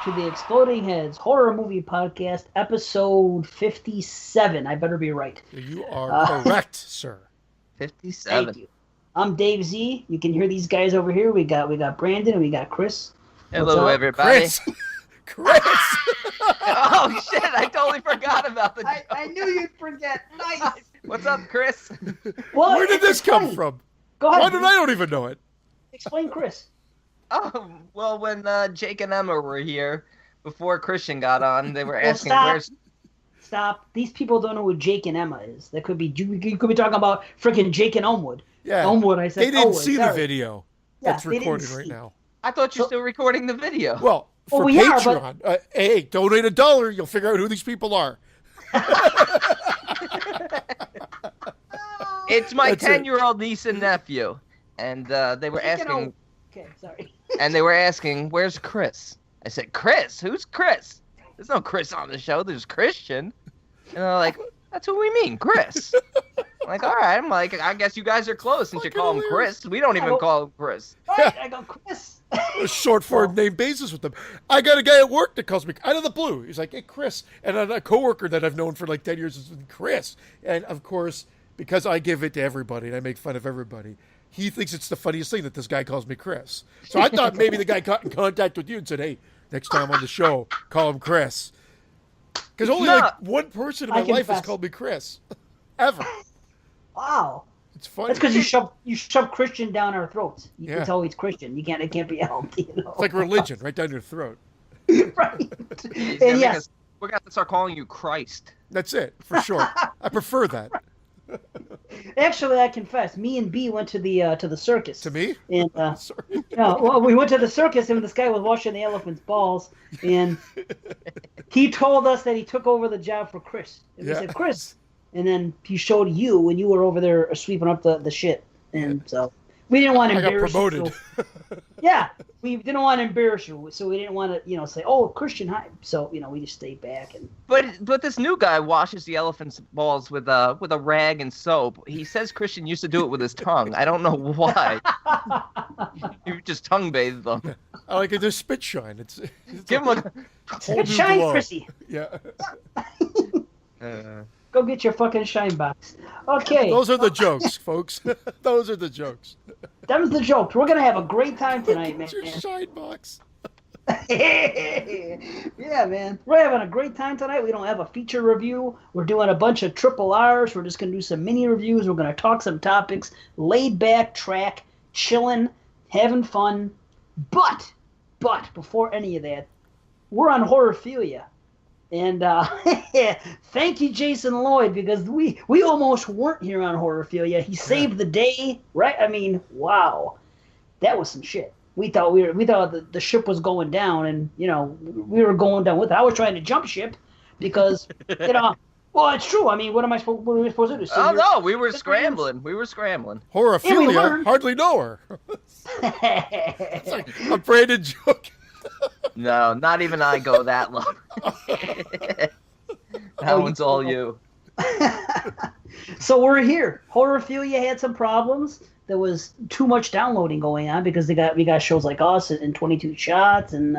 to the Exploding Heads Horror Movie Podcast, episode 57. I better be right. You are correct, sir. 57. Thank you. I'm Dave Z. You can hear these guys over here. We got Brandon and we got Chris. Hello, everybody. Chris. Chris. Oh, shit. I totally forgot about the joke. I knew you'd forget. Nice. What's up, Chris? Well, Where did this come from? Go ahead. Why did I don't even know it? Explain Chris. Oh, well, when Jake and Emma were here, before Christian got on, they were asking Stop. These people don't know who Jake and Emma is. That could be, you could be talking about freaking Jake and Elmwood. Yeah. Elmwood, I said. They didn't Elwood, see sorry. the video that's recorded right now. I thought you're still recording the video. Well, for we are, Patreon, hey, donate $1, you'll figure out who these people are. It's my 10-year-old niece and nephew, and they were asking. Okay, sorry. And they were asking, "Where's Chris?" I said, "Chris? Who's Chris? There's no Chris on the show. There's Christian." And they're like, "That's what we mean, Chris." I'm like, all right. I'm like, I guess you guys are close since you call him Chris. We don't even call him Chris. Right, I go Chris. A short form name basis with them. I got a guy at work that calls me out of the blue. He's like, "Hey, Chris," and a coworker that I've known for like 10 years is Chris. And of course, because I give it to everybody and I make fun of everybody, he thinks it's the funniest thing that this guy calls me Chris. So I thought maybe the guy got in contact with you and said, "Hey, next time on the show, call him Chris." Because only like one person in my life has called me Chris, ever. Wow. It's funny. That's because you shove Christian down our throats. You can tell he's Christian. It can't be helped. You know? It's like religion, right down your throat. Right. And yes, we're gonna have to start calling you Christ. That's it, for sure. I prefer that. Actually, I confess, me and B went to the circus. To me? And Sorry. no, well, we went to the circus and this guy was washing the elephant's balls, and he told us that he took over the job for Chris. And we said, "Chris," and then he showed you when you were over there sweeping up the shit, and so we didn't want to embarrass you. I got promoted. Yeah, we didn't want to embarrass you, so we didn't want to, say, "Oh, Christian, hi." So we just stayed back and. But this new guy washes the elephant's balls with a rag and soap. He says Christian used to do it with his tongue. I don't know why. He just tongue bathed them. I like it. There's spit shine. It's give him a spit shine, glow. Chrissy. Yeah. Go get your fucking shine box. Okay. Those are the jokes, folks. Those are the jokes. Them's the jokes. We're gonna have a great time tonight, man. Your shine box. Yeah, man. We're having a great time tonight. We don't have a feature review. We're doing a bunch of triple R's. We're just gonna do some mini reviews. We're gonna talk some topics. Laid back track, chilling, having fun. But before any of that, we're on Horrorphilia. And thank you, Jason Lloyd, because we almost weren't here on Horrorphilia. He saved the day, right? I mean, wow, that was some shit. We thought the ship was going down, and we were going down with it. I was trying to jump ship because well, it's true. I mean, what are we supposed to do? Oh no, we were scrambling. Horrorphilia, hardly know her. It's like a Brandon joke. No, not even I go that low. That one's all you. So we're here. Horrorphilia had some problems. There was too much downloading going on because we got shows like us and 22 Shots and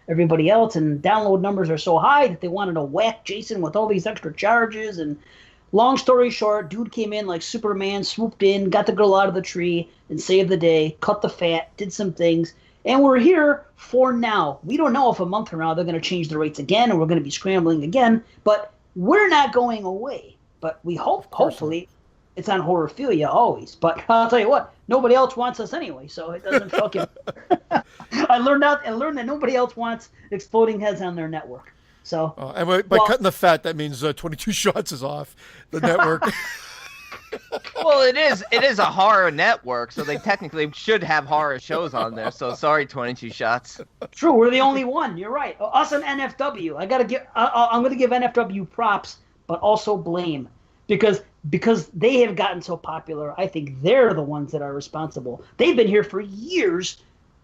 everybody else, and download numbers are so high that they wanted to whack Jason with all these extra charges. And long story short, dude came in like Superman, swooped in, got the girl out of the tree, and saved the day, cut the fat, did some things. And we're here for now. We don't know if a month from now they're going to change the rates again and we're going to be scrambling again. But we're not going away. But we hopefully, it's on Horrorphilia always. But I'll tell you what, nobody else wants us anyway, so it doesn't fucking... I learned that nobody else wants Exploding Heads on their network. So, and by cutting the fat, that means 22 Shots is off the network. Well, it is a horror network, so they technically should have horror shows on there. So sorry, 22 Shots. True, we're the only one. You're right. Us and NFW. I'm going to give NFW props, but also blame because they have gotten so popular. I think they're the ones that are responsible. They've been here for years,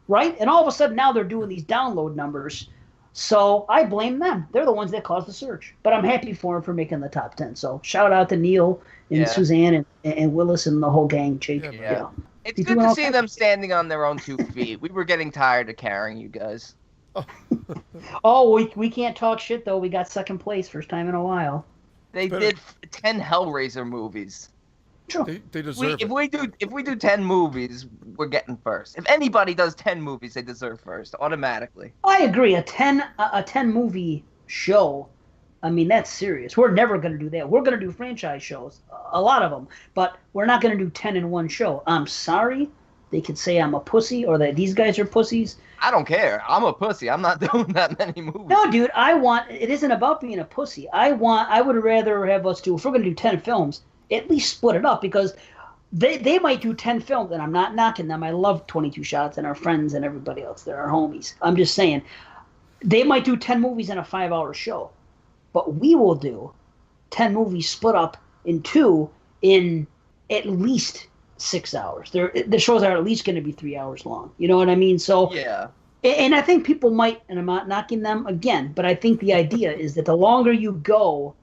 right? And all of a sudden now they're doing these download numbers. So I blame them. They're the ones that caused the surge. But I'm happy for them for making the top 10. So shout out to Neil and Suzanne and Willis and the whole gang. Jake. Yeah. It's good to see them standing on their own 2 feet. We were getting tired of carrying you guys. Oh, we can't talk shit though. We got second place, first time in a while. They did 10 Hellraiser movies. True. They deserve it. If we do 10 movies, we're getting first. If anybody does 10 movies, they deserve first automatically. I agree. A 10 movie show. I mean, that's serious. We're never going to do that. We're going to do franchise shows, a lot of them, but we're not going to do 10 in one show. I'm sorry. They could say I'm a pussy or that these guys are pussies. I don't care. I'm a pussy. I'm not doing that many movies. No, dude, it isn't about being a pussy. I would rather have us do, if we're going to do 10 films, at least split it up, because they might do 10 films, and I'm not knocking them. I love 22 Shots and our friends and everybody else. They're our homies. I'm just saying, they might do 10 movies in a 5-hour show, but we will do 10 movies split up in 2 in at least 6 hours. The shows are at least going to be 3 hours long. You know what I mean? So yeah. And I think people might, and I'm not knocking them again, but I think the idea is that the longer you go,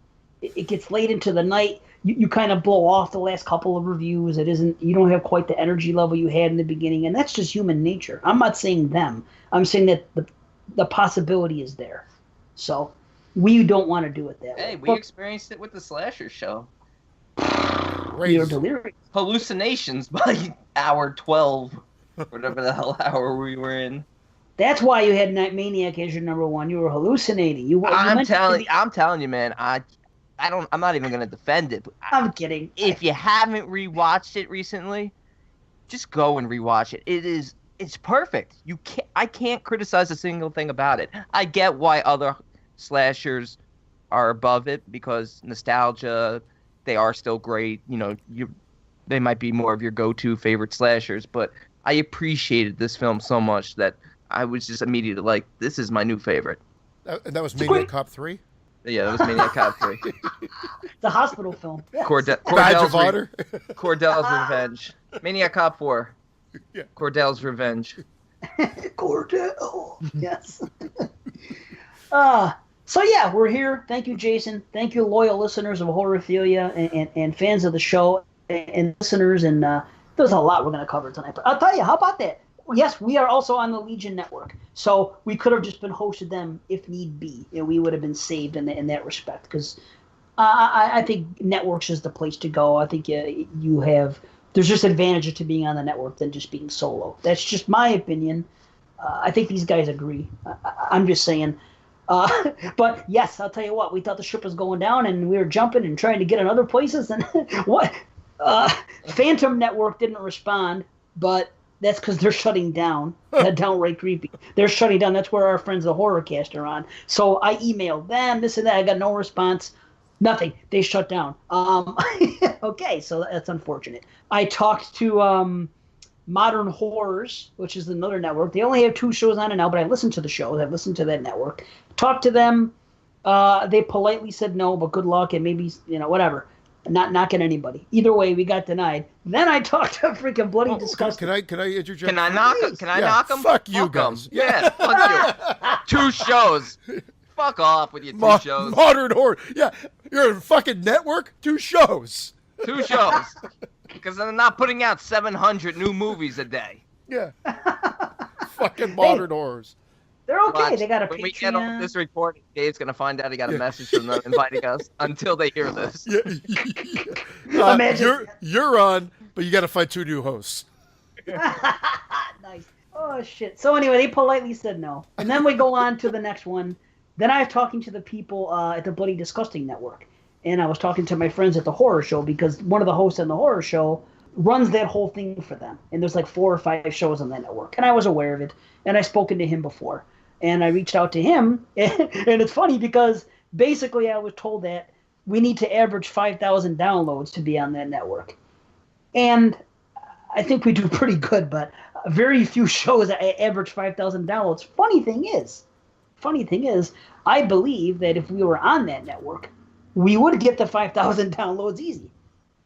it gets late into the night. You kind of blow off the last couple of reviews. You don't have quite the energy level you had in the beginning, and that's just human nature. I'm not saying them. I'm saying that the possibility is there. So we don't want to do it that way. Hey, we experienced it with the slasher show. You're delirious. Hallucinations by hour 12, whatever the hell hour we were in. That's why you had Night Maniac as your number one. You were hallucinating. I'm telling you, man. I'm not even gonna defend it. I'm kidding. If you haven't rewatched it recently, just go and rewatch it. It's perfect. I can't criticize a single thing about it. I get why other slashers are above it, because nostalgia. They are still great. You know, they might be more of your go-to favorite slashers, but I appreciated this film so much that I was just immediately like, this is my new favorite. That was Maniac Cop 3? Yeah, that was Maniac Cop 3. The hospital film. Yes. Badge of Honor. Cordell's Revenge. Maniac Cop 4. Yeah. Cordell's Revenge. Cordell. Yes. So yeah, we're here. Thank you, Jason. Thank you, loyal listeners of Horrorphilia and fans of the show and listeners. And there's a lot we're going to cover tonight. But I'll tell you, how about that? Yes, we are also on the Legion Network, so we could have just been hosted them if need be, and we would have been saved in that respect. Because I think networks is the place to go. I think there's just advantages to being on the network than just being solo. That's just my opinion. I think these guys agree. I'm just saying. But yes, I'll tell you what. We thought the ship was going down, and we were jumping and trying to get in other places. And what? Phantom Network didn't respond, but that's because they're shutting down. That's downright creepy. They're shutting down. That's where our friends, the Horrorcast, are on. So I emailed them, this and that. I got no response. Nothing. They shut down. Okay, so that's unfortunate. I talked to Modern Horrors, which is another network. They only have 2 shows on it now, but I listened to the shows. I've listened to that network. Talked to them. They politely said no, but good luck, and maybe, whatever. Not knocking anybody. Either way, we got denied. Then I talked to freaking Bloody Disgusting. Can I interject? Can I knock him? Can I knock him? Fuck you guys. Yeah, fuck you. 2 shows. Fuck off with your 2 shows. Modern Horror. Yeah, you're a fucking network. 2 shows. 2 shows. Because they're not putting out 700 new movies a day. Yeah. Fucking Modern Horrors. They're okay. Watch. They got a When Patreon. we get off this recording, Dave's going to find out he got a message from them inviting us until they hear this. Yeah. You're on, but you got to find 2 new hosts. Nice. Oh, shit. So anyway, they politely said no. And then we go on to the next one. Then I was talking to the people at the Bloody Disgusting Network. And I was talking to my friends at the horror show, because one of the hosts on the horror show runs that whole thing for them. And there's like 4 or 5 shows on that network. And I was aware of it. And I've spoken to him before. And I reached out to him. And it's funny because basically I was told that we need to average 5,000 downloads to be on that network. And I think we do pretty good, but very few shows average 5,000 downloads. Funny thing is, I believe that if we were on that network, we would get the 5,000 downloads easy.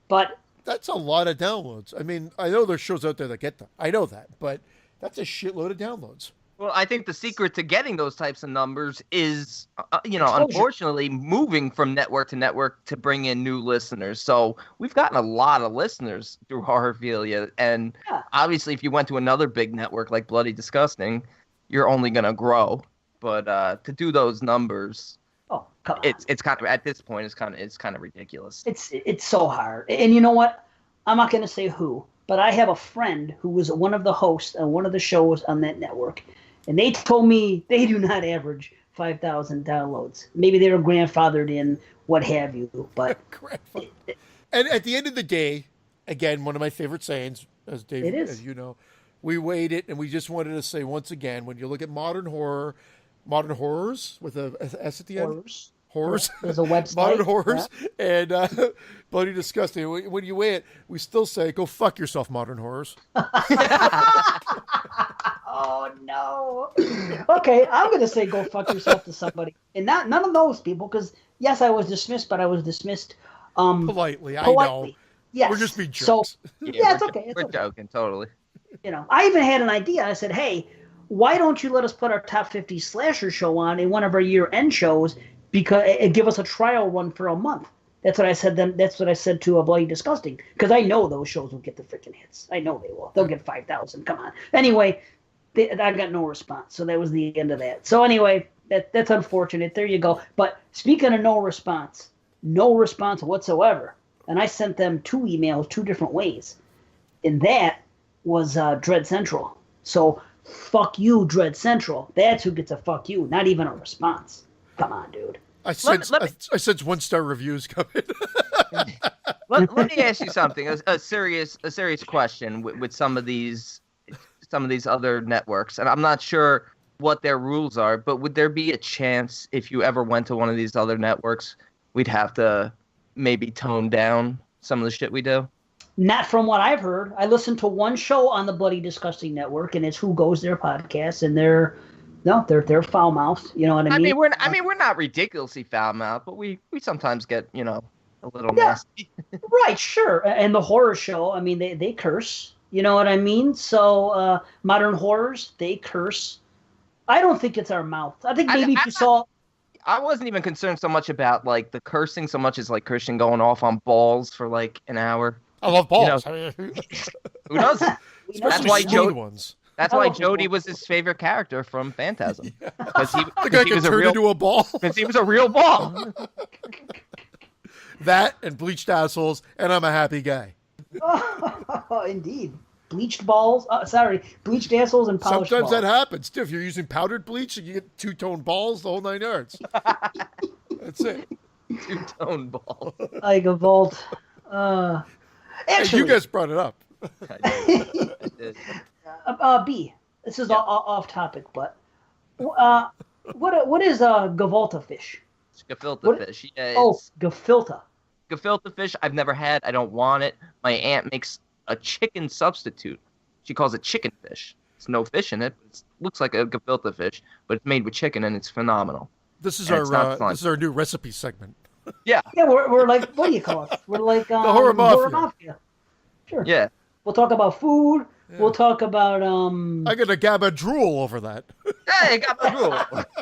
But that's a lot of downloads. I mean, I know there's shows out there that get them. I know that, but that's a shitload of downloads. Well, I think the secret to getting those types of numbers is, Exposure. Unfortunately, moving from network to network to bring in new listeners. So we've gotten a lot of listeners through Horrorphilia. And obviously, if you went to another big network like Bloody Disgusting, you're only going to grow. but to do those numbers, Oh, come on. it's kind of at this point it's kind of ridiculous. It's so hard. And you know what? I'm not going to say who, but I have a friend who was one of the hosts on one of the shows on that network, and they told me they do not average 5,000 downloads. Maybe they were grandfathered in, what have you, but and at the end of the day, again, one of my favorite sayings, as Dave, as you know, we weighed it, and we just wanted to say once again, when you look at modern horrors with a S at the end, horrors. There's a website. Modern horrors and bloody disgusting. When you weigh it, we still say, "Go fuck yourself, modern horrors." Oh no. Okay, I'm gonna say go fuck yourself to somebody, and none of those people, because yes, I was dismissed, but I was dismissed politely. I know. Yes. We're just being jerks. So yeah, it's okay. We're joking, totally. I even had an idea. I said, hey, why don't you let us put our top 50 slasher show on in one of our year-end shows, because it give us a trial run for a month. That's what I said. That's what I said to a Bloody Disgusting, because I know those shows will get the freaking hits. I know they will. They'll get 5,000. Come on. Anyway, I got no response, so that was the end of that. So anyway, that's unfortunate. There you go. But speaking of no response whatsoever, and I sent them 2 emails 2 different ways, and that was Dread Central. So fuck you, Dread Central. That's who gets a fuck you, not even a response. Come on, dude. I sense 1-star reviews coming. let me ask you something. A serious question with some of these other networks, and I'm not sure what their rules are, but would there be a chance if you ever went to one of these other networks, we'd have to maybe tone down some of the shit we do? Not from what I've heard. I listened to one show on the Bloody Disgusting Network, and it's Who Goes There podcast, and they're foul-mouthed. You know what I mean? We're not ridiculously foul-mouthed, but we sometimes get, a little nasty. Right, sure. And the horror show, they curse. You know what I mean? So modern horrors, they curse. I don't think it's our mouth. I think maybe if you saw... I wasn't even concerned so much about like the cursing so much as like Christian going off on balls for like an hour. I love balls. Who doesn't? Especially smooth ones. That's why Jody was his favorite character from Phantasm. Because he was into a ball. Because he was a real ball. That and bleached assholes, and I'm a happy guy. Oh, indeed. Bleached balls. Bleached assholes and polished Sometimes balls. that happens too. If you're using powdered bleach, and you get 2-tone balls, the whole 9 yards. That's it. 2-tone balls. Like a vault. Actually, hey, you guys brought it up. I did. B. This is off topic, but what is gavolta fish? Gefilte fish. Yeah, gefilte. Gefilte fish. I've never had. I don't want it. My aunt makes a chicken substitute. She calls it chicken fish. There's no fish in it. It looks like a gefilte fish, but it's made with chicken and it's phenomenal. This is our new recipe segment. Yeah. Yeah, we're like, what do you call it? We're like the horror mafia. Sure. Yeah. We'll talk about food. Yeah. We'll talk about I got a gabba drool over that. Hey, gabba drool.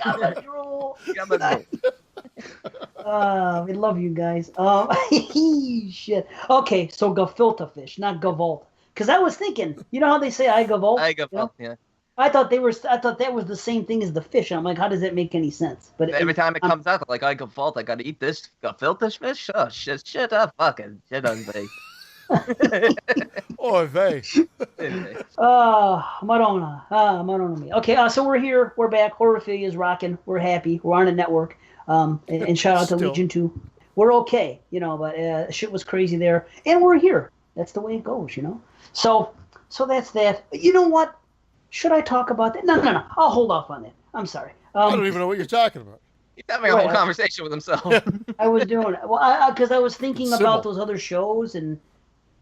Gabba drool. Gabba drool. We love you guys. Shit. Okay, so gefilte fish, not gavolt. Because I was thinking, you know how they say I gavolt? I gavolt, yeah. I thought that was the same thing as the fish. I'm like, how does that make any sense? But every time it comes out, like I gavolt, I gotta eat this gefilte fish. Oh shit up, fucking shit on me. Oh, vey. Madonna me. Okay, so we're here. We're back. Horrorphilia is rocking. We're happy. We're on a network. And shout out to Legion 2. We're okay, but shit was crazy there. And we're here. That's the way it goes, So that's that. You know what? Should I talk about that? No. I'll hold off on that. I'm sorry. I don't even know what you're talking about. He's having a whole conversation with himself. I was doing it. Well, because I was thinking about those other shows and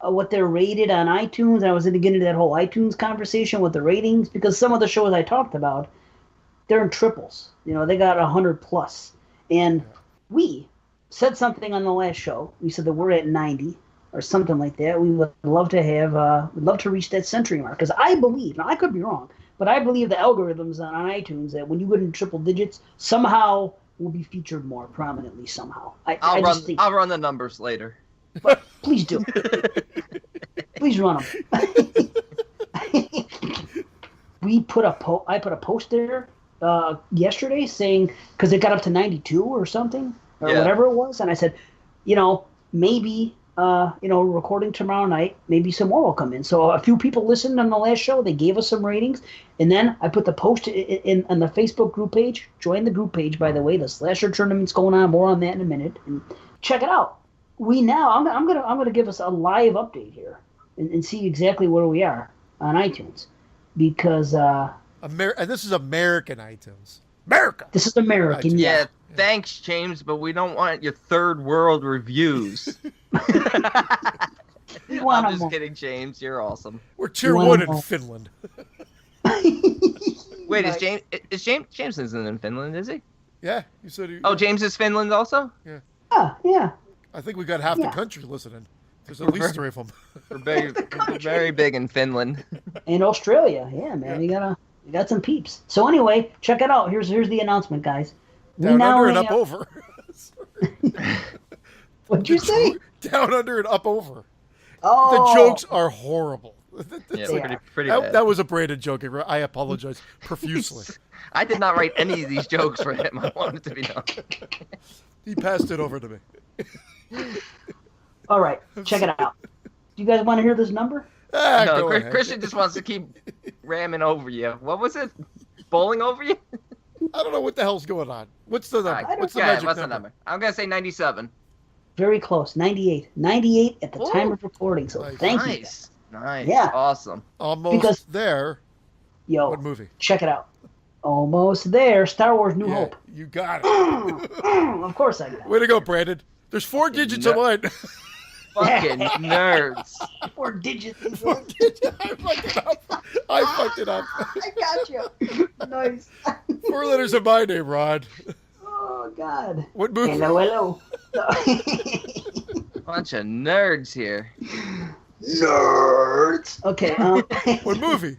what they're rated on iTunes. I was going to get into that whole iTunes conversation with the ratings, because some of the shows I talked about, they're in triples. They got 100 plus. And we said something on the last show. We said that we're at 90 or something like that. We would love to reach that century mark, because I believe, now I could be wrong, but I believe the algorithms on iTunes that when you get in triple digits, somehow will be featured more prominently somehow. I'll run the numbers later. But please do. Please run them. I put a post there yesterday saying, because it got up to 92 or something, or whatever it was, and I said, maybe, recording tomorrow night, maybe some more will come in. So a few people listened on the last show. They gave us some ratings. And then I put the post in on the Facebook group page. Join the group page, by the way. The slasher tournament's going on. More on that in a minute. And check it out. I'm gonna give us a live update here and see exactly where we are on iTunes, because and this is American iTunes. America. This is American. Yeah. Thanks, James, but we don't want your third world reviews. I'm just kidding, James. You're awesome. We're tier 1 in Finland. Wait, is James isn't in Finland, is he? Yeah, you said he. Oh, James is Finland also? Yeah. Yeah. I think we got half the country listening. There's at least 3 of them. We're very big in Finland. And Australia, yeah, man. We got some peeps. So anyway, check it out. Here's the announcement, guys. Down under and up over. What'd you say? Down under and up over. Oh, the jokes are horrible. Pretty bad. That was a Brandon joke. I apologize profusely. I did not write any of these jokes for him. I wanted to be known. He passed it over to me. All right, check it out. Do you guys want to hear this number? No, Christian just wants to keep ramming over you. What was it? Bowling over you? I don't know what the hell's going on. What's the number? What's the magic number? I'm going to say 97. Very close. 98. 98 at the time of recording. So thank you. Nice. Yeah. Awesome. Almost there. Yo. What movie? Check it out. Almost there. Star Wars New Hope. You got it. Of course I got it. Way to go, Brandon. There's 4 digits in line. Fucking nerds. 4 digits. I fucked it up. I got you. Nice. 4 letters of my name, Rod. Oh, God. What movie? Hello. Bunch of nerds here. Nerds. Okay. What movie?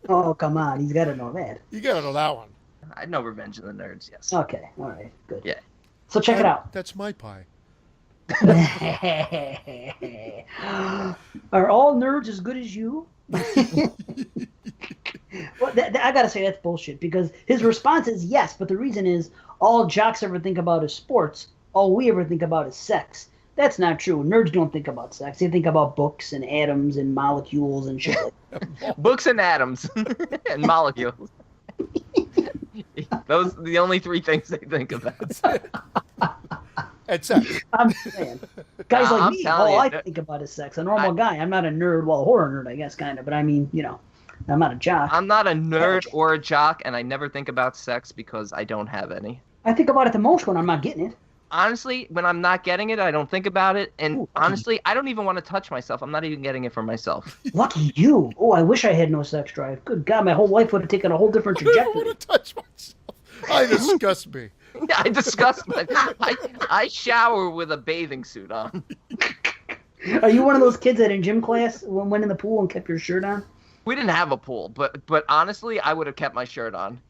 Oh, come on. He's got to know that. You got to know that one. I know Revenge of the Nerds, yes. Okay. All right. Good. Yeah. So check it out. That's my pie. Are all nerds as good as you? Well, I gotta say that's bullshit, because his response is yes, but the reason is all jocks ever think about is sports. All we ever think about is sex. That's not true. Nerds don't think about sex. They think about books and atoms and molecules and shit. Books and atoms and molecules. Those are the only 3 things they think about. And sex. I'm saying. Guys like me, all I think about is sex. A normal guy. I'm not a nerd. Well, a horror nerd, I guess, kind of. But I mean, I'm not a jock. I'm not a nerd or a jock, and I never think about sex because I don't have any. I think about it the most when I'm not getting it. Honestly, when I'm not getting it, I don't think about it. And honestly, I don't even want to touch myself. I'm not even getting it for myself. Lucky you. Oh, I wish I had no sex drive. Good God, my whole life would have taken a whole different trajectory. I don't want to touch myself. I disgust me. Yeah, I disgust myself. I shower with a bathing suit on. Are you one of those kids that in gym class went in the pool and kept your shirt on? We didn't have a pool, but honestly, I would have kept my shirt on.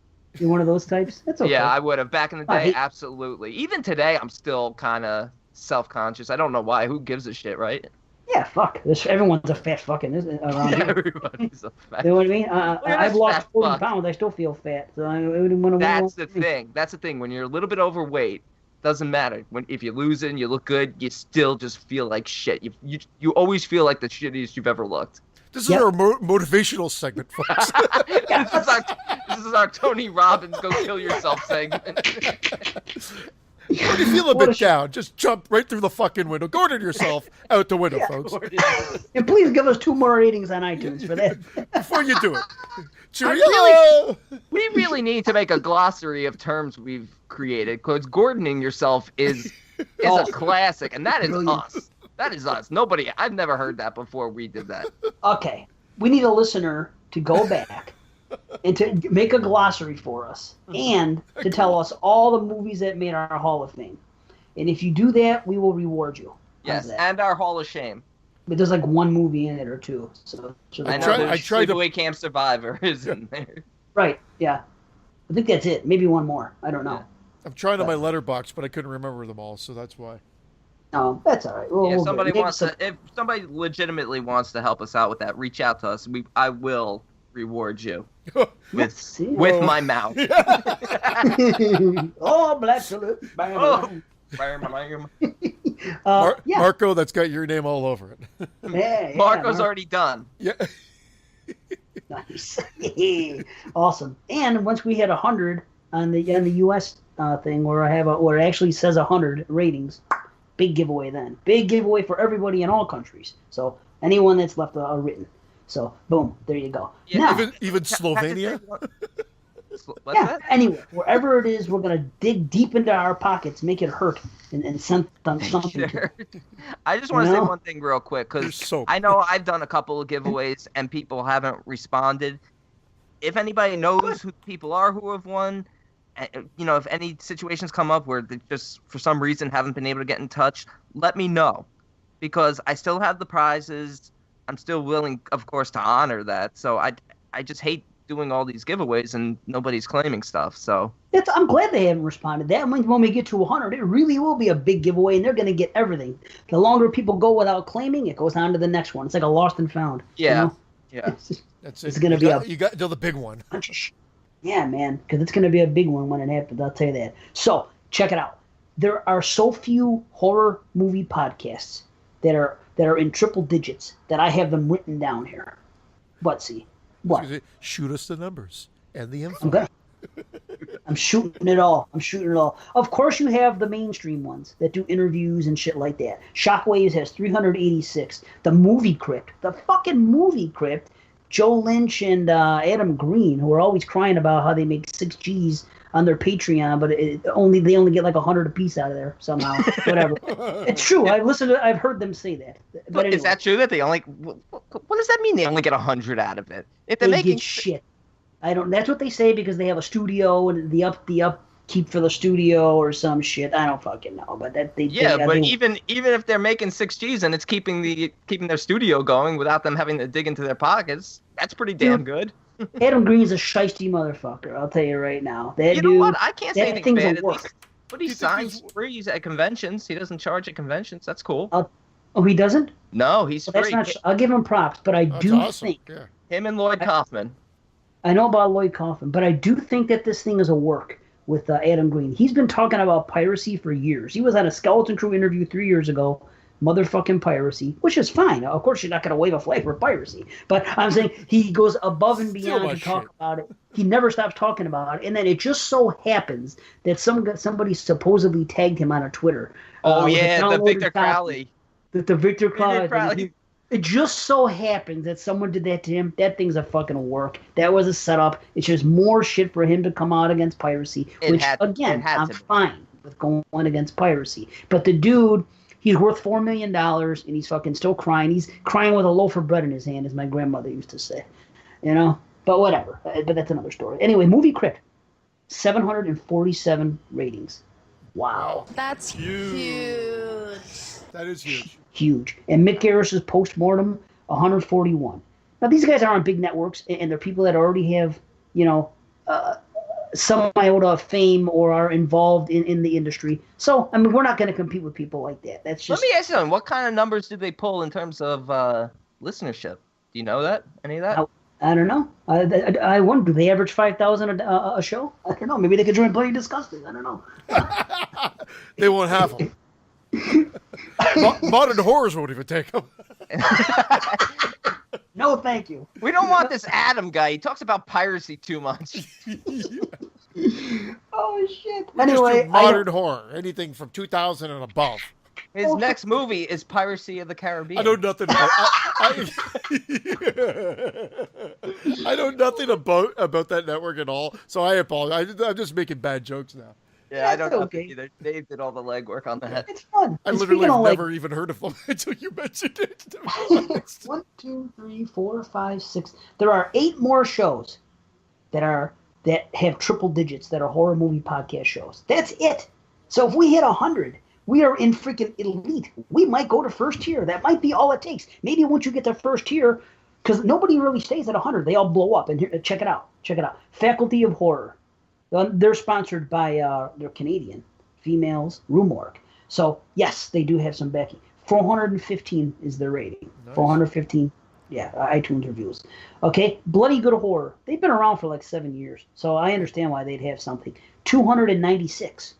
You're one of those types? That's okay. Yeah, I would have. Back in the day, absolutely. Even today, I'm still kind of self-conscious. I don't know why. Who gives a shit, right? Yeah, fuck. Everyone's a fat fucking around here. Everybody's a fat. You know what I mean? I've lost 40 pounds. I still feel fat. So I wouldn't want to. That's the thing. That's the thing. When you're a little bit overweight, doesn't matter. If you lose it and you look good, you still just feel like shit. You always feel like the shittiest you've ever looked. This is our motivational segment, folks. This is our Tony Robbins "Go Kill Yourself" segment. When you feel a bit down, just jump right through the fucking window. Gordon yourself out the window, folks. And please give us 2 more ratings on iTunes for that. Before you do it. Cheerio! We really need to make a glossary of terms we've created, because Gordoning yourself is a classic, and that is us. That is us. I've never heard that before we did that. Okay. We need a listener to go back and to make a glossary for us and to tell us all the movies that made our Hall of Fame. And if you do that, we will reward you. Yes, and our Hall of Shame. But there's like 1 movie in it or 2. So I know there's Sleepaway Camp Survivor is in there. Right, yeah. I think that's it. Maybe 1 more. I don't know. Yeah. I'm trying on my letterbox, but I couldn't remember them all, so that's why. No, that's all right. If somebody legitimately wants to help us out with that, reach out to us. I will reward you Let's with my mouth. Oh, black tulip. Oh. Marco, that's got your name all over it. Yeah, Marco's already done. Yeah. Nice. Awesome. And once we hit 100 on the US thing, where where it actually says 100 ratings, big giveaway then. Big giveaway for everybody in all countries. So anyone that's left a written. So boom, there you go. Yeah, now, even Slovenia. What's that? Anywhere, wherever it is, we're gonna dig deep into our pockets, make it hurt, and send them something. I just want to say one thing real quick, because I know I've done a couple of giveaways and people haven't responded. If anybody knows who the people are who have won, if any situations come up where they just for some reason haven't been able to get in touch, let me know, because I still have the prizes. I'm still willing, of course, to honor that. So I just hate doing all these giveaways and nobody's claiming stuff. So I'm glad they haven't responded. That when we get to 100, it really will be a big giveaway, and they're going to get everything. The longer people go without claiming, it goes on to the next one. It's like a lost and found. Yeah, That's it. It's going to be you got till the big one. Yeah, man, because it's going to be a big one when it happens. I'll tell you that. So check it out. There are so few horror movie podcasts that are in triple digits that I have them written down here. But see. What? Shoot us the numbers and the info. Okay. I'm shooting it all. Of course, you have the mainstream ones that do interviews and shit like that. Shockwaves has 386. The fucking movie crypt, Joe Lynch and Adam Green, who are always crying about how they make 6 G's on their Patreon, but they only get like 100 apiece out of there somehow. Whatever. It's true. I've heard them say that. But anyway. Is that true that they only? What does that mean? They only get 100 out of it? If they get shit. That's what they say, because they have a studio and the upkeep for the studio or some shit. I don't fucking know, but even if they're making 6 G's and it's keeping their studio going without them having to dig into their pockets, that's pretty damn good. Adam Green's a shiesty motherfucker. I'll tell you right now. You know what? I can't say anything bad. But he signs free at conventions. He doesn't charge at conventions. That's cool. He doesn't? No, he's free. I'll give him props, but I do think him and Lloyd Kaufman. I know about Lloyd Kaufman, but I do think that this thing is a work with Adam Green. He's been talking about piracy for years. He was on a Skeleton Crew interview 3 years ago. Motherfucking piracy, which is fine. Of course, you're not going to wave a flag for piracy. But I'm saying he goes above and beyond to talk about it. He never stops talking about it. And then it just so happens that somebody supposedly tagged him on a Twitter. The Victor Crowley. The Victor Crowley. It just so happens that someone did that to him. That thing's a fucking work. That was a setup. It's just more shit for him to come out against piracy. I'm fine with going against piracy. But the dude... He's worth $4 million, and he's fucking still crying. He's crying with a loaf of bread in his hand, as my grandmother used to say. But whatever. But that's another story. Anyway, Movie Crypt, 747 ratings. Wow. That's huge. That is huge. Huge. And Mick Garris's Postmortem, 141. Now, these guys are on big networks, and they're people that already have, some iota of fame or are involved in the industry. So, I mean, we're not going to compete with people like that. That's just. Let me ask you something. What kind of numbers did they pull in terms of listenership? Do you know that? Any of that? I don't know. I wonder, do they average 5,000 a show? I don't know. Maybe they could join Bloody Disgusting. I don't know. They won't have them. Modern horrors won't even take them. No, thank you. We don't want this Adam guy. He talks about piracy too much. Oh, shit. Anyway, modern horror. Anything from 2000 and above. His next movie is Piracy of the Caribbean. I know nothing about I know nothing about that network at all, so I apologize. I'm just making bad jokes now. Yeah, I don't know either. Dave did all the legwork on that. It's fun. I literally have never even heard of them until you mentioned it. 1, 2, 3, 4, 5, 6. There are 8 more shows that have triple digits that are horror movie podcast shows. That's it. So if we hit 100, we are in freaking elite. We might go to first tier. That might be all it takes. Maybe once you get to first tier, because nobody really stays at 100. They all blow up. And here, check it out. Faculty of Horror. They're sponsored by, they're Canadian, females, Roomwork. So, yes, they do have some backing. 415 is their rating. Nice. 415 Yeah, iTunes reviews. Okay, Bloody Good Horror. They've been around for like 7 years, so I understand why they'd have something. 296.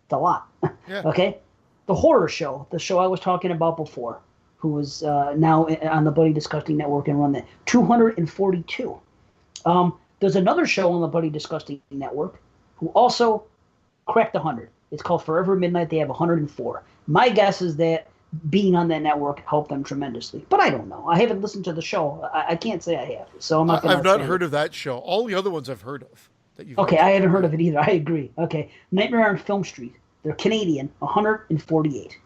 It's a lot. Yeah. Okay, The Horror Show, the show I was talking about before, who was now on the Bloody Disgusting Network and run that. 242. There's another show on the Bloody Disgusting Network who also cracked 100. It's called Forever Midnight. They have 104. My guess is that being on that network helped them tremendously. But I don't know. I haven't listened to the show. I can't say I have. So I'm not going to. I've not heard of that show. All the other ones I've heard of. That you've Okay, I haven't heard of it either. I agree. Okay, Nightmare on Film Street. They're Canadian. 148.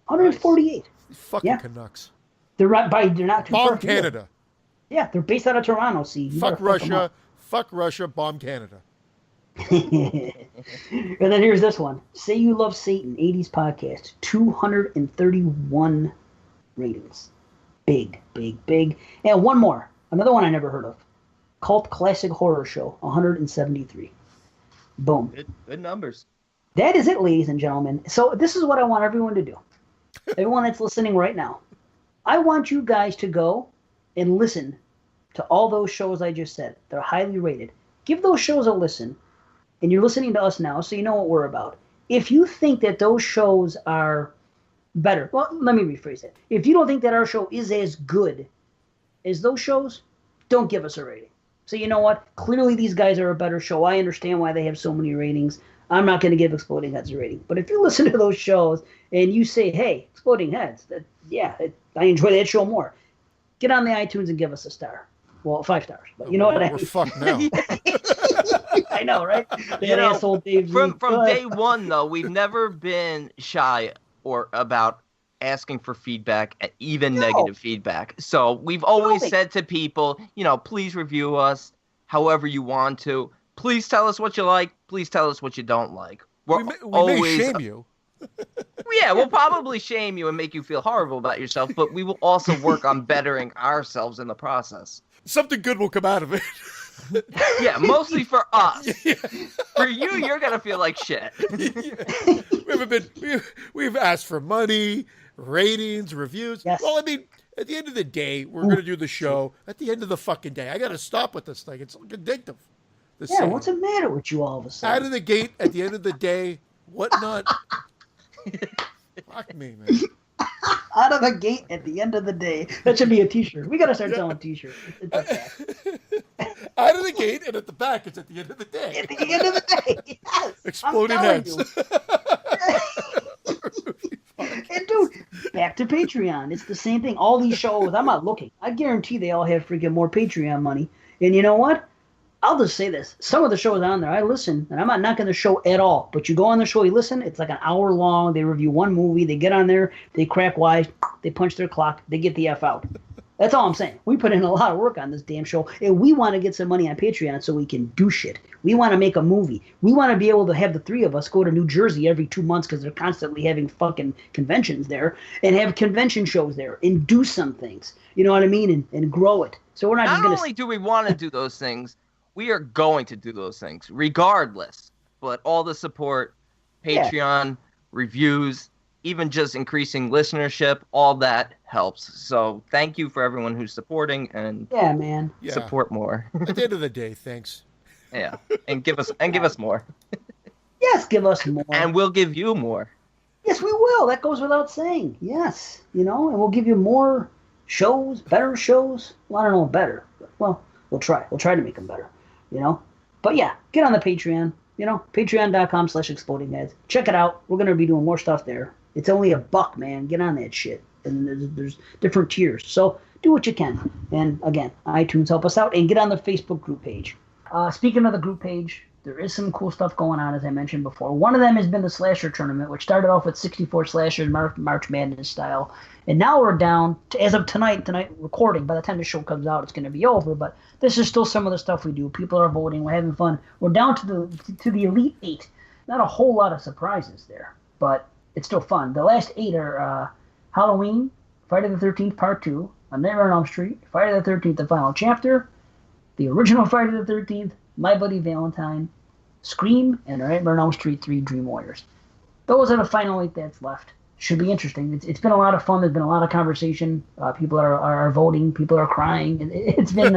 148. Fucking Canucks. They're right by. They're not too far Bomb from here. Canada. Yeah, they're based out of Toronto. See, you Fuck better fuck 'em Russia. up. Fuck Russia. Bomb Canada. And then here's this one. Say You Love Satan, 80s podcast. 231 ratings. Big, big, big. And one more. Another one I never heard of. Cult Classic Horror Show, 173. Boom. Good numbers. That is it, ladies and gentlemen. So this is what I want everyone to do. Everyone that's listening right now. I want you guys to go and listen to all those shows I just said. They're highly rated. Give those shows a listen. And you're listening to us now, so you know what we're about. If you think that those shows are better, well, let me rephrase it. If you don't think that our show is as good as those shows, don't give us a rating. So you know what? Clearly these guys are a better show. I understand why they have so many ratings. I'm not going to give Exploding Heads a rating. But if you listen to those shows and you say, hey, Exploding Heads, I enjoy that show more, get on the iTunes and give us a star. Well, 5 stars. But you know what I mean? We're fucked now. I know, right? You know, asshole Dave from Lee. day one, though, we've never been shy or about asking for feedback, even negative feedback. So we've always said to people, please review us however you want to. Please tell us what you like. Please tell us what you don't like. We may shame you. Yeah, we'll probably shame you and make you feel horrible about yourself, but we will also work on bettering ourselves in the process. Something good will come out of it. Yeah, mostly for us. Yeah. For you, you're gonna feel like shit. Yeah. We've asked for money, ratings, reviews. Yes. Well, I mean, at the end of the day, we're gonna do the show. At the end of the fucking day, I gotta stop with this thing. It's addictive. Yeah, what's the matter with you all of a sudden? Out of the gate, at the end of the day, whatnot. Fuck me, man. Out of the gate at the end of the day. That should be a t-shirt. We gotta start selling t-shirts. Out of the gate and at the back, it's at the end of the day. At the end of the day, yes. Exploding Heads. And dude, back to Patreon. It's the same thing. All these shows, I'm not looking. I guarantee they all have freaking more Patreon money. And you know what? I'll just say this. Some of the shows on there, I listen, and I'm not knocking the show at all. But you go on the show, you listen, it's like an hour long. They review one movie. They get on there, they crack wise, they punch their clock, they get the F out. That's all I'm saying. We put in a lot of work on this damn show, and we want to get some money on Patreon so we can do shit. We want to make a movie. We want to be able to have the three of us go to New Jersey every 2 months because they're constantly having fucking conventions there, and have convention shows there, and do some things. You know what I mean? And grow it. So we're not just going to... Not only do we want to do those things, we are going to do those things regardless. But all the support, Patreon, reviews, even just increasing listenership, all that helps. So thank you for everyone who's supporting and support more. At the end of the day, thanks. Yeah, and give us more. Yes, give us more. And we'll give you more. Yes, we will. That goes without saying. Yes, and we'll give you more shows, better shows. Well, I don't know, better. Well, we'll try. We'll try to make them better. But yeah, get on the Patreon, patreon.com/explodingheads. Check it out. We're going to be doing more stuff there. It's only $1, man. Get on that shit. And there's different tiers. So do what you can. And again, iTunes help us out. And get on the Facebook group page. Speaking of the group page, there is some cool stuff going on, as I mentioned before. One of them has been the Slasher Tournament, which started off with 64 slashers, March Madness style. And now we're down to, as of tonight recording, by the time the show comes out, it's going to be over. But this is still some of the stuff we do. People are voting. We're having fun. We're down to the Elite 8. Not a whole lot of surprises there, but it's still fun. The last 8 are Halloween, Friday the 13th Part 2, A Nightmare on Elm Street, Friday the 13th The Final Chapter, the original Friday the 13th, My Buddy Valentine, Scream, and A Nightmare on Elm Street 3 Dream Warriors. Those are the final 8 that's left. Should be interesting. It's been a lot of fun. There's been a lot of conversation. People are voting. People are crying. It's been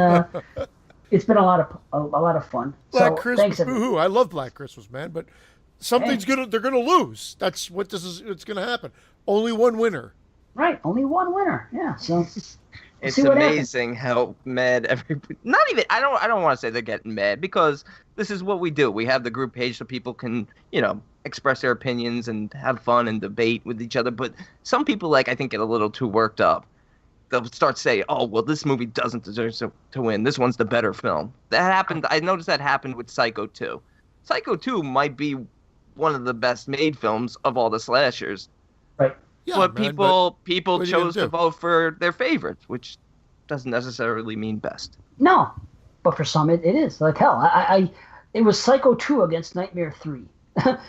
it's been a lot of fun. Black So Christmas, thanks, everyone. boo-hoo. I love Black Christmas, man, but they're gonna lose. That's what it's gonna happen. Only one winner. Right, only one winner. Yeah, so It's see what amazing how mad everybody. Not even. I don't want to say they're getting mad because this is what we do. We have the group page so people can express their opinions and have fun and debate with each other. But some people I think get a little too worked up. They'll start saying, "Oh, well, this movie doesn't deserve to win. This one's the better film." That happened. I noticed that happened with Psycho 2. Psycho 2 might be one of the best made films of all the slashers. Right. Yeah, But man, people what are you chose gonna to do? vote for their favorites, which doesn't necessarily mean best. No, but for some it is. Like hell, it was Psycho 2 against Nightmare 3.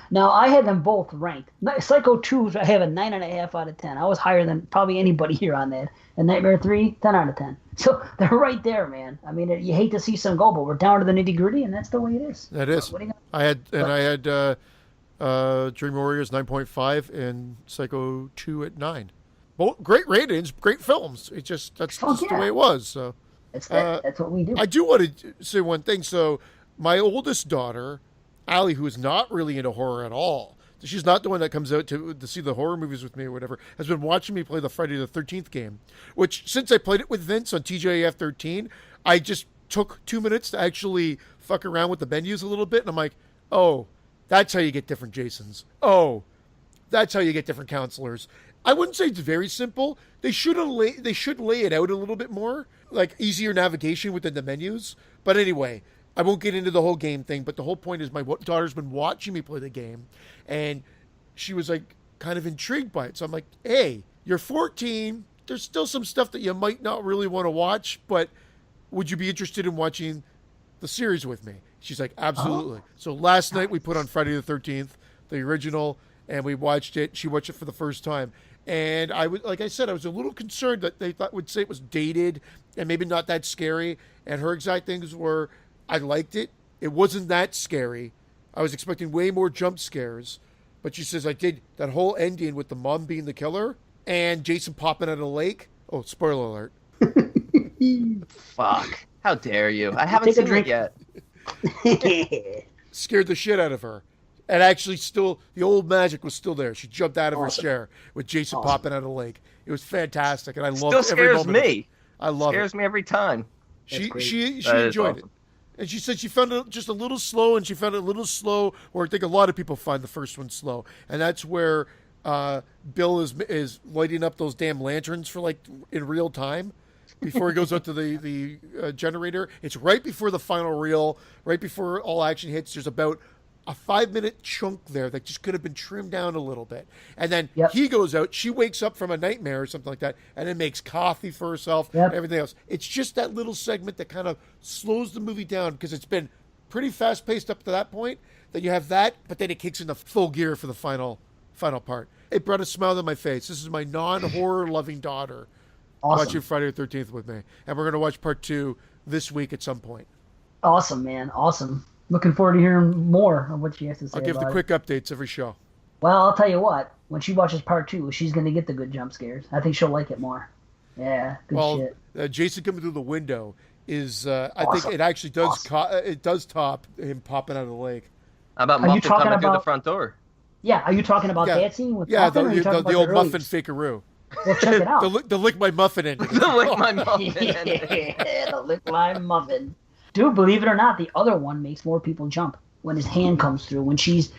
Now I had them both ranked. Psycho 2 I have a 9.5 out of 10. I was higher than probably anybody here on that. And Nightmare 3, 10 out of 10. So they're right there, man. I mean, you hate to see some go, but we're down to the nitty gritty, and that's the way it is. That is. What are you I had Dream Warriors 9.5 and Psycho 2 at 9. Both great ratings, great films. That's just the way it was. So that's what we do. I do want to say one thing. So my oldest daughter, Allie, who is not really into horror at all, she's not the one that comes out to see the horror movies with me or whatever, has been watching me play the Friday the 13th game, which since I played it with Vince on TJF 13, I just took 2 minutes to actually fuck around with the menus a little bit. And I'm like, oh, that's how you get different Jasons. Oh, that's how you get different counselors. I wouldn't say it's very simple. They should lay it out a little bit more, like easier navigation within the menus. But anyway, I won't get into the whole game thing, but the whole point is my daughter's been watching me play the game, and she was like kind of intrigued by it. So I'm like, hey, you're 14. There's still some stuff that you might not really want to watch, but would you be interested in watching the series with me? She's like, absolutely. So last night we put on Friday the 13th, the original, and we watched it. She watched it for the first time. And like I said, I was a little concerned that they would say it was dated and maybe not that scary. And her exact things were, I liked it. It wasn't that scary. I was expecting way more jump scares. But she says I did that whole ending with the mom being the killer and Jason popping out of the lake. Oh, spoiler alert. Fuck. How dare you? I haven't Take a seen drink. it yet. Scared the shit out of her. And actually still, the old magic was still there. She jumped out of her chair with Jason popping out of the lake. It was fantastic. And I loved Still every scares moment of it. me. I love Scares it. me every time. She great. she That is enjoyed it. awesome. And she said she found it just a little slow, and she found it a little slow, or I think a lot of people find the first one slow. And that's where Bill is lighting up those damn lanterns for like in real time before he goes out to the generator. It's right before the final reel, right before all action hits. There's about a 5-minute chunk there that just could have been trimmed down a little bit. And then he goes out, she wakes up from a nightmare or something like that, and then makes coffee for herself and everything else. It's just that little segment that kind of slows the movie down because it's been pretty fast-paced up to that point, that you have that, but then it kicks into full gear for the final part. It brought a smile to my face. This is my non-horror loving daughter watching Friday the 13th with me. And we're going to watch part 2 this week at some point. Awesome, man. Awesome. Looking forward to hearing more of what she has to say. I'll give the quick updates every show. Well, I'll tell you what. When she watches part 2, she's going to get the good jump scares. I think she'll like it more. Yeah, good shit. Jason coming through the window is, I think it actually does it does top him popping out of the lake. How about Muffin coming through the front door? Yeah, are you talking about that scene with Muffin? Or are you talking about the old early muffin fakeroo. Well, check it out. the lick my muffin ending. The lick my muffin ending. The lick my muffin. Dude, believe it or not, the other one makes more people jump when his hand comes through. When she's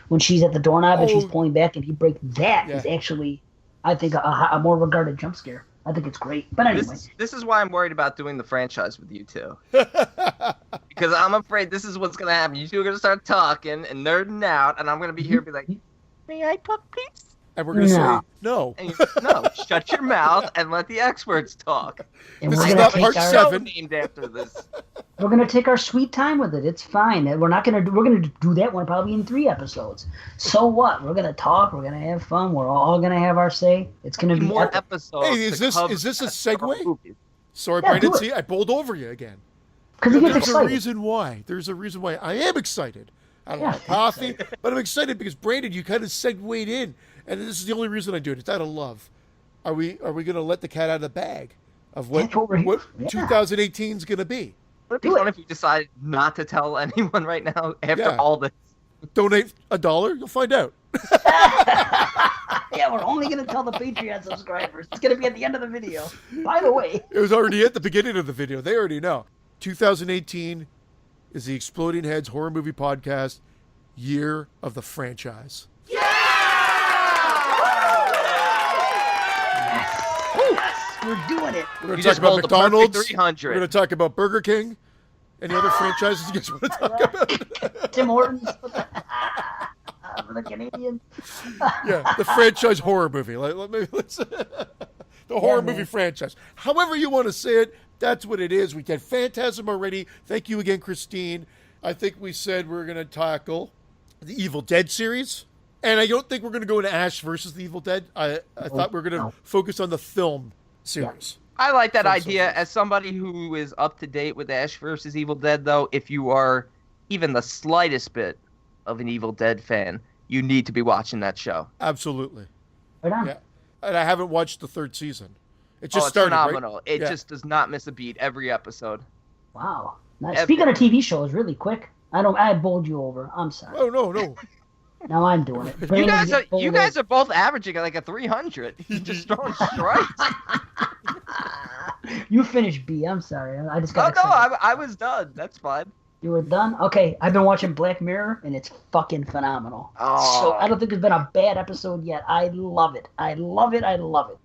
at the doorknob and she's pulling back and he breaks. That is actually, I think, a more regarded jump scare. I think it's great. But anyway. This is why I'm worried about doing the franchise with you two. Because I'm afraid this is what's going to happen. You two are going to start talking and nerding out, and I'm going to be here and be like, may I talk, please? And we're going to say, no. And no, shut your mouth and let the experts talk. And this we're is gonna not take part our, 7. Named after this. We're gonna take our sweet time with it. It's fine. We're gonna do that one probably in 3 episodes. So what? We're gonna talk. We're gonna have fun. We're all gonna have our say. It's gonna be more epic. episodes. Hey, is this a segue? Sorry, Yeah, Brandon. do it. See, I bowled over you again. Because he gets There's excited. a reason why. There's a reason why I am excited. I don't like coffee, but I'm excited because Brandon, you kind of segued in, and this is the only reason I do it. It's out of love. Are we going to let the cat out of the bag of what That's what we're here. what Yeah. 2018 is going to be? Would it be Do fun it. if we decided not to tell anyone right now after Yeah. all this? Donate $1, you'll find out. Yeah, we're only going to tell the Patreon subscribers. It's going to be at the end of the video. By the way. It was already at the beginning of the video. They already know. 2018 is the Exploding Heads Horror Movie Podcast year of the franchise. We're doing it. We're going You to talk just about rolled the perfect McDonald's. 300. We're going to talk about Burger King. Any other franchises you guys want to talk about? Tim Hortons. For the Canadians. Yeah, the franchise horror movie. Let's the horror man. movie franchise. However you want to say it, that's what it is. We get Phantasm already. Thank you again, Christine. I think we said we're going to tackle the Evil Dead series. And I don't think we're going to go into Ash versus the Evil Dead. I thought we were going to focus on the film series. I like that From idea. Sophie. As somebody who is up to date with Ash versus Evil Dead, though, if you are even the slightest bit of an Evil Dead fan, you need to be watching that show. Absolutely. Right on. Yeah. And I haven't watched the third season. It just It's started, phenomenal. right? It Yeah. just does not miss a beat every episode. Wow. Now, speaking of TV shows, really quick. I bowled you over. I'm sorry. Oh, no. Now I'm doing it. You Brandon guys gets bowled are both averaging like a 300. You just throwing strikes. over. You finished B. I'm sorry. I just Oh got no, excited. I was done. That's fine. You were done? Okay. I've been watching Black Mirror, and it's fucking phenomenal. Oh. So I don't think there's been a bad episode yet. I love it. I love it.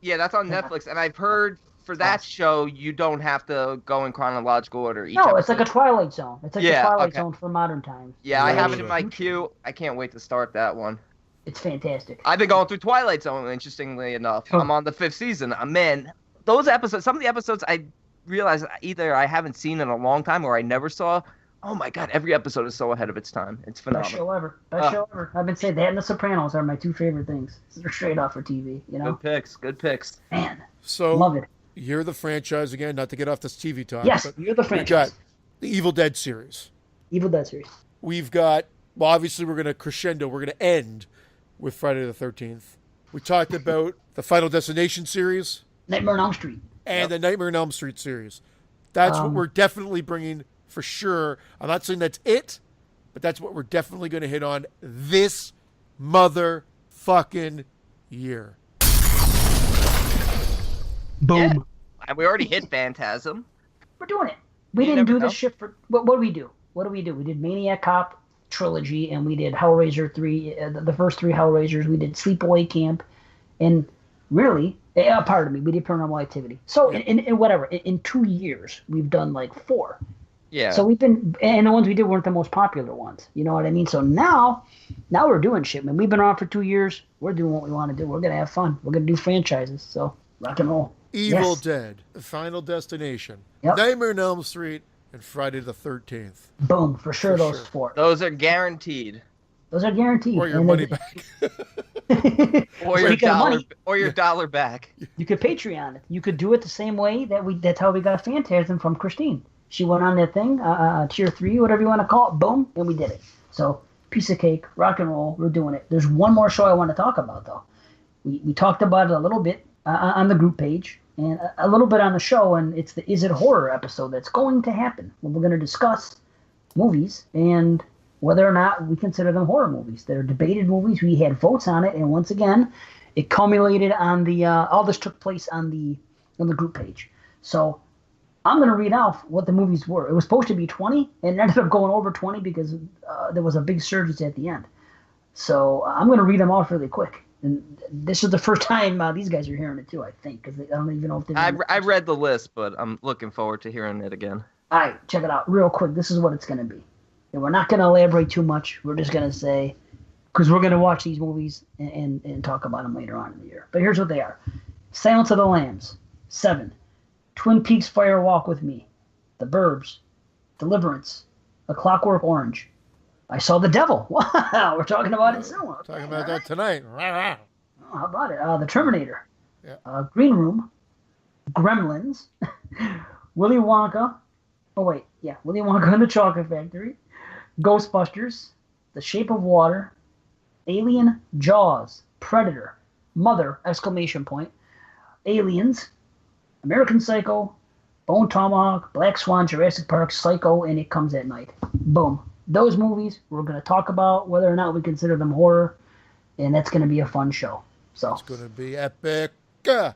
Yeah, that's on Netflix, and I've heard for that show you don't have to go in chronological order. Each No, it's like episode. a Twilight Zone. It's like Yeah, the Twilight okay. Zone for modern times. Yeah, I have it Yeah. in my queue. I can't wait to start that one. It's fantastic. I've been going through Twilight Zone, interestingly enough. Oh. I'm on the 5th season. Man, those episodes, some of the episodes I realize either I haven't seen in a long time or I never saw. Oh my God, every episode is so ahead of its time. It's Best phenomenal. show ever. Best show ever. I've been saying that and The Sopranos are my two favorite things. They're straight off for TV, you know? Good picks, good picks. Man, So love it. you're the franchise again, not to get off this TV talk. Yes, but you're the we franchise. got the Evil Dead series. Evil Dead series. We've got, well, obviously we're going to crescendo. We're going to end with Friday the 13th. We talked about the Final Destination series Nightmare on Elm Street. and the Nightmare on Elm Street series. That's what Um, we're definitely bringing for sure. I'm not saying that's it, but that's what we're definitely going to hit on this motherfucking year. Boom. Yeah. And we already hit Phantasm. We're doing it. We You didn't never do this know. shit for... What do we do? What do we do? We did Maniac Cop trilogy, and we did Hellraiser 3, the first three Hellraisers. We did Sleepaway Camp, and really... pardon me, we did Paranormal Activity. So, in whatever, in 2 years, we've done like 4. Yeah. So we've been, and the ones we did weren't the most popular ones. You know what I mean? So now we're doing shit, man. We've been on for 2 years. We're doing what we want to do. We're gonna have fun. We're gonna do franchises. So rock and roll. Evil Yes. Dead, The Final Destination, Yep. Nightmare on Elm Street, and Friday the 13th. Boom, for sure. For Those sure. 4. Those are guaranteed. Those are guaranteed. Or your And money then- back. Or your Speaking of dollar money, or your dollar back. you could Patreon it. You could do it the same way that's how we got Phantasm from Christine. She went on that thing, tier 3, whatever you want to call it, boom, and we did it. So, piece of cake, rock and roll, we're doing it. There's one more show I want to talk about, though. We talked about it a little bit on the group page, and a little bit on the show, and it's the Is It Horror episode that's going to happen. We're going to discuss movies and whether or not we consider them horror movies. They're debated movies. We had votes on it, and once again, it culminated on the all this took place on the group page. So I'm going to read off what the movies were. It was supposed to be 20, and it ended up going over 20 because there was a big surge at the end. So I'm going to read them off really quick. And this is the first time these guys are hearing it too, I think, because I don't even know if they. I read the list, but I'm looking forward to hearing it again. All right, check it out real quick. This is what it's going to be. And we're not going to elaborate too much. We're just going to say, because we're going to watch these movies and talk about them later on in the year. But here's what they are. Silence of the Lambs, 7. Twin Peaks Fire Walk with Me, The Burbs, Deliverance, A Clockwork Orange, I Saw the Devil. Wow, we're talking about it soon. Okay, Talking about all that right. tonight. Rah, Oh, how about it? The Terminator, Yeah. Green Room, Gremlins, Willy Wonka. Oh wait, yeah, Willy Wonka and the Chocolate Factory, Ghostbusters, The Shape of Water, Alien, Jaws, Predator, Mother, exclamation point, Aliens, American Psycho, Bone Tomahawk, Black Swan, Jurassic Park, Psycho, and It Comes at Night. Boom. Those movies, we're going to talk about whether or not we consider them horror, and that's going to be a fun show. So It's going to be epic.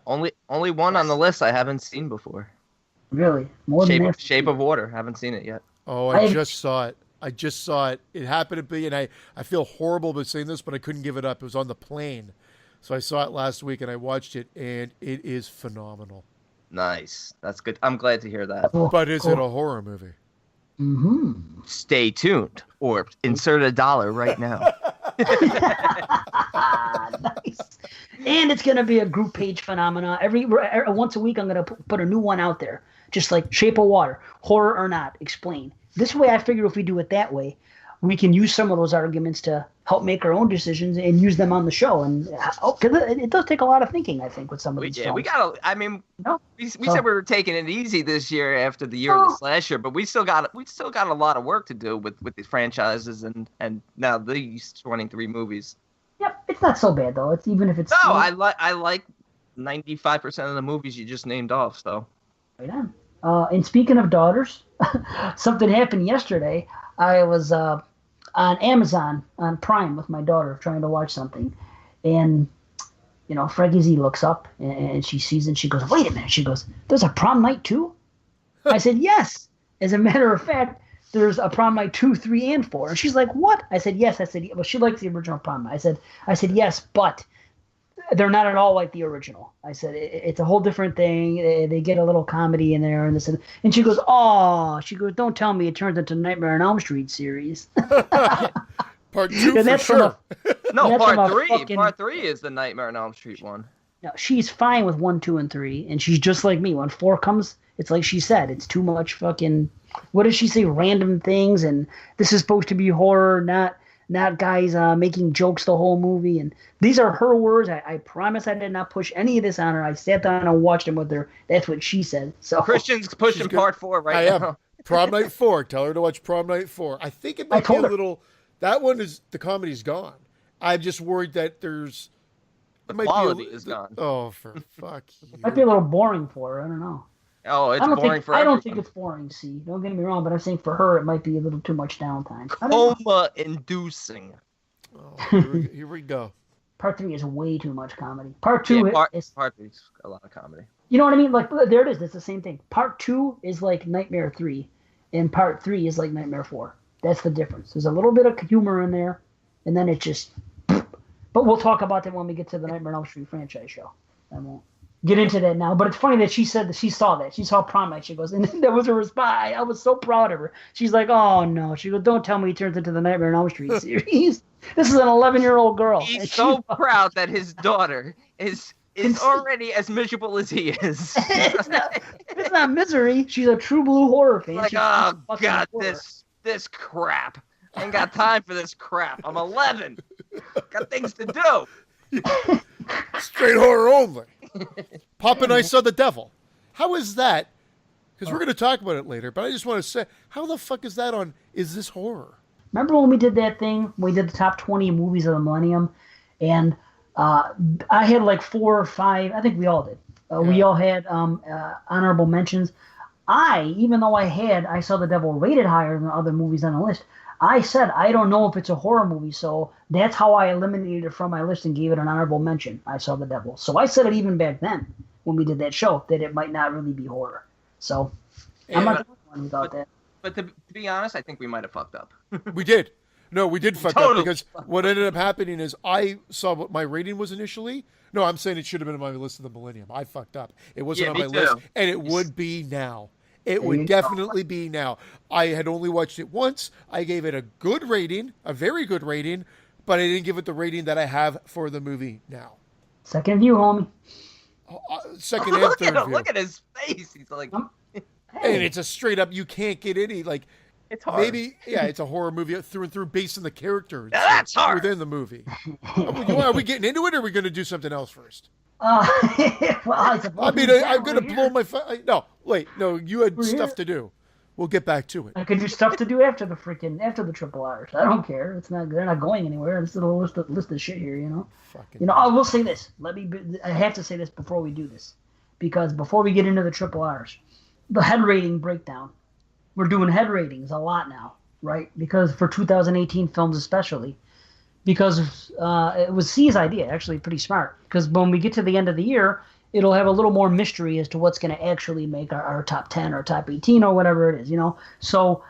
Only one on the list I haven't seen before. Really? More than that? Shape of Water. Haven't seen it yet. Oh, I just saw it. It happened to be, and I feel horrible about saying this, but I couldn't give it up. It was on the plane. So I saw it last week, and I watched it, and it is phenomenal. Nice. That's good. I'm glad to hear that. But is it a horror movie? Mm-hmm. Stay tuned, or insert $1 right now. Nice. And it's going to be a group page phenomenon. Once a week, I'm going to put a new one out there. Just like Shape of Water, horror or not, explain. This way, I figure if we do it that way, we can use some of those arguments to help make our own decisions and use them on the show. And because it does take a lot of thinking, I think, with some of these films. We gotta. I mean, we said we were taking it easy this year after the year of the slasher, but we still got a lot of work to do with these franchises and now these 23 movies. Yep, it's not so bad though. It's even if it's I like 95% of the movies you just named off. So right on. And speaking of daughters, something happened yesterday. I was on Amazon on Prime with my daughter trying to watch something, and Frankie Z looks up and she sees it and she goes, "Wait a minute!" She goes, "There's a prom night too?" I said, "Yes." As a matter of fact, there's a prom night 2, 3, and 4. And she's like, "What?" I said, "Yes." I said, "Well, she likes the original prom night." I said, "Yes, but they're not at all like the original." I said, "It's a whole different thing. They get a little comedy in there and this and she goes, "Oh," she goes, "Don't tell me it turns into Nightmare on Elm Street series." Part 2 for sure. No, part 3. Part 3 is the Nightmare on Elm Street one. No, she's fine with 1, 2, and 3, and she's just like me. When 4 comes, it's like she said, it's too much fucking. What does she say? Random things, and this is supposed to be horror, not guys making jokes the whole movie. And these are her words. I promise I did not push any of this on her. I sat down and watched them with her. That's what she said. So Christian's pushing part 4 right now. Prom Night 4. Tell her to watch Prom Night 4. I think it might be a little. That one is the comedy's gone. I'm just worried that there's. The quality is gone. Oh, for fuck you. Might be a little boring for her. I don't know. Oh, it's boring for everyone. I don't think it's boring, see. Don't get me wrong, but I'm saying for her it might be a little too much downtime. Coma-inducing. Oh, here we go. Part 3 is way too much comedy. Part 2 is... Part 3 is a lot of comedy. You know what I mean? Like, there it is. It's the same thing. Part 2 is like Nightmare 3, and Part 3 is like Nightmare 4. That's the difference. There's a little bit of humor in there, and then it just... But we'll talk about that when we get to the Nightmare on Elm Street franchise show. I won't get into that now. But it's funny that she said that she saw that. She saw Prom Night. She goes, and that was her response. I was so proud of her. She's like, "Oh, no." She goes, "Don't tell me he turns into the Nightmare on Elm Street series." This is an 11-year-old girl. He's so proud that his daughter is already as miserable as he is. It's not misery. She's a true blue horror fan. Like, oh, God, this crap. I ain't got time for this crap. I'm 11. Got things to do. Straight horror only. Pop and I Saw the Devil. How is that? Because we're going to talk about it later, but I just want to say, how the fuck is that on Is This Horror? Remember when we did that thing? We did the top 20 movies of the millennium, and I had like 4 or 5. I think we all did. We all had honorable mentions. Even though I Saw the Devil rated higher than other movies on the list, I said I don't know if it's a horror movie, so that's how I eliminated it from my list and gave it an honorable mention. I Saw the Devil. So I said it even back then when we did that show that it might not really be horror. So I'm not the only one who thought that. But to be honest, I think we might have fucked up. We did. No, we did fuck up because what ended up happening is I saw what my rating was initially. No, I'm saying it should have been on my list of the millennium. I fucked up. It wasn't on my list, and it would be now. It would definitely be now. I had only watched it once. I gave it a good rating, a very good rating, but I didn't give it the rating that I have for the movie now. Second view, homie. Second and third view. Look at his face. He's like... And it's a straight up, you can't get any, like... It's hard. Maybe, it's a horror movie through and through based on the characters. Now that's hard. Within the movie. Are we getting into it, or are we going to do something else first? Well, I'm going to blow my... No, wait. No, you had stuff to do. We'll get back to it. I could do stuff to do after the triple R's. I don't care. They're not going anywhere. It's a little list of shit here, you know. I will say this. I have to say this before we do this, because before we get into the triple R's, the head rating breakdown. We're doing head ratings a lot now, right? Because for 2018 films especially, because it was C's idea, actually pretty smart. Because when we get to the end of the year, it'll have a little more mystery as to what's going to actually make our top 10 or top 18 or whatever it is, you know. So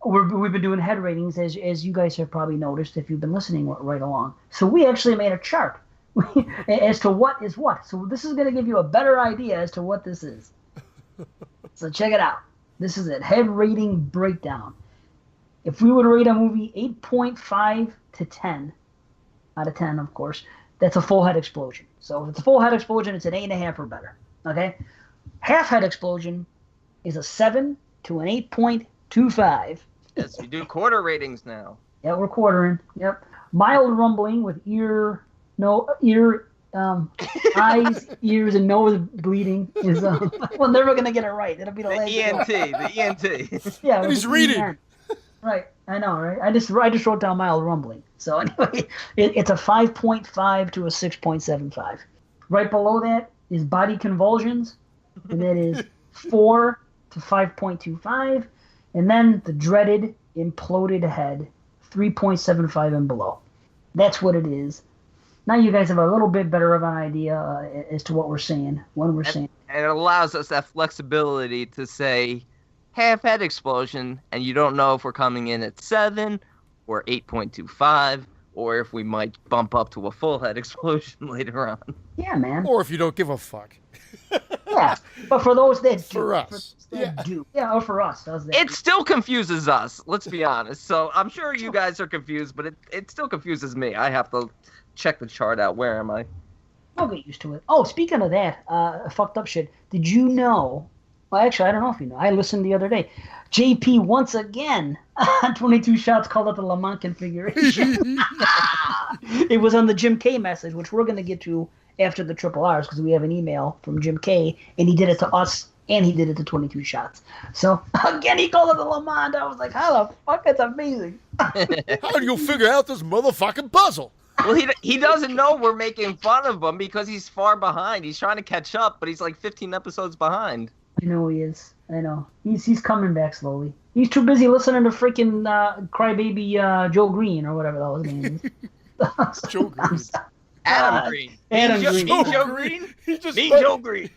we've been doing head ratings, as you guys have probably noticed if you've been listening right along. So we actually made a chart as to what is what. So this is going to give you a better idea as to what this is. So check it out. This is it. Head rating breakdown. If we would rate a movie 8.5 to 10, out of 10, of course, that's a full head explosion. So if it's a full head explosion, it's an 8.5 or better. Okay? Half head explosion is a 7 to an 8.25. Yes, we do quarter ratings now. Yeah, we're quartering. Yep. Mild rumbling with eyes, ears, and nose bleeding is we're never gonna get it right. It'll be the ENT. Yeah, and he's reading. Right, I know, right? I just wrote down mild rumbling. So anyway, it's a 5.5 to a 6.75. Right below that is body convulsions, and that is 4 to 5.25, and then the dreaded imploded head, 3.75 and below. That's what it is. Now you guys have a little bit better of an idea as to what we're saying, when we're saying. And it allows us that flexibility to say half head explosion, and you don't know if we're coming in at 7 or 8.25, or if we might bump up to a full head explosion later on. Yeah, man. Or if you don't give a fuck. Yeah, but for those that do. For us. Yeah, or for us. It still confuses us, let's be honest. So I'm sure you guys are confused, but it still confuses me. I have to check the chart out. Where am I? I'll get used to it. Oh, speaking of that, fucked up shit. Did you know? Well, actually, I don't know if you know. I listened the other day. JP once again on 22 Shots called it the Le Mans configuration. It was on the Jim K message, which we're going to get to after the triple R's because we have an email from Jim K, and he did it to us, and he did it to 22 Shots. So, again, he called it the Le Mans. I was like, how the fuck? That's amazing. How do you figure out this motherfucking puzzle? Well, he doesn't know we're making fun of him because he's far behind. He's trying to catch up, but he's like 15 episodes behind. I know he is. I know. He's coming back slowly. He's too busy listening to freaking Crybaby Joe Green or whatever that was his name is. Joe Green. Adam Green. Green. Joe Green? Joe Green.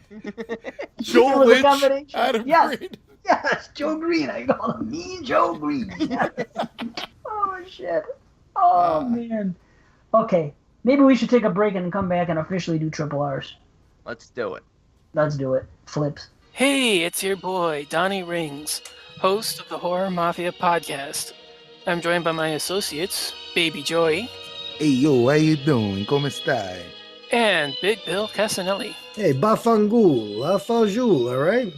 Joe Lynch. Adam Green. Yes, Joe Green. I call him Mean Joe Green. Oh, shit. Oh, man. Okay. Maybe we should take a break and come back and officially do triple R's. Let's do it. Let's do it. Flips. Hey, it's your boy, Donnie Rings, host of the Horror Mafia podcast. I'm joined by my associates, Baby Joy. Hey, yo, how you doing? Come stai? And Big Bill Casanelli. Hey, Bafangul, Fajul, all right?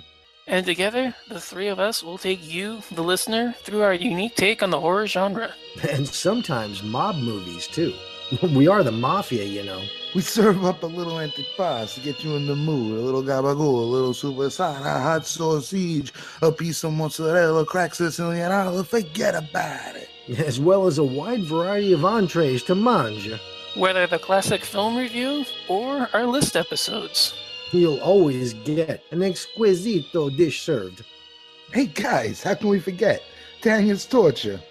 And together, the three of us will take you, the listener, through our unique take on the horror genre. And sometimes mob movies, too. We are the mafia, you know. We serve up a little antipas to get you in the mood. A little gabagool, a little supersada, hot sausage, a piece of mozzarella, cracked Sicilian olive, forget about it. As well as a wide variety of entrees to mange. Whether the classic film review or our list episodes. You'll always get an exquisito dish served. Hey guys, how can we forget? Tanya's torture.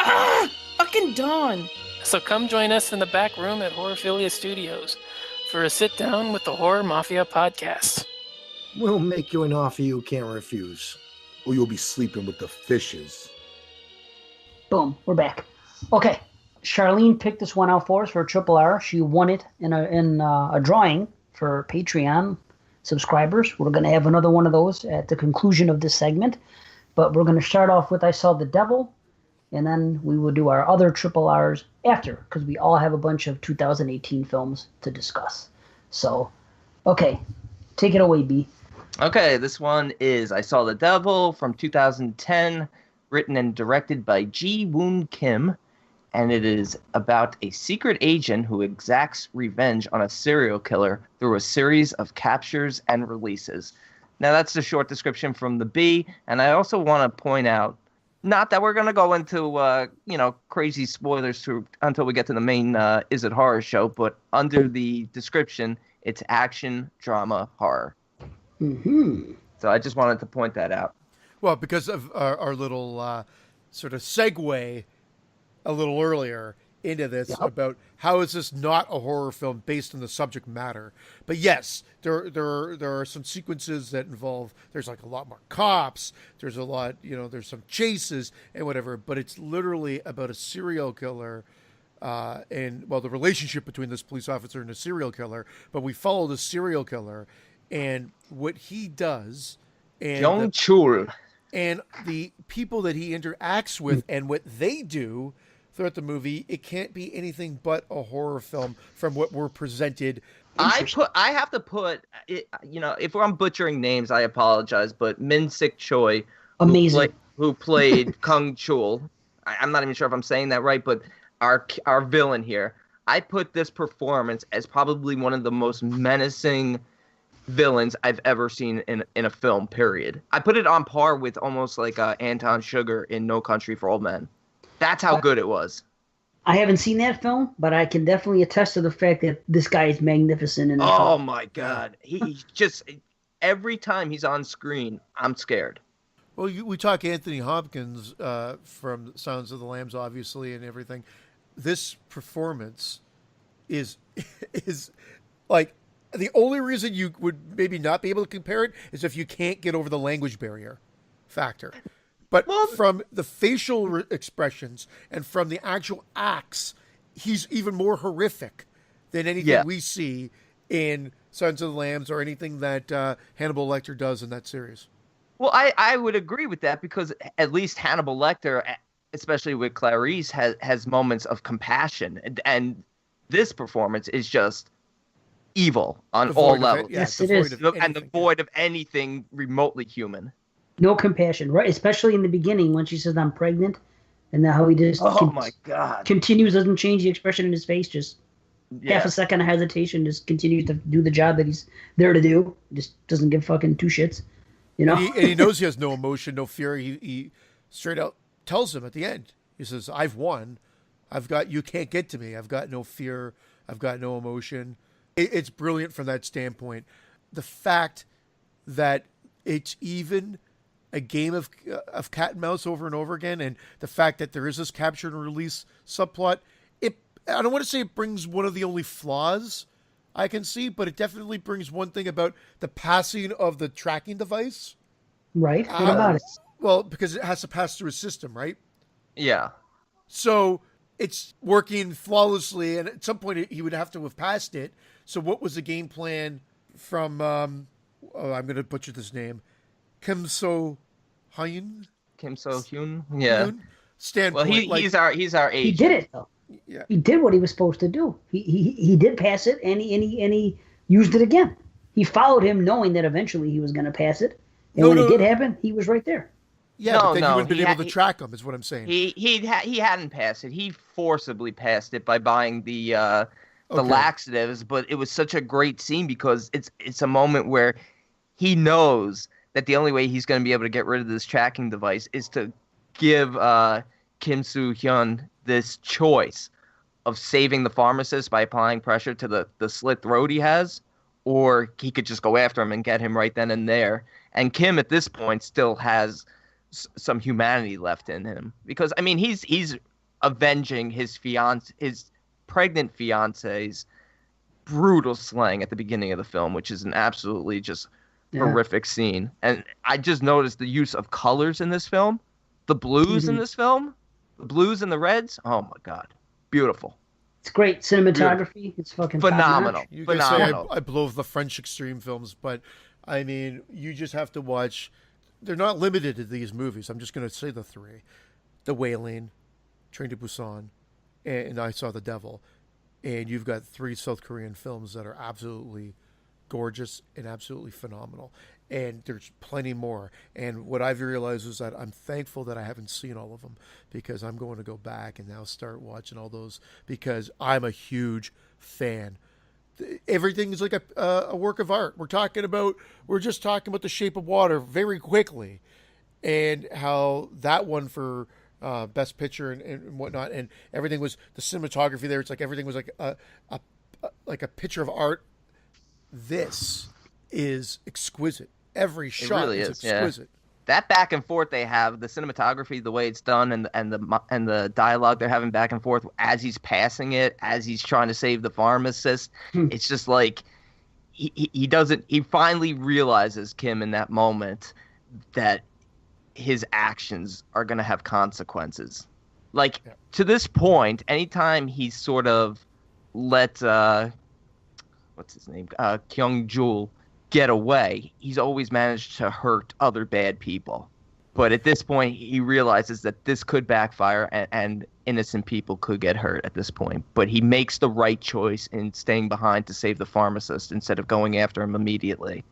Ah! Fucking Dawn! So come join us in the back room at Horrorphilia Studios for a sit-down with the Horror Mafia podcast. We'll make you an offer you can't refuse. Or you'll be sleeping with the fishes. Boom, we're back. Okay, Charlene picked this one out for us for a triple R. She won it in a drawing for Patreon subscribers. We're going to have another one of those at the conclusion of this segment. But we're going to start off with I Saw the Devil, and then we will do our other triple R's after, because we all have a bunch of 2018 films to discuss. So, okay, take it away, B. Okay, this one is I Saw the Devil from 2010, written and directed by Ji Woon Kim, and it is about a secret agent who exacts revenge on a serial killer through a series of captures and releases. Now, that's the short description from the B, and I also want to point out, not that we're going to go into, crazy spoilers until we get to the main Is It Horror show, but under the description, it's action, drama, horror. Mm-hmm. So I just wanted to point that out. Well, because of our little sort of segue a little earlier into this about how is this not a horror film based on the subject matter. But yes, there are some sequences that involve, there's like a lot more cops, there's a lot, there's some chases and whatever, but it's literally about a serial killer and the relationship between this police officer and a serial killer, but we follow the serial killer and what he does and Jung Chul. And the people that he interacts with and what they do throughout the movie, it can't be anything but a horror film from what we're presented. I have to put it, if I'm butchering names, I apologize, but Min Sik Choi, amazing, who played Kung Chul, I'm not even sure if I'm saying that right, but our villain here, I put this performance as probably one of the most menacing villains I've ever seen in a film, period. I put it on par with almost like Anton Sugar in No Country for Old Men. That's how good it was. I haven't seen that film, but I can definitely attest to the fact that this guy is magnificent in the film. Oh my God. He just, every time he's on screen, I'm scared. Well, we talk Anthony Hopkins from Silence of the Lambs, obviously, and everything. This performance is like, the only reason you would maybe not be able to compare it is if you can't get over the language barrier factor. But from the facial expressions and from the actual acts, he's even more horrific than anything we see in Silence of the Lambs or anything that Hannibal Lecter does in that series. Well, I would agree with that because at least Hannibal Lecter, especially with Clarice, has moments of compassion. And this performance is just evil on all levels. Yes, it is. And devoid of anything remotely human. No compassion, right? Especially in the beginning when she says, "I'm pregnant," and then how he just my God, continues, doesn't change the expression in his face, just half a second of hesitation, just continues to do the job that he's there to do. Just doesn't give fucking two shits, And he knows he has no emotion, no fear. He straight out tells him at the end. He says, "I've won. You can't get to me. I've got no fear. I've got no emotion." It's brilliant from that standpoint. The fact that it's even a game of cat and mouse over and over again, and the fact that there is this capture and release subplot, I don't want to say it brings one of the only flaws I can see, but it definitely brings one thing about the passing of the tracking device. Right. What about it? Well, because it has to pass through a system, right? Yeah. So it's working flawlessly, and at some point he would have to have passed it. So what was the game plan from, I'm going to butcher this name, Kim So Hyun? Yeah. Standpoint. Well, he's our agent. He did it though. Yeah. He did what he was supposed to do. He did pass it, and he used it again. He followed him, knowing that eventually he was going to pass it. And when it did happen, he was right there. Yeah, but then he wouldn't been able to track him, is what I'm saying. He hadn't passed it. He forcibly passed it by buying the laxatives, but it was such a great scene because it's a moment where he knows that the only way he's going to be able to get rid of this tracking device is to give Kim Soo-hyun this choice of saving the pharmacist by applying pressure to the slit throat he has, or he could just go after him and get him right then and there. And Kim, at this point, still has some humanity left in him because, I mean, he's avenging his pregnant fiance's brutal slaying at the beginning of the film, which is an absolutely just horrific scene. And I just noticed the use of colors in this film, the blues in this film, the blues and the reds. Oh my God, beautiful! It's great cinematography. It's fucking phenomenal. You can say I blow the French extreme films, but I mean, you just have to watch. They're not limited to these movies. I'm just going to say the three: The Wailing, Train to Busan, and I Saw the Devil. And you've got three South Korean films that are absolutely gorgeous and absolutely phenomenal. And there's plenty more. And what I've realized is that I'm thankful that I haven't seen all of them because I'm going to go back and now start watching all those because I'm a huge fan everything is like a work of art. We're just talking about The Shape of Water very quickly, and how that won for Best Picture and whatnot, and everything was the cinematography there. It's like everything was like a picture of art. This is exquisite. Every shot really is exquisite. Yeah. That back and forth they have, the cinematography, the way it's done, and the dialogue they're having back and forth as he's passing it, as he's trying to save the pharmacist. It's just like he finally realizes, Kim, in that moment, that his actions are going to have consequences. Like, to this point, anytime he's sort of let what's his name, Kyung-jul get away, he's always managed to hurt other bad people. But at this point, he realizes that this could backfire, and innocent people could get hurt at this point. But he makes the right choice in staying behind to save the pharmacist instead of going after him immediately.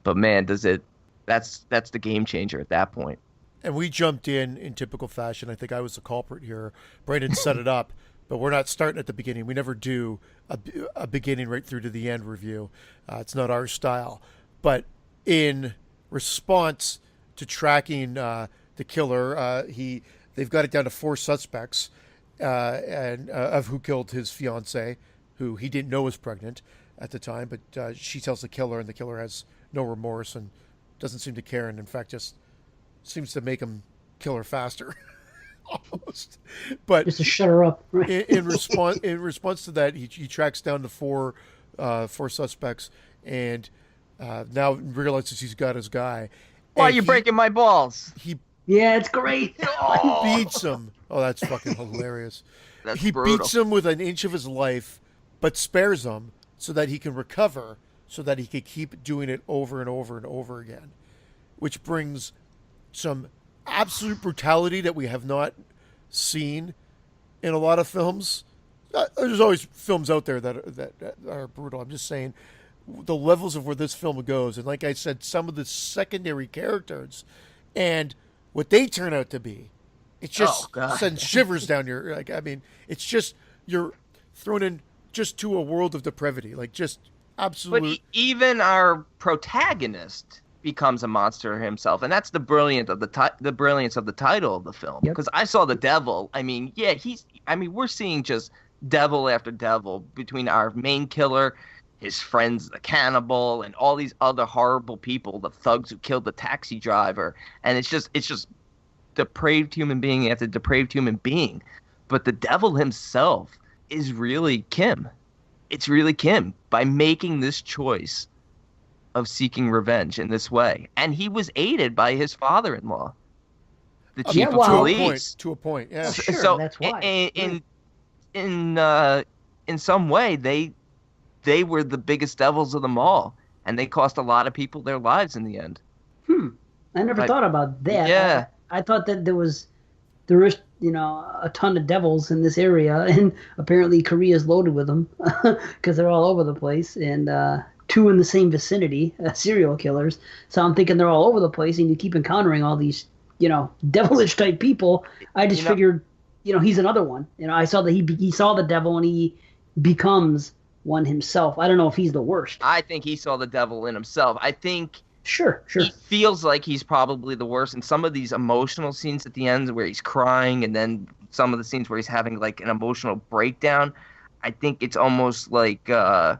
But man, that's the game changer at that point. And we jumped in typical fashion. I think I was the culprit here. Brandon set it up, but we're not starting at the beginning. We never do a beginning right through to the end review. It's not our style. But in response to tracking the killer, they've got it down to 4 suspects, and of who killed his fiancée, who he didn't know was pregnant at the time. But she tells the killer, and the killer has no remorse and doesn't seem to care, and in fact just seems to make him kill her faster. Almost. But just to shut her up. in response to that, he tracks down the 4 suspects, and now realizes he's got his guy. Why are you breaking my balls? Yeah, it's great. He beats him. Oh, that's fucking hilarious. He brutal. beats him with an inch of his life, but spares him so that he can recover, so that he can keep doing it over and over and over again, which brings some absolute brutality that we have not seen in a lot of films. There's always films out there that are brutal. I'm just saying the levels of where this film goes, and like I said, some of the secondary characters and what they turn out to be, it just sends shivers down your, like, I mean, it's just, you're thrown in just to a world of depravity, like just absolute. But even our protagonist becomes a monster himself, and that's the brilliance of the title of the film. Because I saw the devil. I mean, we're seeing just devil after devil between our main killer, his friends, the cannibal, and all these other horrible people, the thugs who killed the taxi driver, and it's just depraved human being after depraved human being. But the devil himself is really Kim. It's really Kim by making this choice of seeking revenge in this way. And he was aided by his father-in-law, the chief of police. To a point, yeah. Sure, so that's why. In some way, they were the biggest devils of them all, and they cost a lot of people their lives in the end. I never thought about that. Yeah. I thought that there is, a ton of devils in this area, and apparently Korea's loaded with them because they're all over the place, and 2 in the same vicinity, serial killers. So I'm thinking they're all over the place, and you keep encountering all these, devilish type people. I just figured, he's another one. I saw that he saw the devil and he becomes one himself. I don't know if he's the worst. I think he saw the devil in himself. I think Sure. he feels like he's probably the worst. And some of these emotional scenes at the end where he's crying, and then some of the scenes where he's having like an emotional breakdown, I think it's almost like the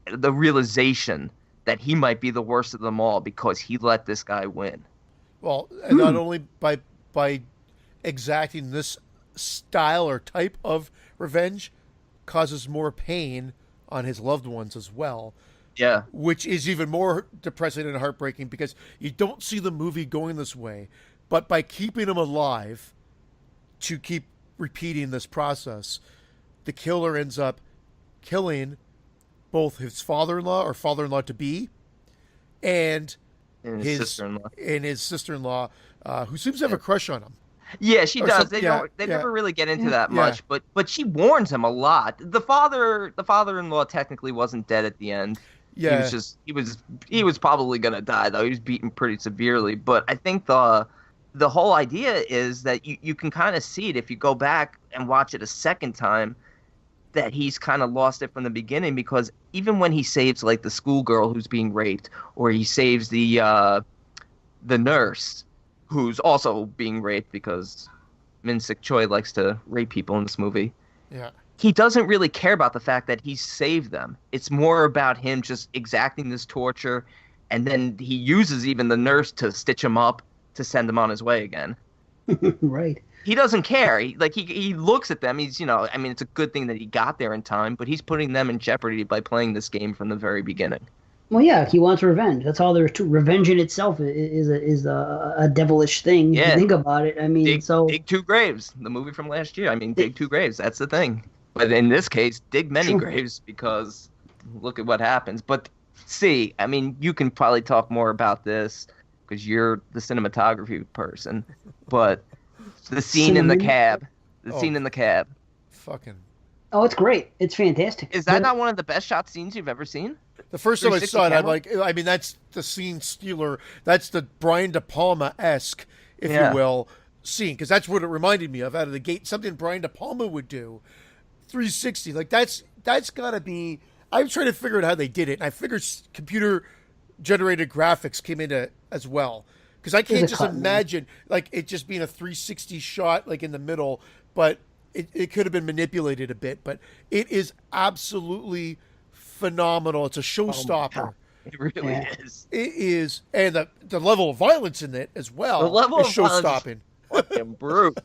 realization that he might be the worst of them all because he let this guy win. Well, and not only by exacting this style or type of revenge, causes more pain on his loved ones as well. Yeah. Which is even more depressing and heartbreaking because you don't see the movie going this way. But by keeping him alive to keep repeating this process, the killer ends up killing both his father-in-law or father-in-law to be and his sister-in-law, who seems to have a crush on him. Yeah, she does. They never really get into that much, but she warns him a lot. The father-in-law technically wasn't dead at the end. Yeah. He was probably gonna die though. He was beaten pretty severely. But I think the whole idea is that you can kind of see it if you go back and watch it a second time, that he's kind of lost it from the beginning, because even when he saves like the schoolgirl who's being raped, or he saves the nurse who's also being raped, because Min-Sik Choi likes to rape people in this movie. Yeah. He doesn't really care about the fact that he saved them. It's more about him just exacting this torture, and then he uses even the nurse to stitch him up to send him on his way again. Right. He doesn't care. He looks at them. He's, I mean, it's a good thing that he got there in time, but he's putting them in jeopardy by playing this game from the very beginning. Well, yeah, he wants revenge. That's all there is to revenge in itself is a devilish thing. If you think about it. I mean, dig 2 graves, the movie from last year. I mean, dig 2 graves. That's the thing. But in this case, dig many graves, because look at what happens. But see, I mean, you can probably talk more about this because you're the cinematography person. But the scene in the cab, scene in the cab. Fucking. Oh, it's great. It's fantastic. Is that not one of the best shot scenes you've ever seen? The first time I saw it, I'm like, I mean, that's the scene stealer. That's the Brian De Palma-esque, if you will, scene. Because that's what it reminded me of out of the gate. Something Brian De Palma would do. 360. Like, that's got to be... I'm trying to figure out how they did it. And I figured computer-generated graphics came into as well. Because I can't just imagine, like, it just being a 360 shot, like, in the middle. But it could have been manipulated a bit. But it is absolutely phenomenal. It's a showstopper. It really is. It is. And the level of violence in it as well the level is of show-stopping. Fucking brute.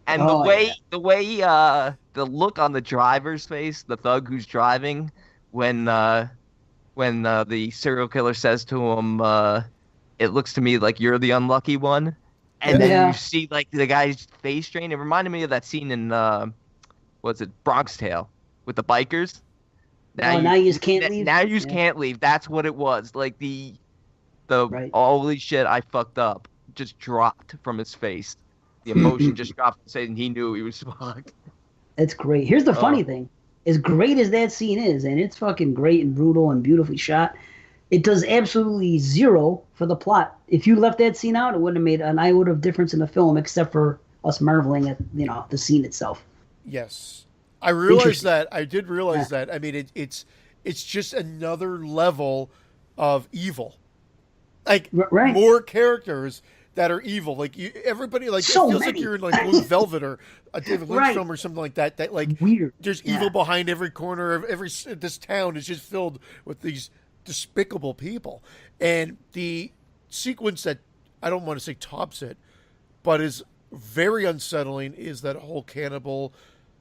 And the way the look on the driver's face, the thug who's driving, when the serial killer says to him, it looks to me like you're the unlucky one. And then you see like the guy's face strain. It reminded me of that scene in Bronx Tale with the bikers. Now you just can't leave. Now you just can't leave. That's what it was. Like the holy shit, I fucked up, just dropped from his face. The emotion just dropped, saying he knew he was fucked. It's great. Here's the funny thing: as great as that scene is, and it's fucking great and brutal and beautifully shot, it does absolutely zero for the plot. If you left that scene out, it wouldn't have made an iota of difference in the film, except for us marveling at the scene itself. Yes. I realized that. I did realize that. I mean, it's just another level of evil. Like more characters that are evil. Like everybody, like so it feels many. like you're in like Blue Velvet or a David Lynch film or something like that. That like weird. There's evil behind every corner of this town is just filled with these despicable people. And the sequence that I don't want to say tops it, but is very unsettling is that whole cannibal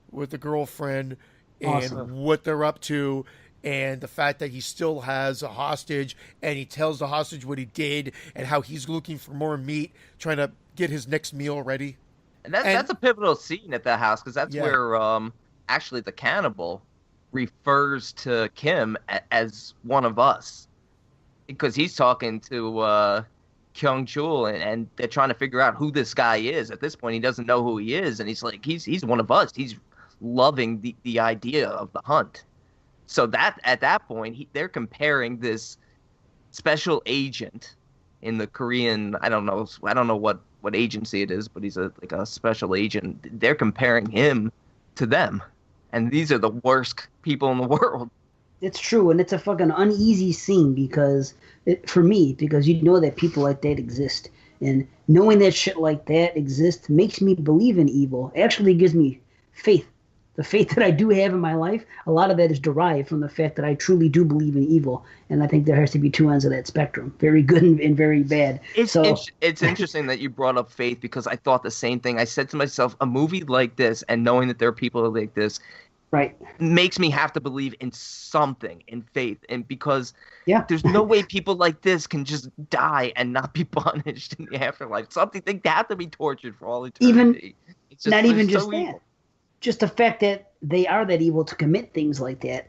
with the girlfriend and what they're up to, and the fact that he still has a hostage, and he tells the hostage what he did and how he's looking for more meat, trying to get his next meal ready. And that's a pivotal scene at the house, because that's where actually the cannibal refers to Kim as one of us, because he's talking to Kyung Chul, and they're trying to figure out who this guy is. At this point, he doesn't know who he is, and he's like, he's one of us. He's loving the idea of the hunt. So that at that point, they're comparing this special agent in the Korean, I don't know what agency it is, but he's like a special agent. They're comparing him to them, and these are the worst people in the world. It's true, and it's a fucking uneasy scene for me, because you know that people like that exist, and knowing that shit like that exists makes me believe in evil. It actually gives me faith. The faith that I do have in my life, a lot of that is derived from the fact that I truly do believe in evil, and I think there has to be two ends of that spectrum, very good and very bad. It's interesting that you brought up faith, because I thought the same thing. I said to myself, a movie like this, and knowing that there are people like this, makes me have to believe in something, in faith, and because there's no way people like this can just die and not be punished in the afterlife. They have to be tortured for all eternity. Not even just that. Just the fact that they are that evil to commit things like that,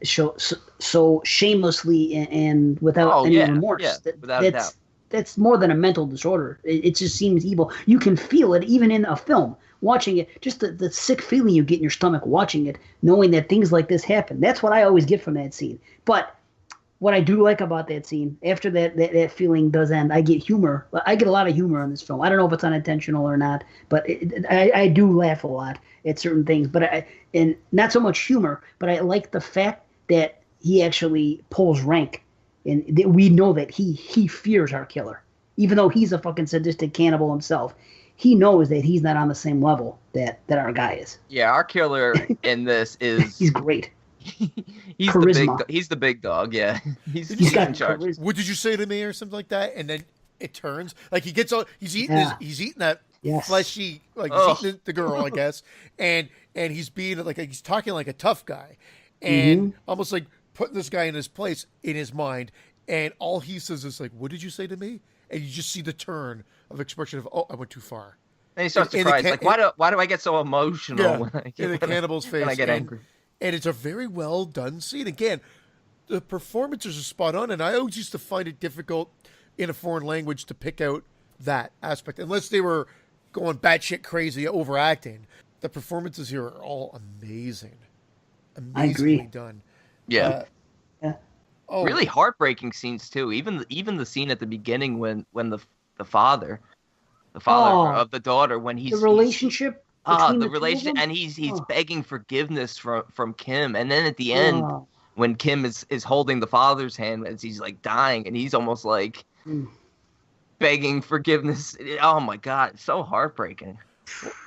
so shamelessly and without any remorse. Yeah, without a doubt. That's more than a mental disorder. It just seems evil. You can feel it even in a film. Watching it, just the sick feeling you get in your stomach watching it, knowing that things like this happen. That's what I always get from that scene. But what I do like about that scene, after that feeling does end, I get humor. I get a lot of humor in this film. I don't know if it's unintentional or not, but I do laugh a lot at certain things. And not so much humor, but I like the fact that he actually pulls rank, and we know that he fears our killer, even though he's a fucking sadistic cannibal himself. He knows that he's not on the same level that our guy is. Yeah, our killer in this is he's great. He's Charisma. he's the big dog. Yeah, he's got in charge. charisma. What did you say to me or something like that? And then it turns like he gets all he's eating that fleshy, like he's eating the girl, I guess, and he's being like he's talking like a tough guy, and almost like putting this guy in his place in his mind, and all he says is like, "What did you say to me?" And you just see the turn of expression of, "Oh, I went too far." And he starts to cry. It's like, why do I get so emotional in the cannibal's face when I get angry? And it's a very well done scene. Again, the performances are spot on, and I always used to find it difficult in a foreign language to pick out that aspect, unless they were going batshit crazy, overacting. The performances here are all amazing, amazingly done. Yeah. Oh, really heartbreaking scenes too. Even the scene at the beginning when the father of the daughter, when he's the relationship. The relation, and he's begging forgiveness from Kim, and then at the end, when Kim is holding the father's hand as he's like dying, and he's almost like begging forgiveness. Oh my God, it's so heartbreaking.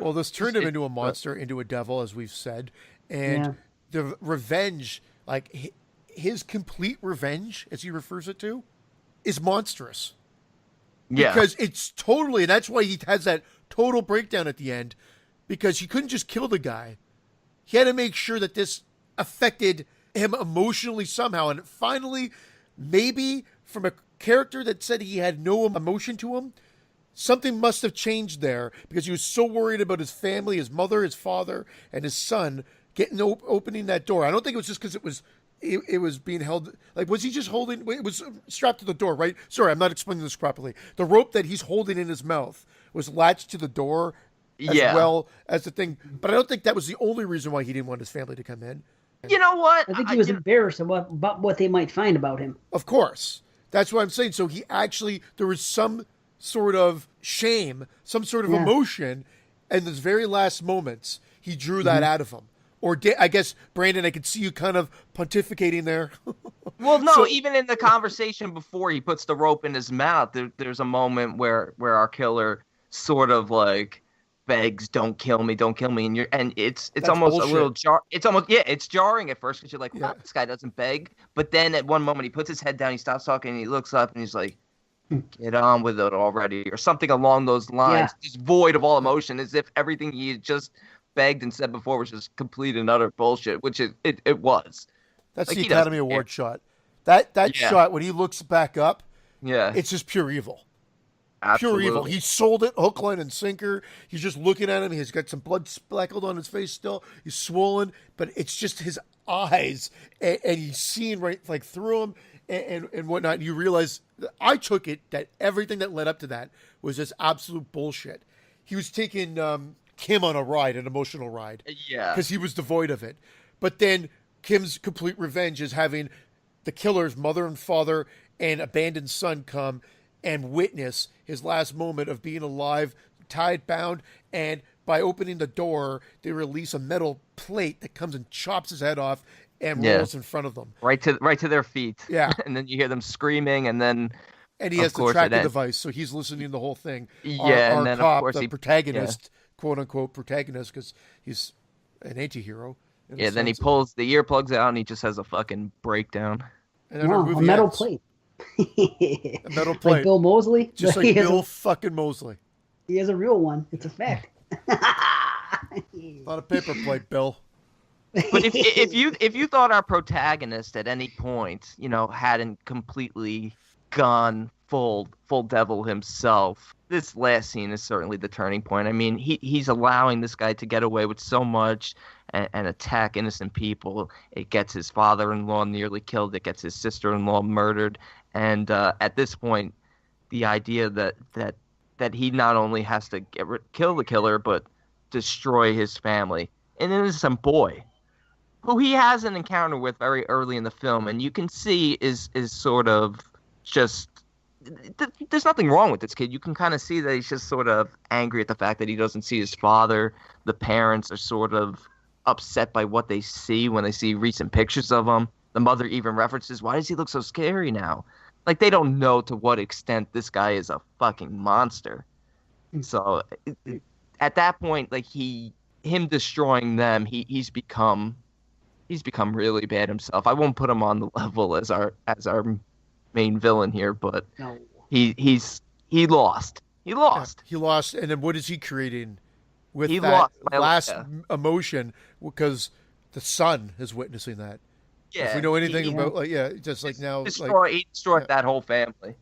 Well, this turned him into a monster, into a devil, as we've said, and the revenge, like his complete revenge, as he refers it to, is monstrous. Yeah, because it's totally, and that's why he has that total breakdown at the end. Because he couldn't just kill the guy. He had to make sure that this affected him emotionally somehow. And finally, maybe from a character that said he had no emotion to him, something must have changed there. Because he was so worried about his family, his mother, his father, and his son opening that door. I don't think it was just because it was being held. Like, was he just holding? It was strapped to the door, right? Sorry, I'm not explaining this properly. The rope that he's holding in his mouth was latched to the door. As well as the thing, but I don't think that was the only reason why he didn't want his family to come in. You know what? I think he was embarrassed about what they might find about him. Of course. That's what I'm saying. So there was some sort of shame, some sort of emotion, and those very last moments, he drew that out of him. Or I guess, Brandon, I could see you kind of pontificating there. Well, no, even in the conversation before he puts the rope in his mouth, there's a moment where our killer sort of like begs, don't kill me, and it's almost bullshit. A little it's jarring at first because you're like, wow, this guy doesn't beg, but then at one moment he puts his head down, he stops talking, and he looks up and he's like, get on with it already, or something along those lines, just void of all emotion, as if everything he had just begged and said before was just complete and utter bullshit, which it was. That's like the Academy Award shot. That shot when he looks back up, it's just pure evil. Absolutely. Pure evil. He sold it hook, line, and sinker. He's just looking at him. He's got some blood speckled on his face still. He's swollen, but it's just his eyes, and he's seeing right like through him and whatnot. And you realize, I took it that everything that led up to that was just absolute bullshit. He was taking Kim on a ride, an emotional ride. Yeah. Because he was devoid of it. But then Kim's complete revenge is having the killer's mother and father and abandoned son come and witness his last moment of being alive, tied, bound, and by opening the door, they release a metal plate that comes and chops his head off and rolls in front of them. Right to their feet. Yeah. And then you hear them screaming, and he has the tracking device, so he's listening to the whole thing. Yeah, and then cop, of course the protagonist, quote-unquote protagonist, because he's an anti-hero. Then he pulls the earplugs out, and he just has a fucking breakdown. And then our movie a metal ends. plate. A metal plate. Like Bill Moseley? Just like Bill fucking Moseley. He has a real one. It's a fact. Not a paper plate, Bill. But if you thought our protagonist at any point, hadn't completely gone full devil himself, this last scene is certainly the turning point. I mean, he's allowing this guy to get away with so much and attack innocent people. It gets his father-in-law nearly killed. It gets his sister-in-law murdered. And at this point, the idea that he not only has to kill the killer, but destroy his family. An innocent boy. who he has an encounter with very early in the film, and you can see is sort of just. There's nothing wrong with this kid. You can kind of see that he's just sort of angry at the fact that he doesn't see his father. The parents are sort of upset by what they see when they see recent pictures of him. The mother even references, why does he look so scary now? Like, they don't know to what extent this guy is a fucking monster. So at that point, like, him destroying them, he's become really bad himself. I won't put him on the level as our main villain here, but No. he lost. He lost. Yeah, he lost, and then what is he creating with He that lost. last emotion? Because the son is witnessing that. Yeah. If we know anything about, like, just like now, He destroyed that whole family.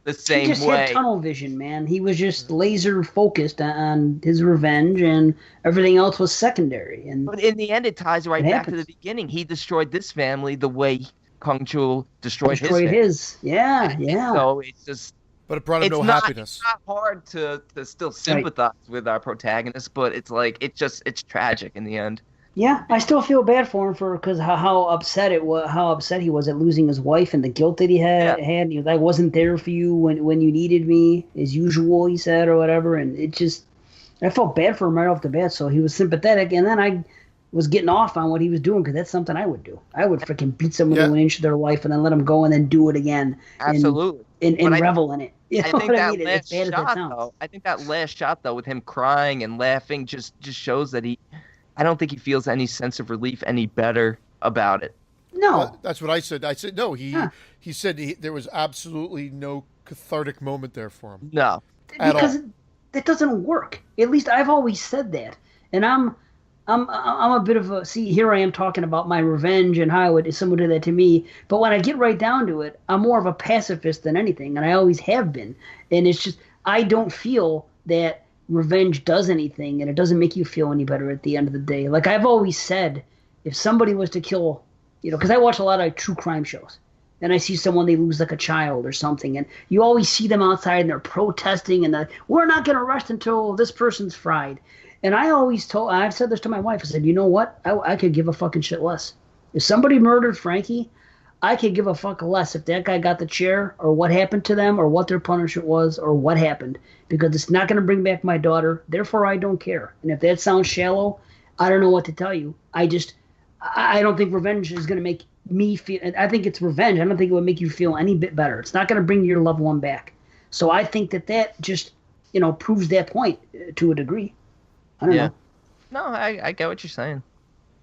The same He just way. had tunnel vision, man. He was just laser focused on his revenge, and everything else was secondary. And But in the end, it ties right It back to happens. the beginning. He destroyed this family the way Kung Chul destroyed destroyed his. Yeah, yeah. So it's just. but it brought him It's no not, happiness. It's not hard to still sympathize with our protagonist, but it's like it's tragic in the end. Yeah, I still feel bad for him because how upset he was at losing his wife and the guilt that he had. He was, I wasn't there for you when you needed me, as usual, he said, or whatever. And it just, I felt bad for him right off the bat. So he was sympathetic, and then I was getting off on what he was doing because that's something I would do. I would freaking beat someone to an inch of their life and then let them go and then do it again. Absolutely. And revel in it. You know I think what that I mean? last As bad as that shot, sounds. though. I think that last shot, though, with him crying and laughing, just shows that I don't think he feels any sense of relief any better about it. No. That's what I said. I said no. He said there was absolutely no cathartic moment there for him. No. Because that doesn't work. At least I've always said that, and I'm a bit of a here I am talking about my revenge and how someone did that to me. But when I get right down to it, I'm more of a pacifist than anything, and I always have been. And it's just I don't feel that revenge does anything, and it doesn't make you feel any better at the end of the day. Like I've always said, if somebody was to kill, because I watch a lot of true crime shows. And I see someone, they lose like a child or something, and you always see them outside and they're protesting and we're not going to rest until this person's fried. And I've said this to my wife. I said, you know what? I could give a fucking shit less. If somebody murdered Frankie, I could give a fuck less if that guy got the chair or what happened to them or what their punishment was or what happened, because it's not going to bring back my daughter. Therefore, I don't care. And if that sounds shallow, I don't know what to tell you. I don't think revenge is going to make me feel. I think it's revenge. I don't think it would make you feel any bit better. It's not going to bring your loved one back. So I think that just proves that point to a degree. I don't know. No, I get what you're saying.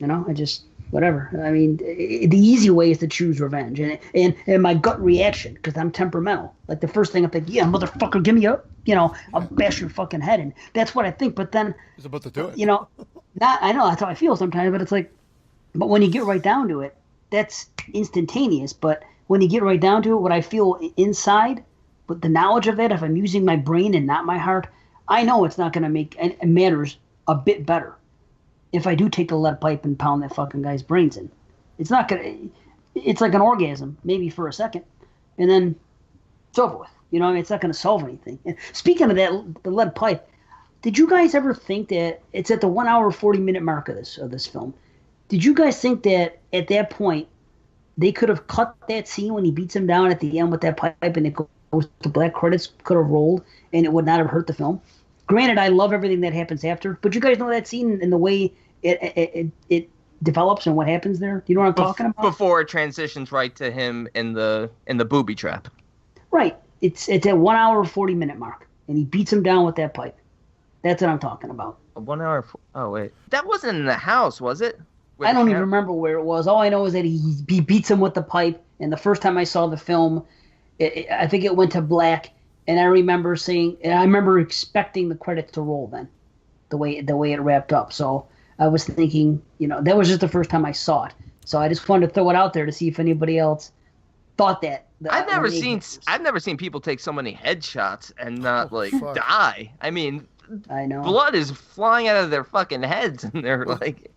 I just whatever. I mean, the easy way is to choose revenge, and my gut reaction, because I'm temperamental. Like the first thing I think, yeah, motherfucker, give me up. I'll bash your fucking head in. That's what I think. But then He's about to do it. I know that's how I feel sometimes. But it's like, but when you get right down to it, that's instantaneous. But when you get right down to it, what I feel inside, with the knowledge of that, if I'm using my brain and not my heart, I know it's not going to make matters a bit better. If I do take the lead pipe and pound that fucking guy's brains in, it's not going to. It's like an orgasm, maybe for a second, and then it's over with. It's not going to solve anything. And speaking of that, the lead pipe, did you guys ever think that it's at the 1 hour 40-minute mark of this film? Did you guys think that at that point they could have cut that scene when he beats him down at the end with that pipe and it goes to black credits, could have rolled and it would not have hurt the film? Granted, I love everything that happens after, but you guys know that scene and the way it develops and what happens there? You know what I'm talking about? Before it transitions right to him in the booby trap. Right. It's at 1 hour 40-minute mark, and he beats him down with that pipe. That's what I'm talking about. 1 hour. Oh wait, that wasn't in the house, was it? I don't even remember where it was. All I know is that he beats him with the pipe, and the first time I saw the film, I think it went to black, and I remember expecting the credits to roll then, the way it wrapped up. So I was thinking, that was just the first time I saw it. So I just wanted to throw it out there to see if anybody else thought that. I've never seen people take so many headshots and not die. I mean, I know blood is flying out of their fucking heads, and they're like.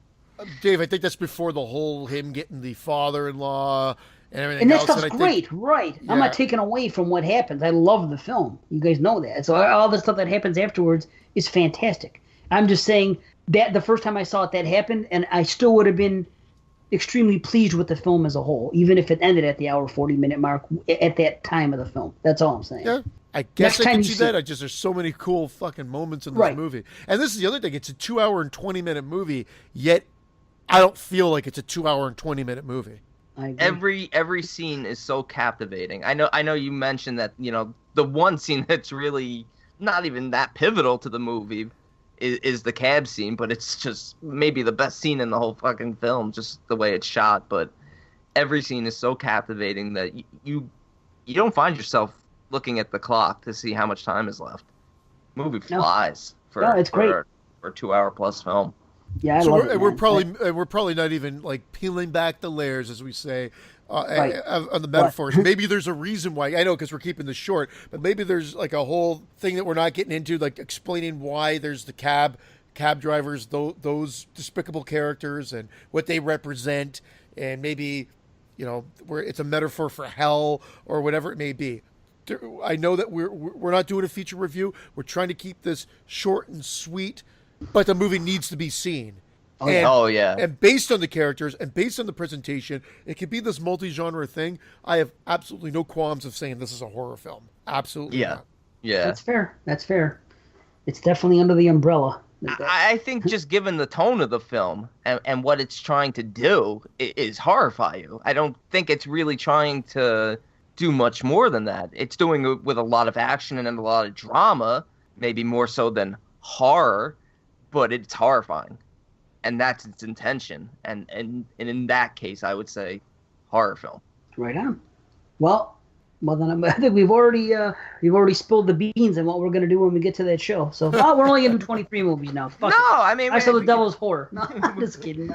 Dave, I think that's before the whole him getting the father-in-law and everything and that else. Stuff's great, right? Yeah. I'm not taking away from what happens. I love the film. You guys know that. So all the stuff that happens afterwards is fantastic. I'm just saying that the first time I saw it, that happened, and I still would have been extremely pleased with the film as a whole, even if it ended at the hour 40-minute mark at that time of the film. That's all I'm saying. Yeah. I guess Next I time can you see see that. it. There's so many cool fucking moments in this Right. movie. And this is the other thing. It's a 2 hour and 20-minute movie, yet I don't feel like it's a 2 hour and 20-minute movie. I agree. Every scene is so captivating. I know you mentioned that, the one scene that's really not even that pivotal to the movie is the cab scene, but it's just maybe the best scene in the whole fucking film, just the way it's shot. But every scene is so captivating that you don't find yourself looking at the clock to see how much time is left. Movie flies it's great. for a 2 hour plus film. Yeah, I So love it, we're man. we're probably not even like peeling back the layers, as we say, Right. on the metaphors. Maybe there's a reason why. I know, because we're keeping this short, but maybe there's like a whole thing that we're not getting into, like explaining why there's the cab drivers, those despicable characters, and what they represent, and maybe where it's a metaphor for hell or whatever it may be. I know that we're not doing a feature review. We're trying to keep this short and sweet, but the movie needs to be seen. Oh, yeah. And based on the characters and based on the presentation, it could be this multi-genre thing. I have absolutely no qualms of saying this is a horror film. Absolutely not. Yeah. That's fair. It's definitely under the umbrella. I think just given the tone of the film and what it's trying to do is horrify you. I don't think it's really trying to do much more than that. It's doing it with a lot of action and a lot of drama, maybe more so than horror, but it's horrifying. And that's its intention. And in that case, I would say horror film. Right on. Well, then I think we've already spilled the beans on what we're gonna do when we get to that show. So we're only getting 23 movies now. Fuck it. I mean, I saw The Devil's Horror. No, I'm just kidding.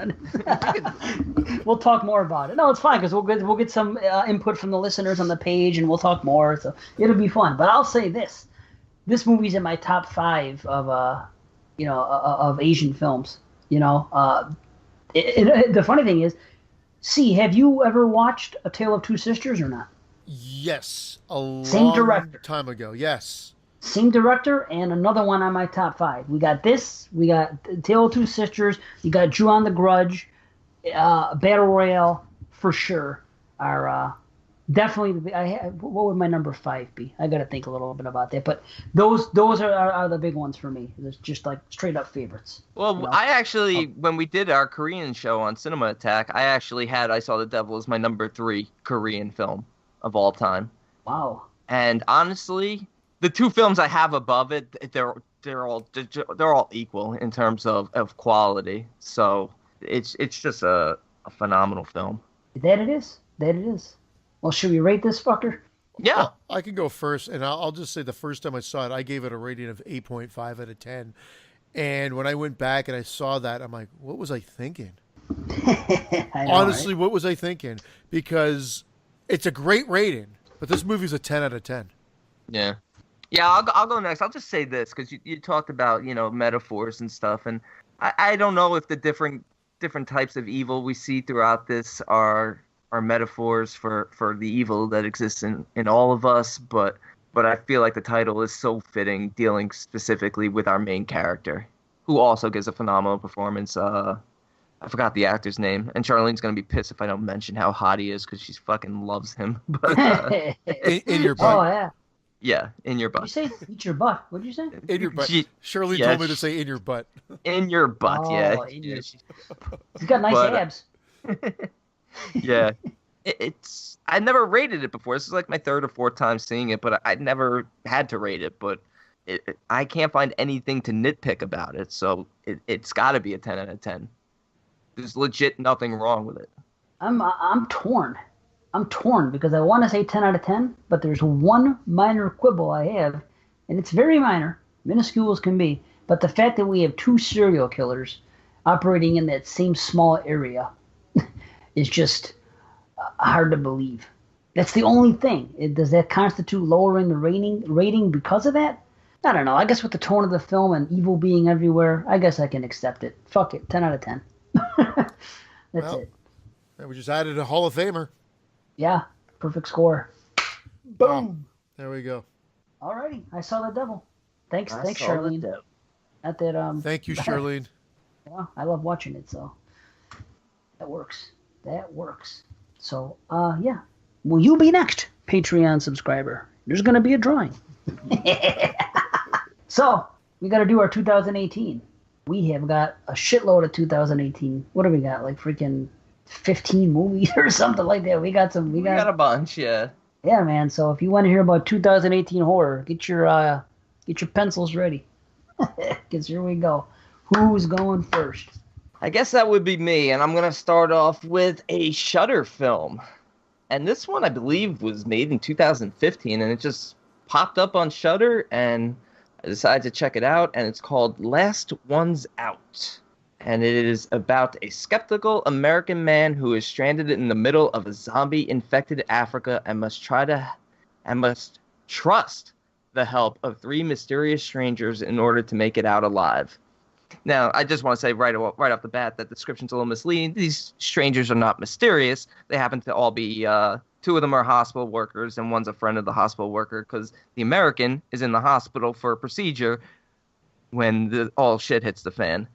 We'll talk more about it. No, it's fine because we'll get some input from the listeners on the page, and we'll talk more. So it'll be fun. But I'll say this: this movie's in my top 5 of Asian films. The funny thing is, have you ever watched A Tale of Two Sisters or not? Yes, Same director. Time ago. Yes. Same director, and another one on my top 5. We got Tale of Two Sisters. You got Drew on the Grudge, Battle Royale for sure. Are definitely. What would my number 5 be? I got to think a little bit about that. But those are the big ones for me. It's just like straight up favorites. Well, I actually, when we did our Korean show on Cinema Attack, I Saw the Devil as my number 3 Korean film of all time. Wow. And honestly, the 2 films I have above it, they're all equal in terms of quality. So it's just a phenomenal film. That it is. Well, should we rate this fucker? Yeah. I can go first, and I'll just say the first time I saw it, I gave it a rating of 8.5 out of 10. And when I went back and I saw that, I'm like, what was I thinking? Honestly, right? What was I thinking? Because it's a great rating, but this movie's a 10 out of 10. Yeah. Yeah, I'll go next. I'll just say this, because you talked about, metaphors and stuff, and I don't know if the different types of evil we see throughout this are metaphors for the evil that exists in all of us, but I feel like the title is so fitting, dealing specifically with our main character, who also gives a phenomenal performance. I forgot the actor's name, and Charlene's gonna be pissed if I don't mention how hot he is, because she fucking loves him. But in your butt. Oh yeah. Yeah, in your butt. Did you say eat your butt? What did you say? In your butt. Shirley told me to say in your butt. In your butt, Oh, yeah. He's got nice abs. Yeah. I never rated it before. This is like my 3rd or 4th time seeing it, but I never had to rate it. But I can't find anything to nitpick about it, so it's got to be a 10 out of 10. There's legit nothing wrong with it. I'm torn. I'm torn because I want to say 10 out of 10, but there's one minor quibble I have, and it's very minor, minuscule as can be. But the fact that we have 2 serial killers operating in that same small area is just hard to believe. That's the only thing. Does that constitute lowering the rating because of that? I don't know. I guess with the tone of the film and evil being everywhere, I guess I can accept it. Fuck it. 10 out of 10. That's it. We just added a Hall of Famer. Yeah. Perfect score. Boom. There we go. Alrighty. I saw the devil. Thanks, Charlene. At that, Thank you, Charlene. Yeah, I love watching it, so that works. That works. So, yeah. Will you be next, Patreon subscriber? There's going to be a drawing. So, we got to do our 2018. We have got a shitload of 2018. What do we got? Like freaking 15 movies or something like that. We got a bunch, yeah. Yeah, man. So if you want to hear about 2018 horror, get your pencils ready. Because here we go. Who's going first? I guess that would be me, and I'm going to start off with a Shudder film. And this one, I believe, was made in 2015, and it just popped up on Shudder, and I decided to check it out, and it's called Last Ones Out. And it is about a skeptical American man who is stranded in the middle of a zombie-infected Africa and must trust the help of 3 mysterious strangers in order to make it out alive. Now, I just want to say right off the bat that the description's a little misleading. These strangers are not mysterious. They happen to all be, 2 of them are hospital workers and one's a friend of the hospital worker because the American is in the hospital for a procedure when all shit hits the fan.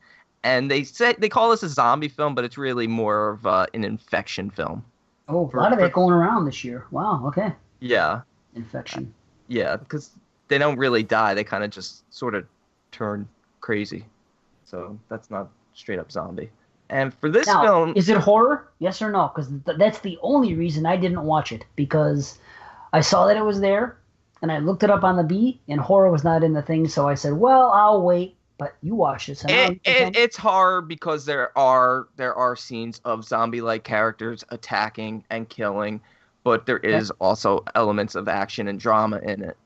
And they call this a zombie film, but it's really more of an infection film. Oh, a lot of that going around this year. Wow, okay. Yeah. Infection. Yeah, because they don't really die. They kind of just sort of turn crazy. So that's not straight up zombie. And for this film... Is it horror? Yes or no? Because that's the only reason I didn't watch it. Because I saw that it was there, and I looked it up on the B, and horror was not in the thing. So I said, well, I'll wait. But you watched it. So it's horror because there are scenes of zombie-like characters attacking and killing, but there is also elements of action and drama in it.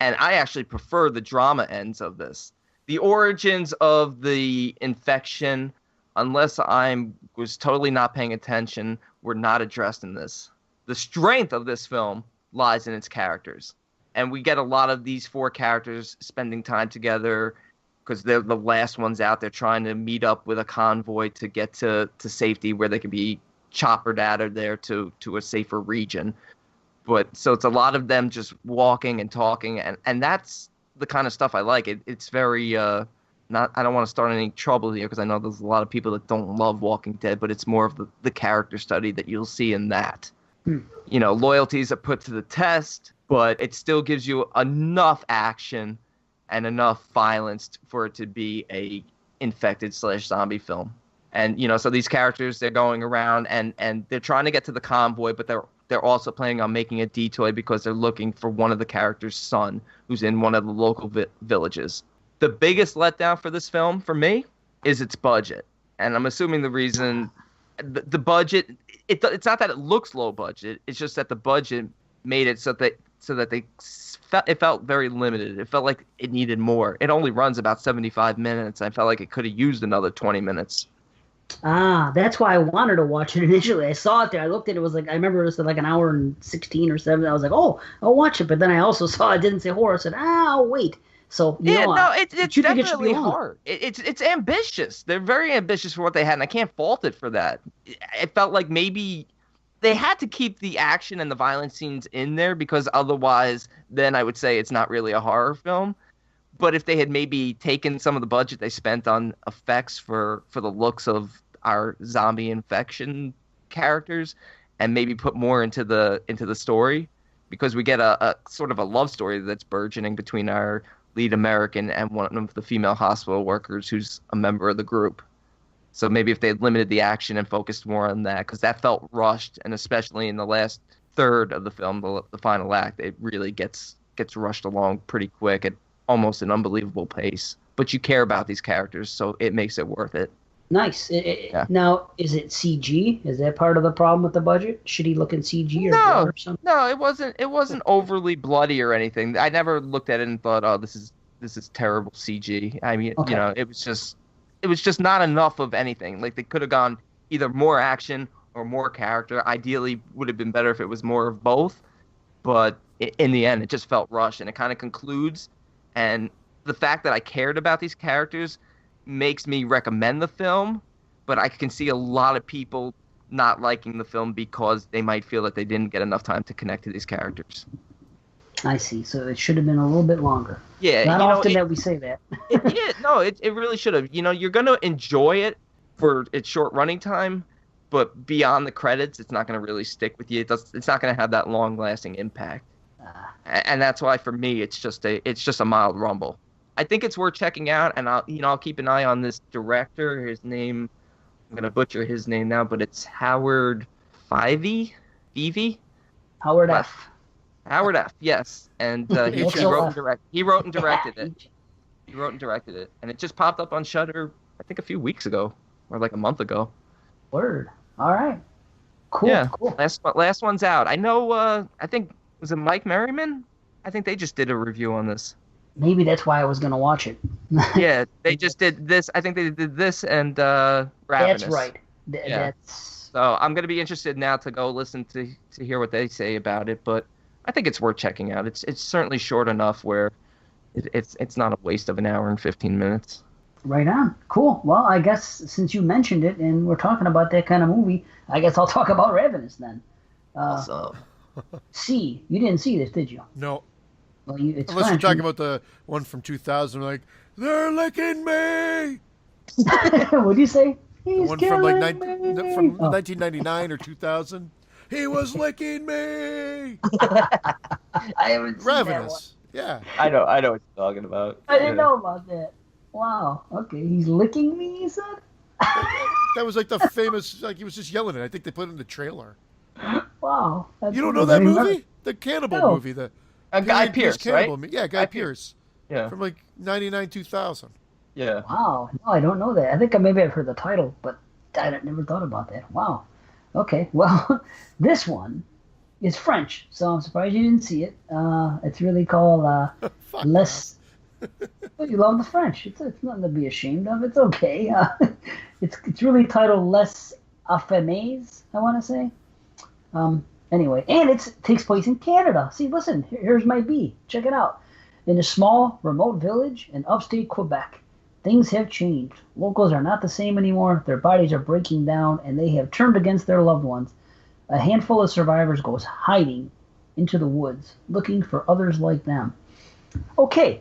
And I actually prefer the drama ends of this. The origins of the infection, unless I was totally not paying attention, were not addressed in this. The strength of this film lies in its characters. And we get a lot of these 4 characters spending time together because they're the last ones out there trying to meet up with a convoy to get to safety where they can be choppered out of there to a safer region. But so it's a lot of them just walking and talking, and that's the kind of stuff I like. It's very I don't want to start any trouble here because I know there's a lot of people that don't love Walking Dead, but it's more of the character study that you'll see in that. You know, loyalties are put to the test, but it still gives you enough action and enough violence for it to be a infected/zombie film. And, you know, so these characters, they're going around and they're trying to get to the convoy, but they're also planning on making a detour because they're looking for one of the characters' son who's in one of the local villages. The biggest letdown for this film, for me, is its budget. And I'm assuming the reason the budget, it's not that it looks low budget, it's just that the budget made it so that it felt very limited. It felt like it needed more. It only runs about 75 minutes. I felt like it could have used another 20 minutes. That's why I wanted to watch it initially. I saw it there. I looked at it. It was like, I remember it was like an hour and 16 or 7. I was like, oh, I'll watch it. But then I also saw it didn't say horror. I said, I'll wait. So, it's definitely hard. It's ambitious. They're very ambitious for what they had, and I can't fault it for that. It felt like maybe they had to keep the action and the violent scenes in there because otherwise then I would say it's not really a horror film. But if they had maybe taken some of the budget they spent on effects for the looks of our zombie infection characters and maybe put more into the story, because we get a sort of a love story that's burgeoning between our lead American and one of the female hospital workers who's a member of the group. So maybe if they had limited the action and focused more on that, because that felt rushed, and especially in the last third of the film, the final act, it really gets rushed along pretty quick at almost an unbelievable pace. But you care about these characters, so it makes it worth it. Nice. Now, is it CG? Is that part of the problem with the budget? Shitty looking CG or something? No, it wasn't overly bloody or anything. I never looked at it and thought, oh, this is terrible CG. I mean, okay. You know, it was just not enough of anything. Like, they could have gone either more action or more character. Ideally, would have been better if it was more of both. But in the end, it just felt rushed, and it kind of concludes. And the fact that I cared about these characters makes me recommend the film, but I can see a lot of people not liking the film because they might feel that they didn't get enough time to connect to these characters. I see. So it should have been a little bit longer. Yeah. Not often that we say that. It really should have. You know, you're going to enjoy it for its short running time, but beyond the credits, it's not going to really stick with you. It's not going to have that long-lasting impact. And that's why for me it's just a mild rumble. I think it's worth checking out, and I'll keep an eye on this director. His name, I'm going to butcher his name now, but it's Howard Feevey? Howard F. Howard F. Yes, and he wrote and directed it. He wrote and directed it, and it just popped up on Shudder, I think a few weeks ago, or like a month ago. Word. All right. Cool. Yeah. Cool. Last one's out. I know. I think was it Mike Merriman? I think they just did a review on this. Maybe that's why I was gonna watch it. Yeah, they just did this. I think they did this and Ravenous. That's right. Yeah. So I'm gonna be interested now to go listen to hear what they say about it. But I think it's worth checking out. It's certainly short enough where it's not a waste of an hour and 15 minutes. Right on. Cool. Well, I guess since you mentioned it and we're talking about that kind of movie, I guess I'll talk about Ravenous then. Awesome. You didn't see this, did you? No. Well, it's Unless French. you're talking about the one from 2000, like, they're licking me! What do you say? The He's one from like killing me. 1999 or 2000. He was licking me! I haven't seen Ravenous. Yeah. I know what you're talking about. that one. I didn't know about that. Wow. Okay. He's licking me, you said? That was like the famous, like he was just yelling it. I think they put it in the trailer. Wow. You don't know that movie? The cannibal No. movie. The Guy Pearce, right? Yeah, Guy Pearce. Yeah. From like 99, 2000. Yeah. Wow. No, I don't know that. I think maybe I've heard the title, but I never thought about that. Wow. Okay. Well, this one is French, so I'm surprised you didn't see it. It's really called Les. Well, you love the French. It's nothing to be ashamed of. It's okay. It's really titled Les Affamés, I want to say. Anyway, and it takes place in Canada. See, listen, here's my B. Check it out. In a small, remote village in upstate Quebec, things have changed. Locals are not the same anymore. Their bodies are breaking down, and they have turned against their loved ones. A handful of survivors goes hiding into the woods, looking for others like them. Okay,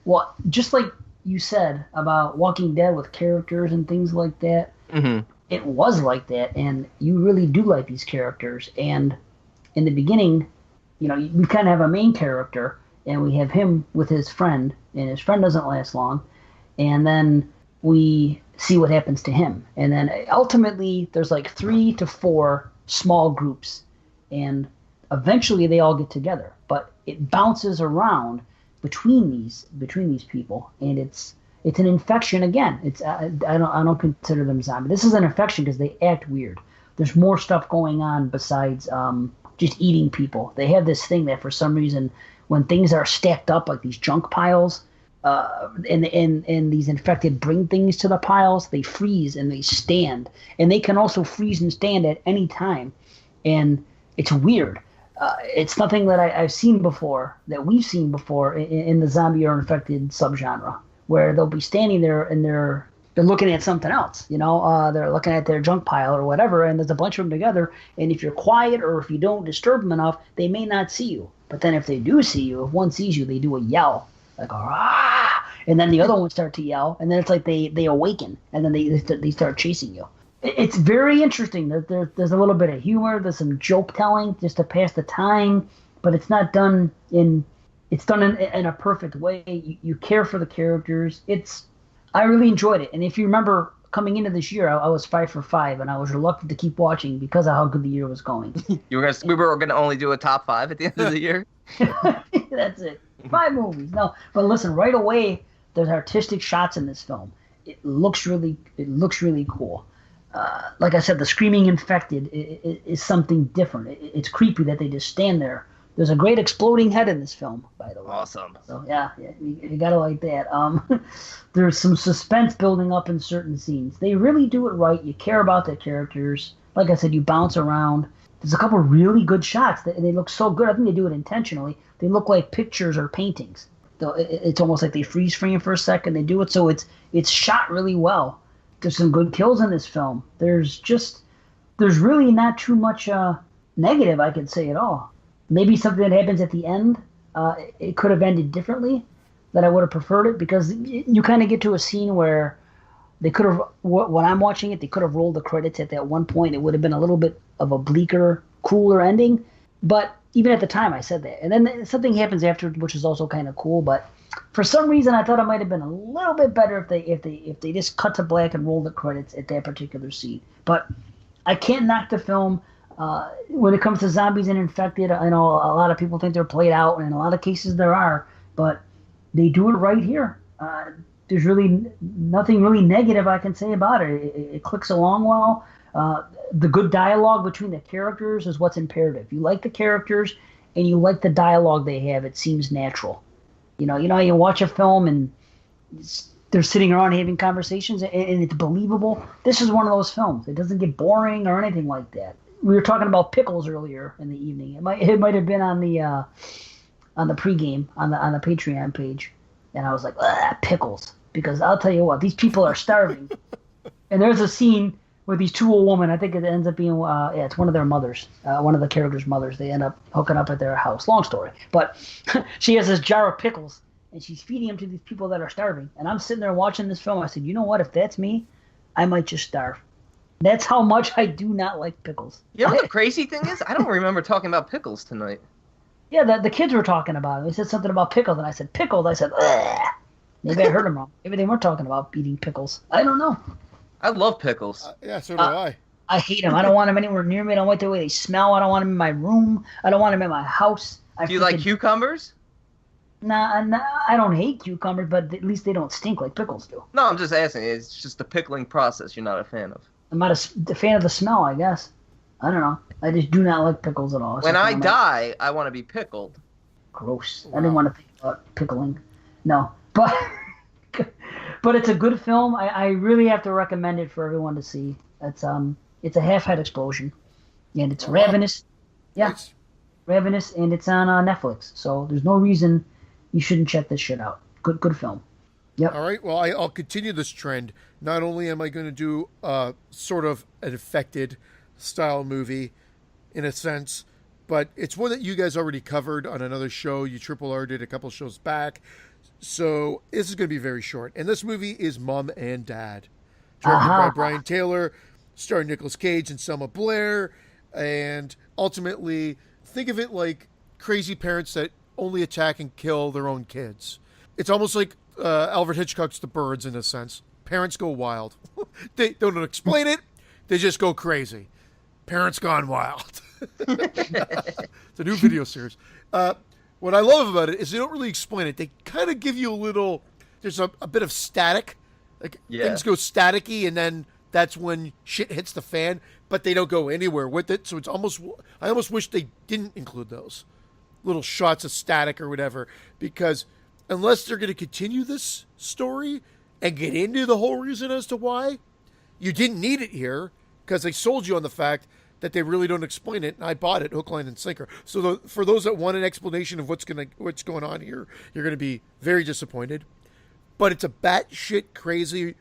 well, just like you said about Walking Dead with characters and things like that, it was like that, and you really do like these characters. And in the beginning, we kind of have a main character, and we have him with his friend, and his friend doesn't last long, and then we see what happens to him. And then ultimately, there's like 3 to 4 small groups, and eventually they all get together. But it bounces around between these people, and it's an infection again. I don't consider them zombies. This is an infection because they act weird. There's more stuff going on besides just eating people. They have this thing that for some reason, when things are stacked up like these junk piles, and these infected bring things to the piles, they freeze and they stand, and they can also freeze and stand at any time, and it's weird. It's nothing that I've seen before, that we've seen before in the zombie or infected subgenre, where they'll be standing there and they're looking at something else, they're looking at their junk pile or whatever, and there's a bunch of them together, and if you're quiet or if you don't disturb them enough, they may not see you. But then if they do see you, if one sees you, they do a yell, like, ah, and then the other ones start to yell, and then it's like they awaken, and then they start chasing you. It's very interesting. There's a little bit of humor, there's some joke telling just to pass the time, but it's not done in a perfect way. You care for the characters. I really enjoyed it. And if you remember coming into this year, I was 5 for 5, and I was reluctant to keep watching because of how good the year was going. We were gonna only do a top 5 at the end of the year. That's it. 5 movies. No, but listen, right away, there's artistic shots in this film. It looks really cool. Like I said, the screaming infected is something different. It's creepy that they just stand there. There's a great exploding head in this film, by the way. Awesome. So yeah, you gotta like that. There's some suspense building up in certain scenes. They really do it right. You care about the characters. Like I said, you bounce around. There's a couple really good shots. They look so good. I think they do it intentionally. They look like pictures or paintings. It's almost like they freeze frame for a second. They do it so it's shot really well. There's some good kills in this film. There's really not too much negative I could say at all. Maybe something that happens at the end, it could have ended differently, that I would have preferred it, because you kind of get to a scene where They could have, when I'm watching it, they could have rolled the credits at that one point. It would have been a little bit of a bleaker, cooler ending. But even at the time, I said that. And then something happens after, which is also kind of cool. But for some reason, I thought it might have been a little bit better if they just cut to black and rolled the credits at that particular scene. But I can't knock the film. When it comes to zombies and infected, I know a lot of people think they're played out, and in a lot of cases there are. But they do it right here. There's really nothing really negative I can say about it. It clicks along well. The good dialogue between the characters is what's imperative. You like the characters and you like the dialogue they have. It seems natural. You know, you watch a film and they're sitting around having conversations and it's believable. This is one of those films. It doesn't get boring or anything like that. We were talking about pickles earlier in the evening. It might have been on the pregame on the Patreon page, and I was like, pickles. Because I'll tell you what, these people are starving. And there's a scene with these two old women. I think it ends up being, it's one of their mothers, one of the characters' mothers. They end up hooking up at their house. Long story. But she has this jar of pickles, and she's feeding them to these people that are starving. And I'm sitting there watching this film. I said, you know what? If that's me, I might just starve. That's how much I do not like pickles. You know what the crazy thing is? I don't remember talking about pickles tonight. Yeah, the kids were talking about it. They said something about pickles, and I said, pickles? I said, ugh. Maybe I heard them wrong. Maybe they weren't talking about eating pickles. I don't know. I love pickles. Yeah, so do I. I hate them. I don't want them anywhere near me. I don't like the way they smell. I don't want them in my room. I don't want them in my house. Do you like cucumbers? Nah, I don't hate cucumbers, but at least they don't stink like pickles do. No, I'm just asking. It's just the pickling process you're not a fan of. I'm not a fan of the smell, I guess. I don't know. I just do not like pickles at all. When I die, I want to be pickled. Gross. Wow. I didn't want to think about pickling. No. But it's a good film. I really have to recommend it for everyone to see. It's a half-head explosion, and it's Ravenous. Yeah, nice. Ravenous, and it's on Netflix. So there's no reason you shouldn't check this shit out. Good film. Yep. All right. Well, I'll continue this trend. Not only am I going to do sort of an affected style movie, in a sense, but it's one that you guys already covered on another show. You Triple R did a couple shows back. So this is going to be very short. And this movie is Mom and Dad. Directed by Brian Taylor, starring Nicolas Cage and Selma Blair. And ultimately, think of it like crazy parents that only attack and kill their own kids. It's almost like Alfred Hitchcock's The Birds in a sense. Parents go wild. They don't explain it. They just go crazy. Parents Gone Wild. It's a new video series. What I love about it is they don't really explain it. They kind of give you there's a bit of static. Things go staticky, and then that's when shit hits the fan, but they don't go anywhere with it. So I almost wish they didn't include those little shots of static or whatever, because unless they're going to continue this story and get into the whole reason as to why, you didn't need it here, because they sold you on the fact that they really don't explain it, and I bought it hook, line, and sinker. So for those that want an explanation of what's going on here, you're going to be very disappointed. But it's a batshit crazy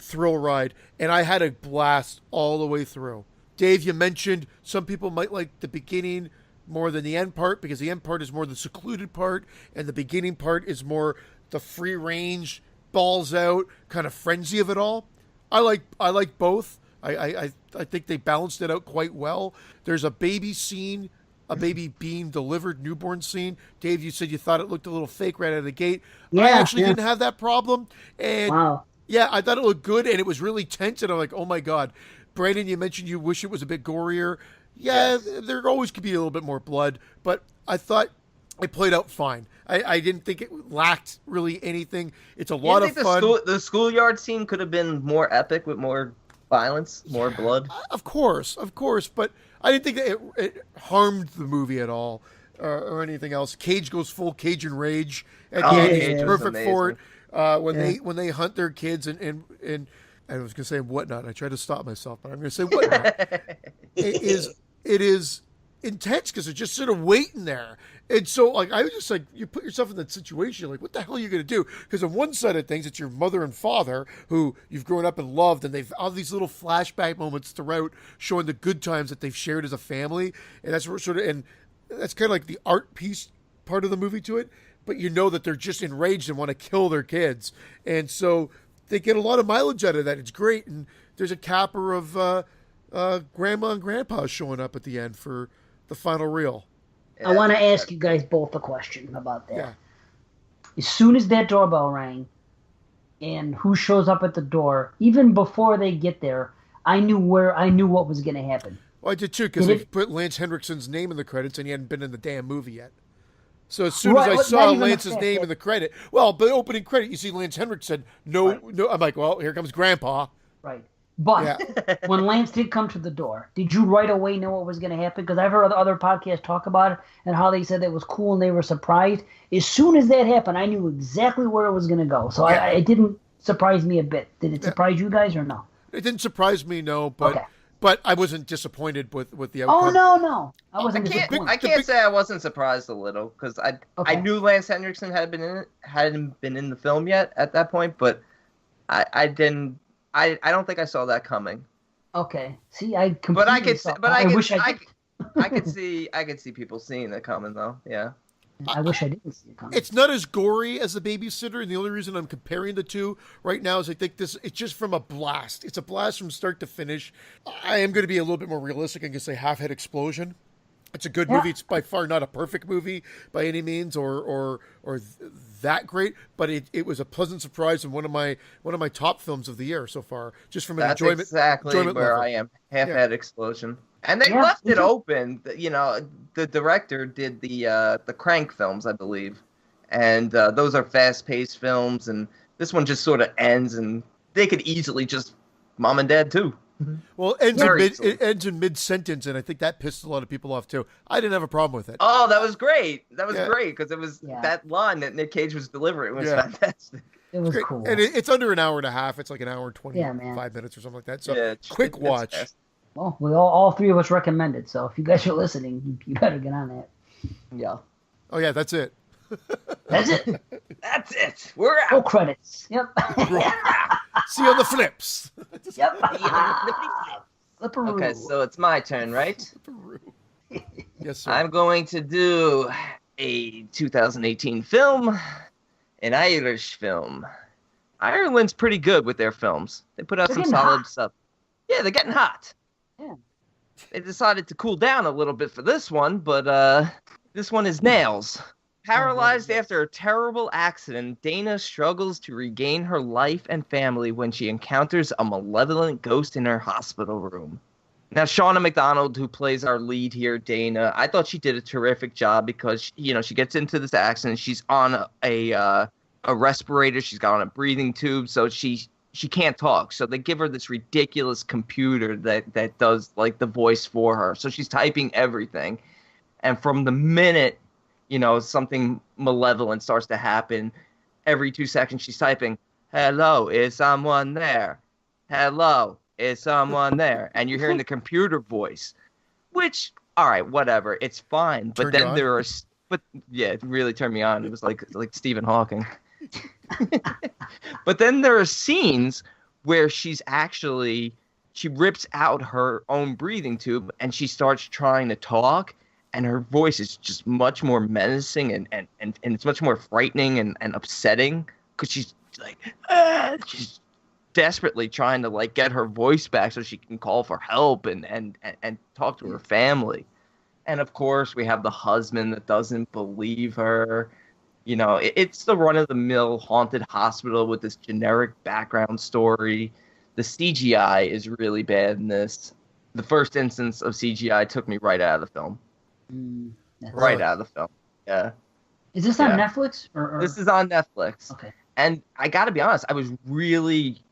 thrill ride, and I had a blast all the way through. Dave, you mentioned some people might like the beginning more than the end part, because the end part is more the secluded part, and the beginning part is more the free range, balls out, kind of frenzy of it all. I like both. I think they balanced it out quite well. There's a baby scene, a baby being delivered, newborn scene. Dave, you said you thought it looked a little fake right out of the gate. Yeah, I actually didn't have that problem. And wow. Yeah, I thought it looked good, and it was really tense, and I'm like, oh my God. Brandon, you mentioned you wish it was a bit gorier. Yeah, yes. There always could be a little bit more blood, but I thought it played out fine. I didn't think it lacked really anything. It's a lot of fun. The schoolyard scene could have been more epic with more violence, more blood. Of course, but I didn't think that it harmed the movie at all or anything else. Cage goes full Cajun rage at the end. He's perfect for it. When they hunt their kids and I was going to say whatnot. I tried to stop myself, but I'm going to say whatnot. It is intense because they're just sort of waiting there. And so, I was just like, you put yourself in that situation, you're like, what the hell are you going to do? Because on one side of things, it's your mother and father who you've grown up and loved, and they've all these little flashback moments throughout showing the good times that they've shared as a family. And that's and that's kind of like the art piece part of the movie to it. But you know that they're just enraged and want to kill their kids. And so they get a lot of mileage out of that. It's great, and there's a capper of Grandma and Grandpa showing up at the end for the final reel. I want to ask you guys both a question about that. Yeah. As soon as that doorbell rang, and who shows up at the door, even before they get there, I knew what was going to happen. Well, I did too, because they put Lance Henriksen's name in the credits, and he hadn't been in the damn movie yet. So as soon as I saw Lance's name in the credit, well, the opening credit, you see Lance Henriksen. No, I'm like, well, here comes Grandpa. Right. But when Lance did come to the door, did you right away know what was going to happen? Because I've heard other podcasts talk about it and how they said it was cool and they were surprised. As soon as that happened, I knew exactly where it was going to go. So it didn't surprise me a bit. Did it surprise you guys or no? It didn't surprise me, no, but Okay. but I wasn't disappointed with the outcome. Oh, no. I wasn't disappointed. I can't say I wasn't surprised a little, because I knew Lance Henriksen hadn't been in the film yet at that point, but I didn't. I don't think I saw that coming. Okay. See, I completely I could see people seeing it coming though. Yeah. I wish I didn't see it coming. It's not as gory as The Babysitter, and the only reason I'm comparing the two right now is I think it's just from a blast. It's a blast from start to finish. I am going to be a little bit more realistic and say half-head explosion. It's a good movie. It's by far not a perfect movie by any means, or that great, but it was a pleasant surprise and one of my top films of the year so far. Just from an enjoyment. That's exactly enjoyment where level. I am. Half-head explosion, and they left it open. You know, the director did the Crank films, I believe, and those are fast-paced films, and this one just sort of ends, and they could easily just Mom and Dad too. Well, it ends in mid-sentence, and I think that pissed a lot of people off, too. I didn't have a problem with it. Oh, that was great. That was great, because it was that line that Nick Cage was delivering was fantastic. It was cool. And it's under an hour and a half. It's like an hour and 25 minutes or something like that. So quick watch. Well, we all three of us recommended, so if you guys are listening, you better get on that. Yeah. Oh, yeah, that's it. That's it. That's it. We're out. No credits. Yep. See you on the flips. Yep. Okay, so it's my turn, right? Yes, sir. I'm going to do a 2018 film, an Irish film. Ireland's pretty good with their films. They put out some solid stuff. Yeah, they're getting hot. Yeah. They decided to cool down a little bit for this one, but this one is Nails. Paralyzed after a terrible accident, Dana struggles to regain her life and family when she encounters a malevolent ghost in her hospital room. Now, Shauna McDonald, who plays our lead here, Dana, I thought she did a terrific job because, she gets into this accident. She's on a respirator. She's got on a breathing tube, so she can't talk. So they give her this ridiculous computer that does, like, the voice for her. So she's typing everything. And from the minute something malevolent starts to happen, every 2 seconds she's typing, "Hello, is someone there? Hello, is someone there?" And you're hearing the computer voice, which, all right, whatever, it's fine. But then it really turned me on. It was like Stephen Hawking. But then there are scenes where she rips out her own breathing tube and she starts trying to talk. And her voice is just much more menacing and it's much more frightening and upsetting because she's like, she's desperately trying to like get her voice back so she can call for help and talk to her family. And of course, we have the husband that doesn't believe her. It's the run-of-the-mill haunted hospital with this generic background story. The CGI is really bad in this. The first instance of CGI took me right out of the film. Right out of the film. Yeah. Is this on Netflix? Or... This is on Netflix. Okay. And I got to be honest, I was really,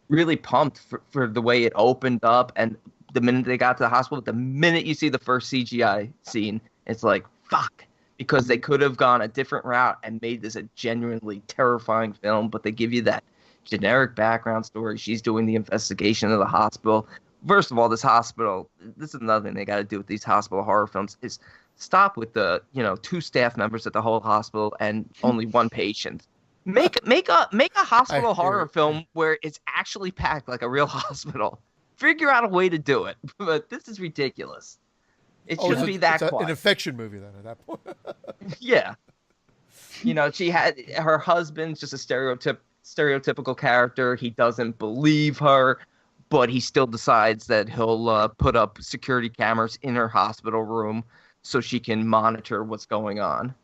really pumped for the way it opened up. And the minute they got to the hospital, the minute you see the first CGI scene, it's like, fuck. Because they could have gone a different route and made this a genuinely terrifying film. But they give you that generic background story. She's doing the investigation of the hospital. First of all, this is another thing they got to do with these hospital horror films is stop with the, 2 staff members at the whole hospital and only 1 patient. Make a hospital horror film where it's actually packed like a real hospital. Figure out a way to do it. But this is ridiculous. It shouldn't be that quiet. An infection movie then at that point. Yeah. She had her husband's just a stereotypical character. He doesn't believe her, but he still decides that he'll put up security cameras in her hospital room so she can monitor what's going on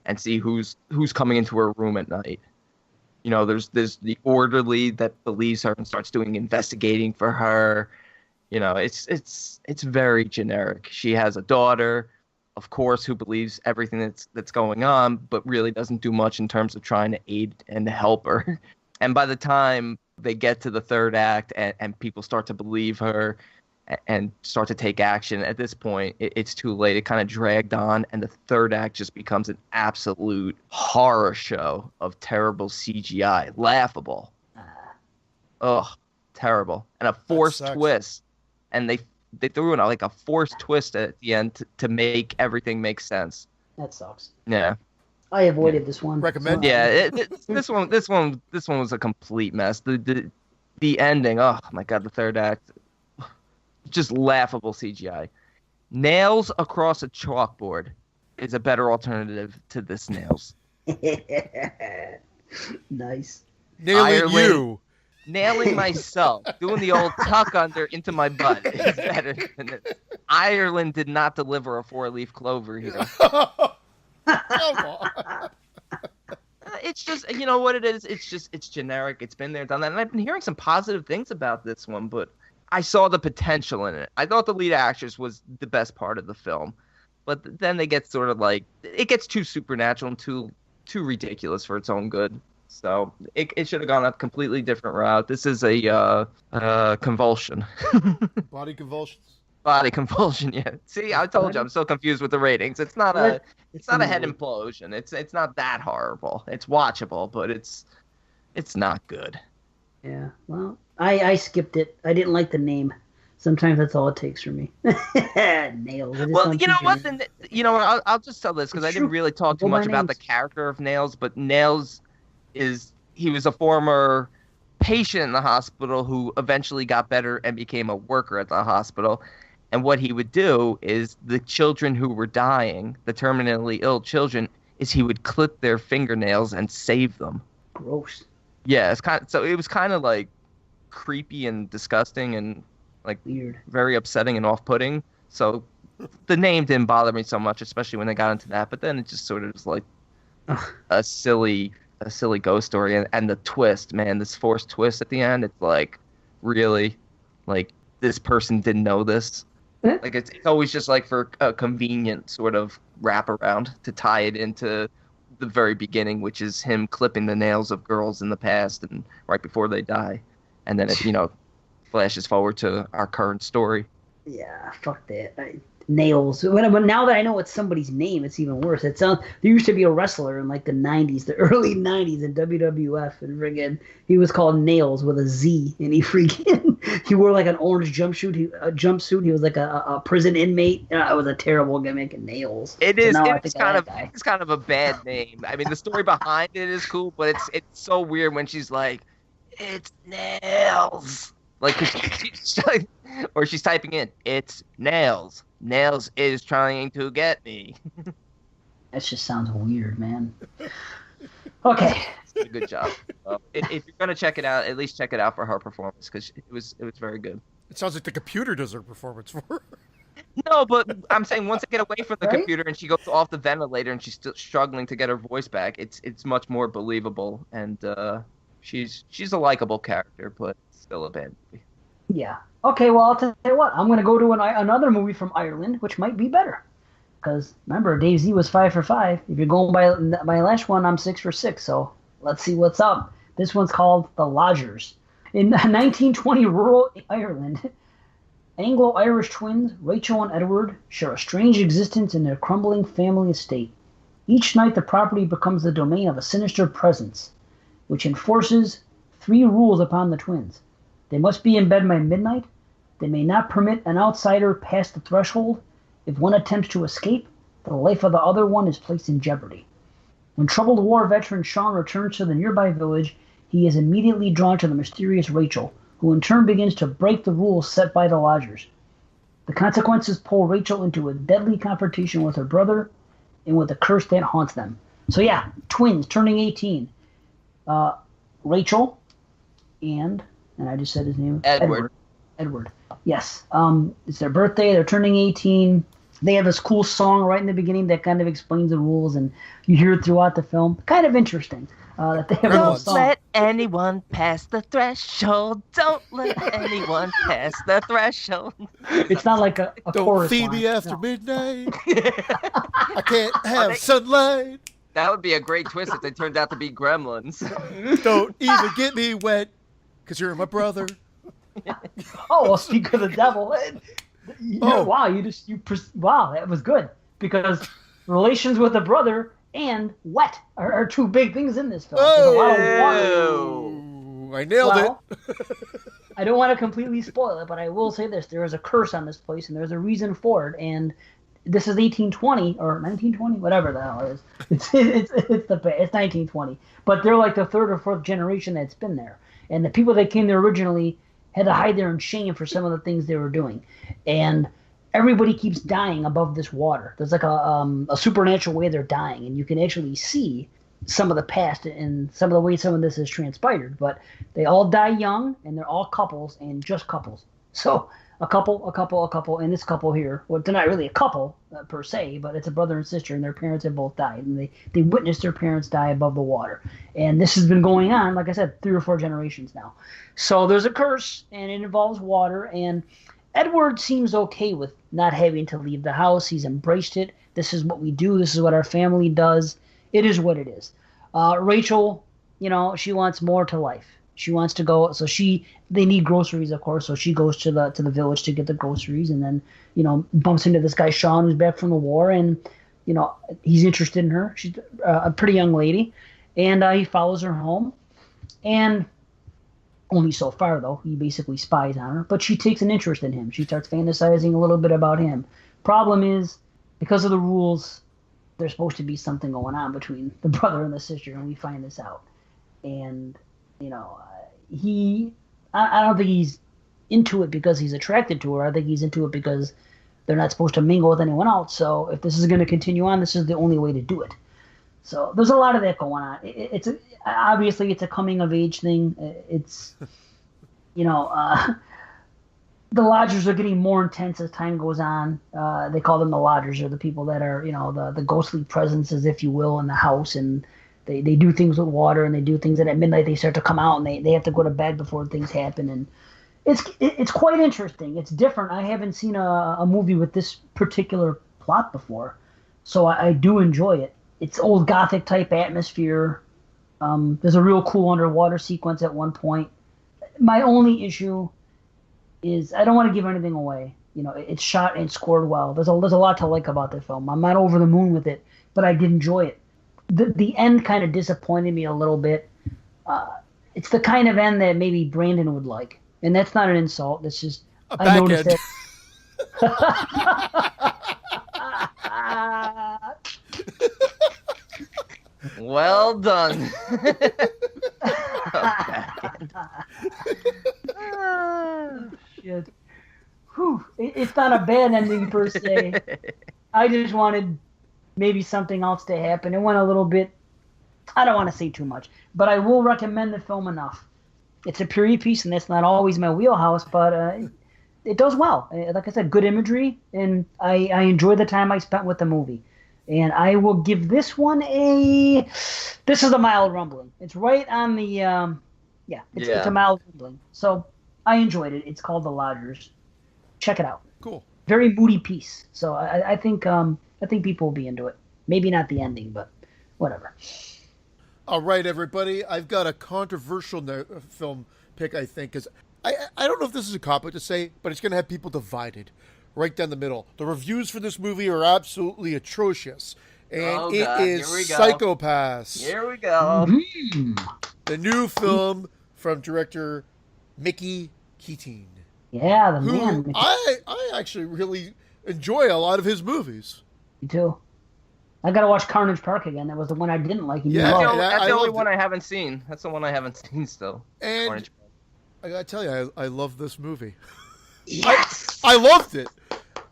and see who's coming into her room at night. You know, there's the orderly that believes her and starts doing investigating for her. You know, it's very generic. She has a daughter, of course, who believes everything that's going on, but really doesn't do much in terms of trying to aid and help her. And by the time they get to the third act and people start to believe her and start to take action, at this point, it's too late. It kind of dragged on, and the third act just becomes an absolute horror show of terrible CGI. Laughable. Ugh, terrible. And a forced twist. And they threw in a forced twist at the end to make everything make sense. That sucks. Yeah. I avoided this one. Recommend. Yeah, this one was a complete mess. The ending, oh my god, the third act, just laughable CGI. Nails across a chalkboard is a better alternative to this nails. Nice. Nailing you. Nailing myself, doing the old tuck under into my butt is better than this. Ireland did not deliver a 4-leaf clover here. Come on. It's just, you know what it is? It's generic. It's been there, done that. And I've been hearing some positive things about this one, but I saw the potential in it. I thought the lead actress was the best part of the film. But then they get sort of it gets too supernatural and too ridiculous for its own good. So it should have gone a completely different route. This is a convulsion. Body convulsions. Body convulsion, yeah. See, I told you, I'm so confused with the ratings. It's not a head implosion. It's not that horrible. It's watchable, but it's not good. Yeah, well, I skipped it. I didn't like the name. Sometimes that's all it takes for me. Nails. Well, you know what? I'll just tell this because I didn't really talk too much about the character of Nails, but Nails he was a former patient in the hospital who eventually got better and became a worker at the hospital. And what he would do is the children who were dying, the terminally ill children, is he would clip their fingernails and save them. Gross. Yeah, it was kind of creepy and disgusting and weird, very upsetting and off-putting. So the name didn't bother me so much, especially when they got into that. But then it just sort of was a silly ghost story, and the twist, man, this forced twist at the end. It's really, this person didn't know this. It's always just for a convenient sort of wraparound to tie it into the very beginning, which is him clipping the nails of girls in the past and right before they die, and then it flashes forward to our current story. Yeah, fuck that. Nails. Now that I know it's somebody's name, it's even worse. There used to be a wrestler in the 90s, the early 90s in WWF, and friggin' he was called Nails with a Z, and he wore an orange jumpsuit. He was a prison inmate. It was a terrible gimmick. And Nails. It is. It's kind of a bad name. I mean, the story behind it is cool, but it's so weird when she's like, "It's Nails." Or she's typing in, "It's Nails. Nails is trying to get me." That just sounds weird, man. Okay. Good job. If you're gonna check it out, at least check it out for her performance because it was very good. It sounds like the computer does her performance for her. No, but I'm saying once I get away from the computer and she goes off the ventilator and she's still struggling to get her voice back, it's much more believable, and she's a likable character, but still a bad movie. Yeah. Okay, well, I'll tell you what. I'm going to go to another movie from Ireland, which might be better. Because, remember, Dave Z was 5 for 5. If you're going by my last one, I'm 6 for 6. So, let's see what's up. This one's called The Lodgers. In 1920 rural Ireland, Anglo-Irish twins, Rachel and Edward, share a strange existence in their crumbling family estate. Each night, the property becomes the domain of a sinister presence, which enforces 3 rules upon the twins. They must be in bed by midnight. They may not permit an outsider past the threshold. If one attempts to escape, the life of the other one is placed in jeopardy. When troubled war veteran Sean returns to the nearby village, he is immediately drawn to the mysterious Rachel, who in turn begins to break the rules set by the lodgers. The consequences pull Rachel into a deadly confrontation with her brother and with the curse that haunts them. So yeah, twins turning 18. Rachel and I just said his name. Edward. Edward. Yes. It's their birthday. They're turning 18. They have this cool song right in the beginning that kind of explains the rules, and you hear it throughout the film. Kind of interesting that they have a Don't song. let anyone pass the threshold. Don't let anyone pass the threshold. It's not like a Don't chorus feed line. me after No. midnight. I can't have sunlight. That would be a great twist if they turned out to be gremlins. Don't even get me wet, because you're my brother. Oh, well, speak of the devil. Wow, wow, that was good, because relations with a brother and wet are two big things in this film. There's a lot of water. I nailed it. I don't want to completely spoil it, but I will say this: there is a curse on this place, and there's a reason for it. And this is 1820 or 1920, whatever the hell it is. It's 1920, but they're like the third or fourth generation that's been there, and the people that came there originally had to hide there in shame for some of the things they were doing, and everybody keeps dying above this water. There's like a supernatural way they're dying, and you can actually see some of the past and some of the way some of this has transpired. But they all die young, and they're all couples and just couples. So a couple, and this couple here, well, they're not really a couple per se, but it's a brother and sister, and their parents have both died, and they witnessed their parents die above the water. And this has been going on, like I said, 3 or 4 generations now. So there's a curse, and it involves water, and Edward seems okay with not having to leave the house. He's embraced it. This is what we do. This is what our family does. It is what it is. Rachel, she wants more to life. She wants to go, so they need groceries, of course, so she goes to the village to get the groceries, and then, bumps into this guy, Sean, who's back from the war, and, he's interested in her. She's a pretty young lady, and he follows her home, and only so far, though. He basically spies on her, but she takes an interest in him. She starts fantasizing a little bit about him. Problem is, because of the rules, there's supposed to be something going on between the brother and the sister, and we find this out. And I don't think he's into it because he's attracted to her. I think he's into it because they're not supposed to mingle with anyone else. So if this is going to continue on, this is the only way to do it. So there's a lot of that going on. Obviously it's a coming of age thing. It's, the lodgers are getting more intense as time goes on. They call them the lodgers, or the people that are, the ghostly presences, if you will, in the house, and they do things with water, and they do things, and at midnight they start to come out, and they have to go to bed before things happen, and it's quite interesting. It's different. I haven't seen a movie with this particular plot before, so I do enjoy it. It's old Gothic type atmosphere. There's a real cool underwater sequence at one point. My only issue is I don't want to give anything away. It's shot and scored well. There's a lot to like about the film. I'm not over the moon with it, but I did enjoy it. The end kind of disappointed me a little bit. It's the kind of end that maybe Brandon would like, and that's not an insult. That's just I noticed that. Well done. Shit. Whew. It's not a bad ending per se. I just wanted maybe something else to happen. It went a little bit, I don't want to say too much, but I will recommend the film enough. It's a period piece, and that's not always my wheelhouse, but it does well. Like I said, good imagery, and I enjoy the time I spent with the movie. And I will give this one this is a mild rumbling. It's right on the, it's a mild rumbling. So I enjoyed it. It's called The Lodgers. Check it out. Cool. Very moody piece. So I think people will be into it. Maybe not the ending, but whatever. All right, everybody. I've got a controversial film pick, I think, because I don't know if this is a cop-out to say, but it's going to have people divided right down the middle. The reviews for this movie are absolutely atrocious. And it is Psychopaths. Here we go. Mm-hmm. The new film from director Mickey Keating. Yeah, the who man. I actually really enjoy a lot of his movies. Me too. I gotta watch Carnage Park again. That was the one I didn't like. That's the only one I haven't seen. That's the one I haven't seen still. And Carnage Park. I gotta tell you, I love this movie. Yes! I loved it.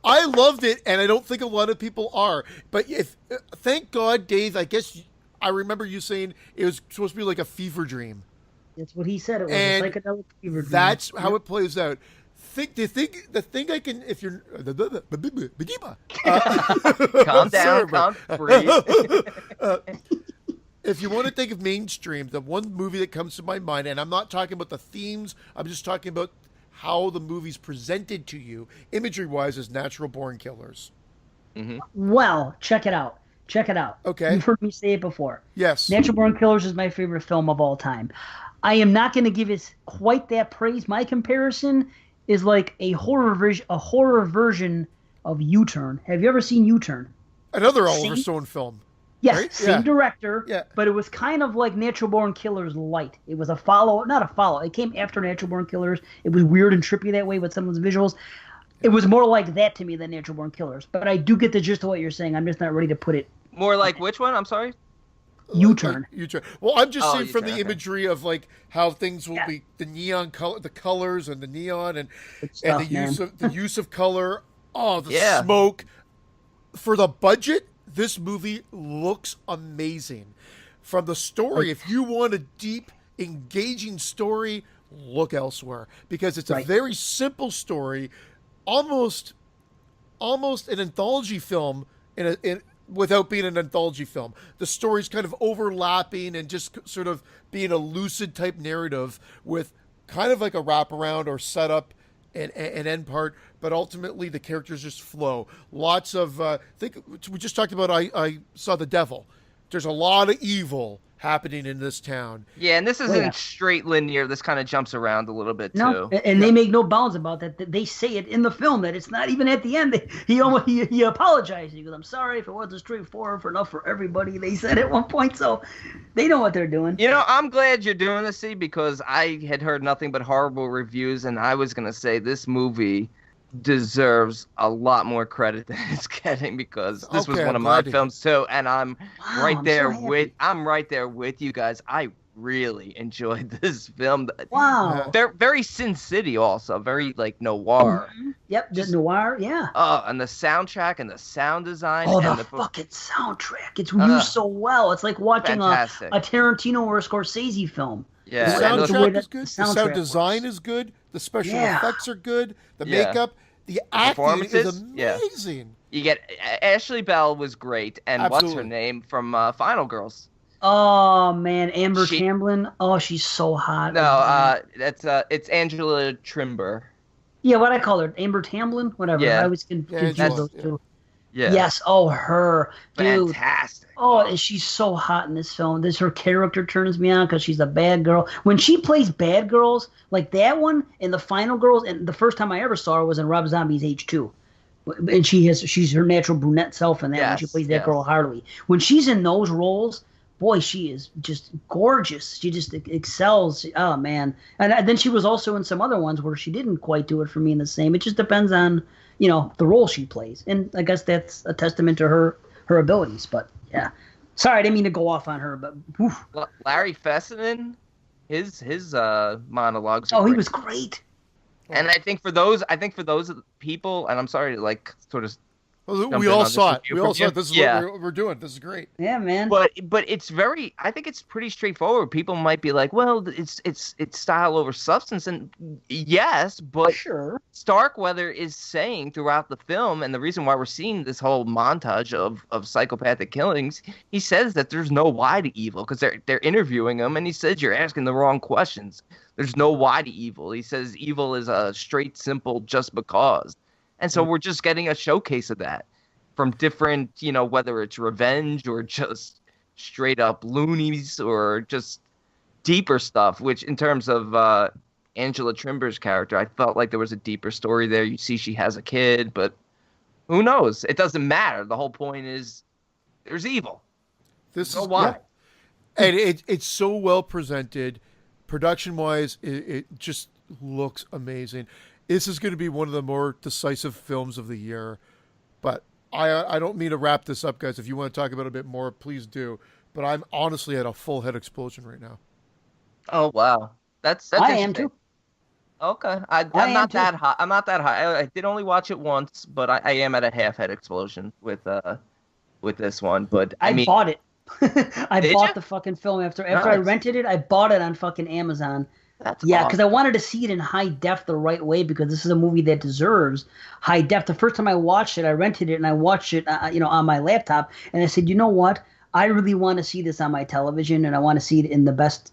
I loved it, and I don't think a lot of people are. But thank God, Dave, I guess I remember you saying it was supposed to be like a fever dream. That's what he said. It was And a psychedelic fever dream. that's how it plays out. The thing I can, if you're, Calm down, breathe. If you want to think of mainstream, the one movie that comes to my mind, and I'm not talking about the themes, I'm just talking about how the movie's presented to you, imagery-wise, is Natural Born Killers. Mm-hmm. Well, check it out. Check it out. Okay. You've heard me say it before. Yes. Natural Born Killers is my favorite film of all time. I am not going to give it quite that praise. My comparison is like a horror version of U-Turn. Have you ever seen U-Turn? Another Oliver Stone film. Yes, right? same director, Yeah. but it was kind of like Natural Born Killers light. It was not a follow. It came after Natural Born Killers. It was weird and trippy that way with some of the visuals. It was more like that to me than Natural Born Killers. But I do get the gist of what you're saying. I'm just not ready to put it. More like which one? I'm sorry. U-Turn. U-Turn. Well, I'm just saying U-Turn, from the okay. imagery of like how things will be, the neon color, the colors and the neon and Stuff, the use of color. Oh, the Yeah. smoke. For the budget, this movie looks amazing. From the story, if you want a deep, engaging story, look elsewhere because it's a very simple story, almost an anthology film without being an anthology film. The story's kind of overlapping and just sort of being a lucid type narrative with kind of like a wraparound or setup and end part, but ultimately the characters just flow. Lots of, we just talked about I Saw the Devil. There's a lot of evil happening in this town. Yeah, and this isn't straight linear. This kind of jumps around a little bit No, too. and they make no bounds about that. They say it in the film that it's not even at the end. He apologized. He goes, "I'm sorry if it wasn't straightforward enough for everybody." They said at one point, so they know what they're doing. You know, I'm glad you're doing this, see, because I had heard nothing but horrible reviews, and I was gonna say this movie deserves a lot more credit than it's getting because this was one of my films too, and I'm right there with you guys. I really enjoyed this film. Wow. They're very Sin City also, very like noir. Mm-hmm. Yep, just noir, yeah. And the soundtrack and the sound design. Oh, and the fucking soundtrack. It's used so well. It's like watching a Tarantino or a Scorsese film. Yeah. The soundtrack is good. The sound design is good. The special effects are good. The makeup. The acting is amazing. You get Ashley Bell was great, and what's her name from Final Girls? Oh man, Amber Tamblyn. Oh, she's so hot. No, it's Angela Trimber. Yeah, what I call her, Amber Tamblyn, whatever. Yeah. I always confuse those two. Yeah. Yes. Oh, her. Dude. Fantastic. Oh, and she's so hot in this film. Her character turns me on because she's a bad girl. When she plays bad girls, like that one in the Final Girls, and the first time I ever saw her was in Rob Zombie's H2. And she's her natural brunette self in that when she plays that girl Harley. When she's in those roles, boy, she is just gorgeous. She just excels. Oh, man. And then she was also in some other ones where she didn't quite do it for me in the same. It just depends on, the role she plays. And I guess that's a testament to her abilities. But, yeah. Sorry, I didn't mean to go off on her, but oof. Larry Fessenden, his monologues. Oh, he was great. And I think for those people, and I'm sorry to sort of. We all saw it. We all saw it. This is what we're doing. This is great. Yeah, man. But it's I think it's pretty straightforward. People might be like, well, it's style over substance, and yes, but sure. Starkweather is saying throughout the film, and the reason why we're seeing this whole montage of psychopathic killings, he says that there's no why to evil because they're interviewing him, and he says you're asking the wrong questions. There's no why to evil. He says evil is a straight, simple, just because. And so we're just getting a showcase of that from different, whether it's revenge or just straight up loonies or just deeper stuff, which in terms of Angela Trimber's character, I felt like there was a deeper story there. You see she has a kid, but who knows? It doesn't matter. The whole point is there's evil. This is why. Yeah. And it's so well presented. Production-wise, it just looks amazing. This is going to be one of the more decisive films of the year. But I don't mean to wrap this up, guys. If you want to talk about it a bit more, please do. But I'm honestly at a full head explosion right now. Oh, wow. That's I am too. Okay. I'm not that high. I'm not that high. I did only watch it once, but I am at a half head explosion with this one. But I mean, bought it. I Did bought ya? the fucking film after I Nice. rented it. I bought it on fucking Amazon. That's Yeah, awesome. because I wanted to see it in high def the right way because this is a movie that deserves high def. The first time I watched it, I rented it and I watched it, on my laptop, and I said, you know what? I really want to see this on my television, and I want to see it in the best,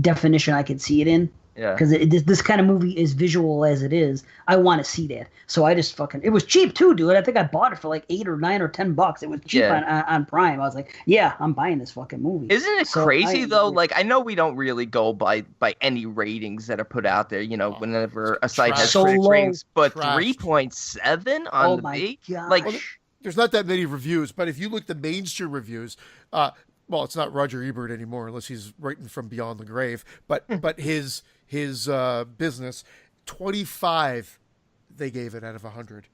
definition I could see it in. Yeah. Because this kind of movie is visual as it is. I want to see that. So I just it was cheap too, dude. I think I bought it for like $8 or $9 or $10. It was cheap on Prime. I was like, yeah, I'm buying this fucking movie. Isn't it crazy though? Like, I know we don't really go by any ratings that are put out there. Whenever a site has So critics low. ratings, but Trash. 3.7 on the my B. God. Like, Well, there's not that many reviews, but if you look at the mainstream reviews, well, it's not Roger Ebert anymore unless he's writing from beyond the grave. But his business, 25, they gave it out of 100,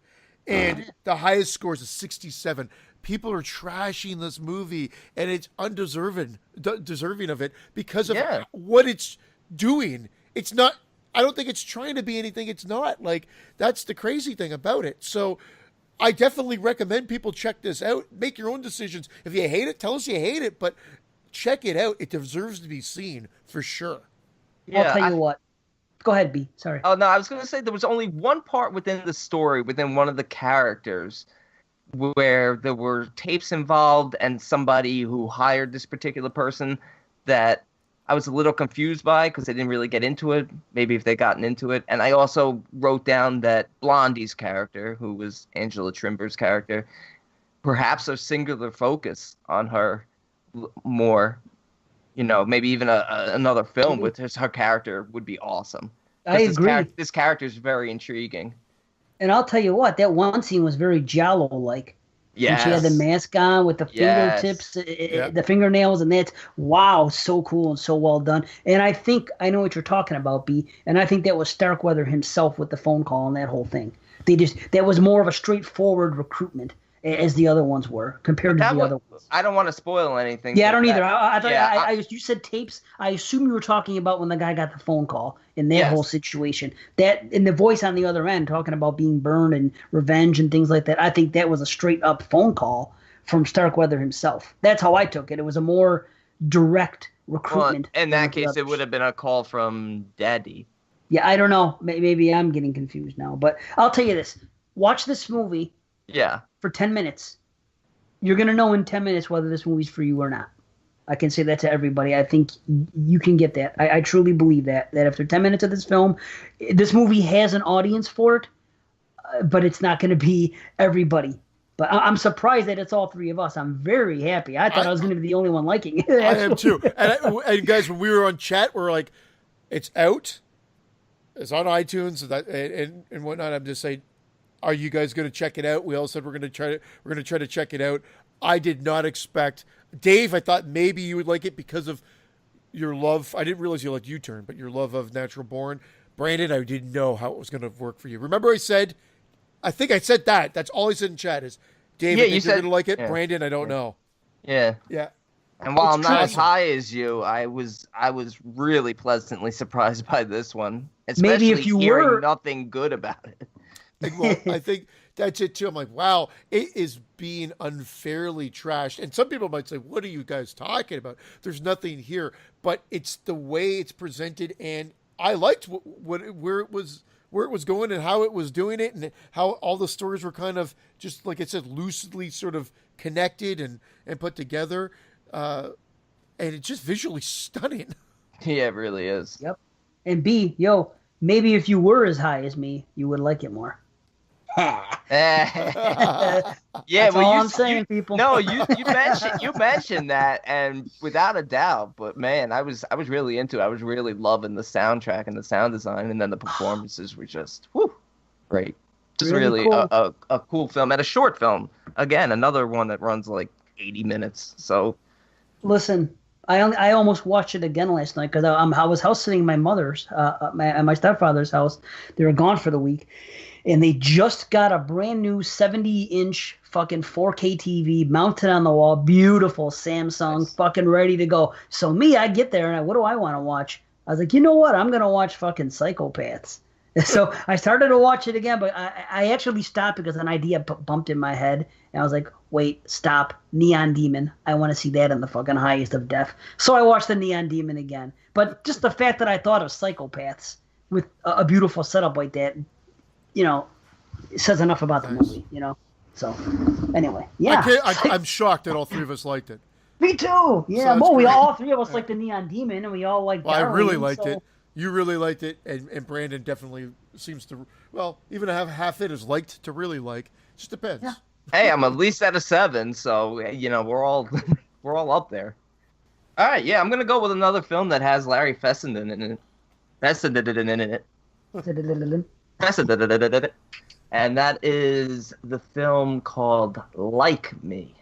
and the highest scores is 67. People are trashing this movie, and it's deserving of it because of what it's doing. It's not. I don't think it's trying to be anything it's not. Like, that's the crazy thing about it. So I definitely recommend people check this out. Make your own decisions. If you hate it, tell us you hate it, but check it out. It deserves to be seen for sure. I'll tell you what. Go ahead, B. Sorry. Oh, no, I was going to say there was only one part within the story, within one of the characters, where there were tapes involved and somebody who hired this particular person that I was a little confused by because they didn't really get into it. Maybe if they gotten into it. And I also wrote down that Blondie's character, who was Angela Trimber's character, perhaps a singular focus on her more. Maybe even another film with her character would be awesome. I agree. This character is very intriguing. And I'll tell you what, that one scene was very Giallo-like. Yeah. She had the mask on with the fingertips, the fingernails, and that's, wow, so cool and so well done. And I think I know what you're talking about, B. And I think that was Starkweather himself with the phone call and that whole thing. That was more of a straightforward recruitment as the other ones were compared to the other ones. I don't want to spoil anything. Yeah, I don't either. I thought you said tapes. I assume you were talking about when the guy got the phone call in that whole situation. That in the voice on the other end talking about being burned and revenge and things like that. I think that was a straight up phone call from Starkweather himself. That's how I took it. It was a more direct recruitment. Well, in that case, it would have been a call from Daddy. Yeah, I don't know. Maybe I'm getting confused now. But I'll tell you this. Watch this movie. Yeah. For 10 minutes. You're going to know in 10 minutes whether this movie's for you or not. I can say that to everybody. I think you can get that. I truly believe that after 10 minutes of this film, this movie has an audience for it, but it's not going to be everybody. But I'm surprised that it's all three of us. I'm very happy. I thought I was going to be the only one liking it. I am too. And guys, when we were on chat, we're like, it's out. It's on iTunes and whatnot. I'm just saying, are you guys going to check it out? We all said we're going to try to check it out. I did not expect Dave. I thought maybe you would like it because of your love. I didn't realize you liked U-Turn, but your love of Natural Born. Brandon, I didn't know how it was going to work for you. Remember, I think I said that. That's all I said in chat is, Dave, I think you're going to like it. Yeah. Brandon, I don't know. Yeah. Yeah. And while I'm not as high as you, I was really pleasantly surprised by this one. Especially maybe if you hearing nothing good about it. Well, I think that's it too. I'm like, wow, it is being unfairly trashed. And some people might say, what are you guys talking about? There's nothing here. But it's the way it's presented, and I liked where it was going and how it was doing it, and how all the stories were kind of just, like I said, loosely sort of connected and put together. And it's just visually stunning. Yeah, it really is. Yep. And B, maybe if you were as high as me, you would like it more. Yeah, that's all I'm saying, people. No, you mentioned that, and without a doubt. But man, I was really into it. I was really loving the soundtrack and the sound design, and then the performances were just great. Just really cool. a cool film and a short film. Again, another one that runs like 80 minutes. So, listen, I almost watched it again last night because I was house sitting at my mother's, at my stepfather's house. They were gone for the week. And they just got a brand new 70-inch fucking 4K TV mounted on the wall. Beautiful Samsung, fucking ready to go. So I get there, and what do I want to watch? I was like, you know what? I'm going to watch fucking Psychopaths. So I started to watch it again, but I actually stopped because an idea bumped in my head. And I was like, wait, stop, Neon Demon. I want to see that in the fucking highest of def. So I watched the Neon Demon again. But just the fact that I thought of Psychopaths with a beautiful setup like that, it says enough about the movie, So, anyway, yeah. I'm shocked that all three of us liked it. Me too. Yeah, So we all three of us like the Neon Demon, and we all like. Well, I really liked it. You really liked it, and Brandon definitely seems to. Well, even half it is liked to really like. Just depends. Yeah. Hey, I'm at least at a 7, so we're all we're all up there. All right, yeah, I'm gonna go with another film that has Larry Fessenden in it. And that is the film called Like Me.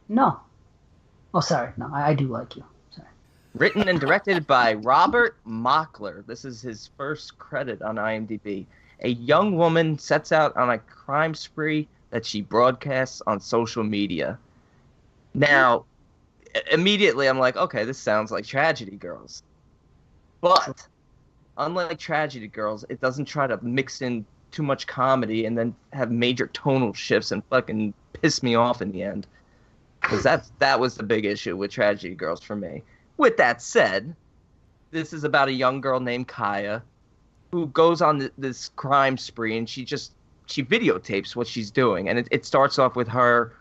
No. Oh, sorry. No, I do like you. Sorry. Written and directed by Robert Mockler. This is his first credit on IMDb. A young woman sets out on a crime spree that she broadcasts on social media. Now, immediately I'm like, okay, this sounds like Tragedy Girls. But, unlike Tragedy Girls, it doesn't try to mix in too much comedy and then have major tonal shifts and fucking piss me off in the end. Because that was the big issue with Tragedy Girls for me. With that said, this is about a young girl named Kaya who goes on this crime spree, and she videotapes what she's doing. And it starts off with her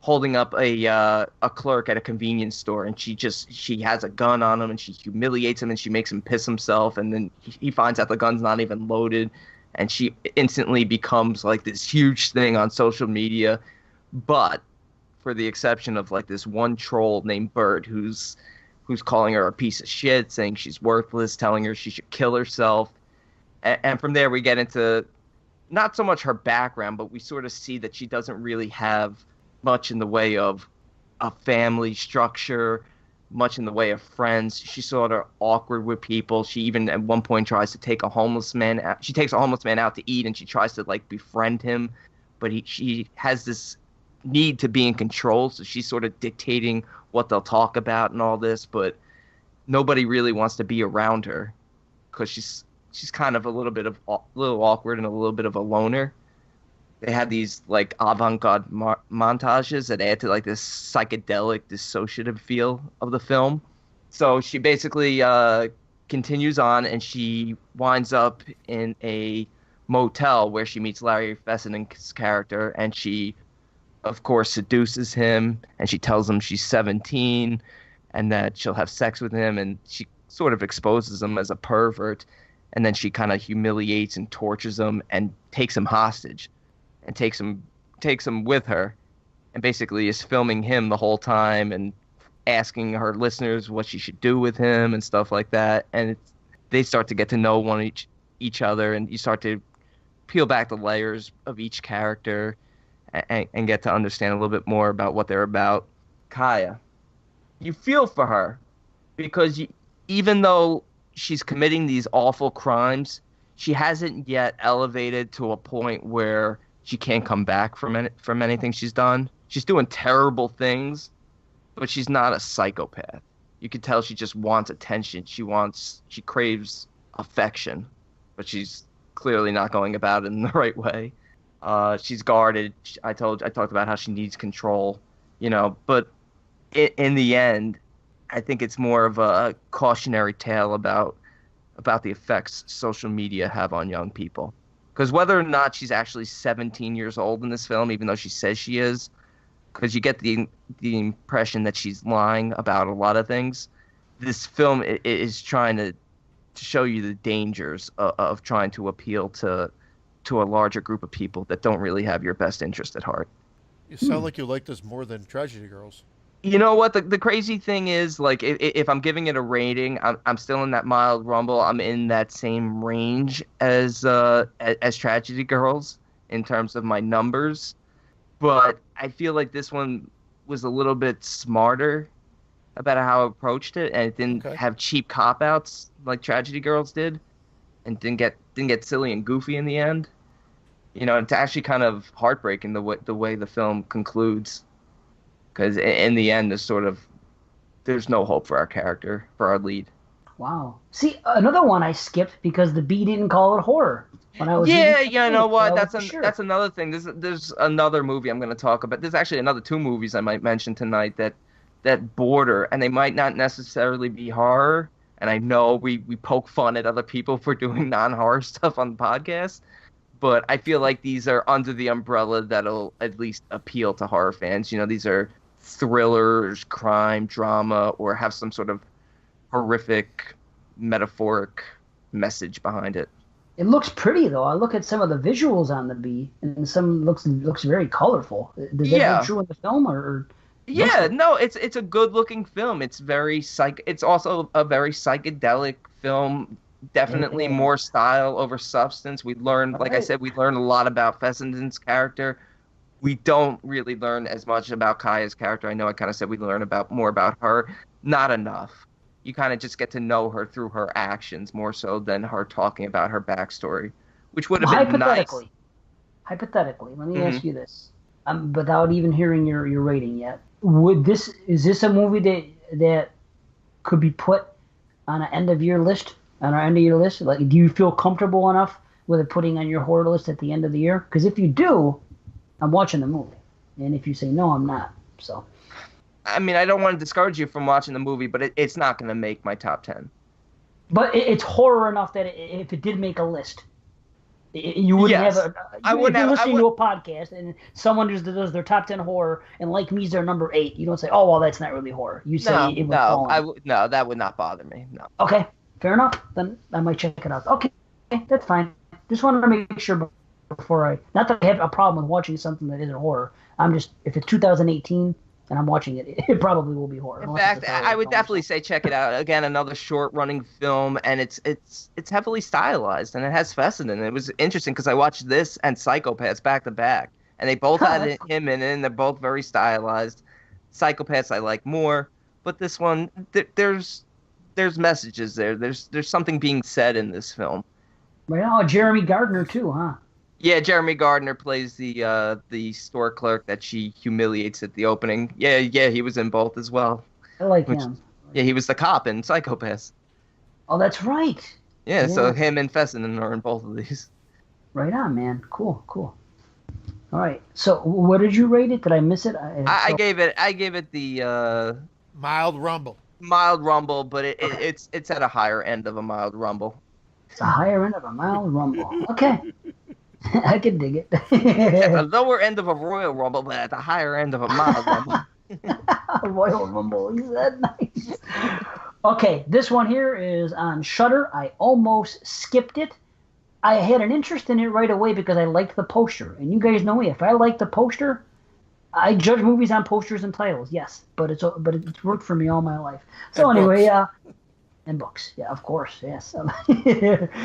holding up a clerk at a convenience store, and she has a gun on him, and she humiliates him, and she makes him piss himself, and then he finds out the gun's not even loaded, and she instantly becomes like this huge thing on social media. But for the exception of like this one troll named Bird who's calling her a piece of shit, saying she's worthless, telling her she should kill herself. And from there we get into not so much her background, but we sort of see that she doesn't really have much in the way of a family structure, much in the way of friends. She's sort of awkward with people. She even at one point tries to take a homeless man out. She takes a homeless man out to eat, and she tries to like befriend him, but she has this need to be in control, so she's sort of dictating what they'll talk about and all this, but nobody really wants to be around her because she's kind of a little awkward and a little bit of a loner. They have these like avant-garde montages that add to like this psychedelic dissociative feel of the film. So she basically continues on, and she winds up in a motel where she meets Larry Fessenden's character, and she of course seduces him, and she tells him she's 17 and that she'll have sex with him, and she sort of exposes him as a pervert, and then she kind of humiliates and tortures him and takes him hostage and takes him with her, and basically is filming him the whole time and asking her listeners what she should do with him and stuff like that. And they start to get to know each other, and you start to peel back the layers of each character and get to understand a little bit more about what they're about. Kaya, you feel for her because even though she's committing these awful crimes, she hasn't yet elevated to a point where she can't come back from anything she's done. She's doing terrible things, but she's not a psychopath. You can tell she just wants attention. She craves affection, but she's clearly not going about it in the right way. She's guarded. I talked about how she needs control, but in the end, I think it's more of a cautionary tale about the effects social media have on young people. Because whether or not she's actually 17 years old in this film, even though she says she is, because you get the impression that she's lying about a lot of things, this film is trying to show you the dangers of trying to appeal to a larger group of people that don't really have your best interest at heart. You sound like you like this more than Tragedy Girls. You know what? The crazy thing is, like, if I'm giving it a rating, I'm still in that mild rumble. I'm in that same range as Tragedy Girls in terms of my numbers. But I feel like this one was a little bit smarter about how it approached it, and it didn't have cheap cop-outs like Tragedy Girls did, and didn't get silly and goofy in the end. It's actually kind of heartbreaking the way the film concludes, because in the end, there's no hope for our character, for our lead. Wow. See, another one I skipped because the B didn't call it horror. when I was Yeah, reading you know what? sure. That's another thing. There's another movie I'm going to talk about. There's actually another two movies I might mention tonight that border, and they might not necessarily be horror. And I know we poke fun at other people for doing non-horror stuff on the podcast, but I feel like these are under the umbrella that'll at least appeal to horror fans. You know, these are thrillers, crime, drama, or have some sort of horrific, metaphoric message behind it. It looks pretty though. I look at some of the visuals on the B, and some looks very colorful. Does that hold true in the film, or? Yeah, no, it's a good looking film. It's very It's also a very psychedelic film. Definitely more style over substance. We learn, like I said, we learn a lot about Fessenden's character. We don't really learn as much about Kaya's character. I know I kind of said we learn more about her. Not enough. You kind of just get to know her through her actions more so than her talking about her backstory, which would have been nice. Hypothetically, let me ask you this, without even hearing your rating yet. Is this a movie that could be put on an end of year list? On our end of year list, like, do you feel comfortable enough with it putting on your horror list at the end of the year? Because if you do, I'm watching the movie, and if you say no, I'm not. So. I mean, I don't want to discourage you from watching the movie, but it's not going to make my top 10. But it's horror enough that if it did make a list, you wouldn't have a. If you're listening to a podcast and someone does their top 10 horror, and like me's their number 8, you don't say, "Oh, well, that's not really horror." You say it would fall in. No, that would not bother me. No. Okay, fair enough. Then I might check it out. Okay, that's fine. Just wanted to make sure before not that I have a problem with watching something that isn't horror. I'm just, if it's 2018. And I'm watching it, it probably will be horror. In fact, I would definitely say check it out. Again, another short-running film, and it's heavily stylized, and it has Fessenden. It was interesting because I watched this and Psychopaths back to back, and they both had him in it, and they're both very stylized. Psychopaths I like more, but this one, there's messages there. There's something being said in this film. Right. Oh, Jeremy Gardner too, huh? Yeah, Jeremy Gardner plays the store clerk that she humiliates at the opening. Yeah, he was in both as well. I like him. Yeah, he was the cop in Psychopaths. Oh, that's right. Yeah, so him and Fessenden are in both of these. Right on, man. Cool. All right. So, what did you rate it? Did I miss it? I gave it the mild rumble. Mild rumble, but it's at a higher end of a mild rumble. It's a higher end of a mild rumble. Okay. I can dig it. At the lower end of a Royal Rumble, but at the higher end of a mild rumble. Royal Rumble, he said. Nice. Okay, this one here is on Shudder. I almost skipped it. I had an interest in it right away because I liked the poster. And you guys know me. If I like the poster, I judge movies on posters and titles. Yes, but it's worked for me all my life. So and anyway, books. And books, yeah, of course, yes.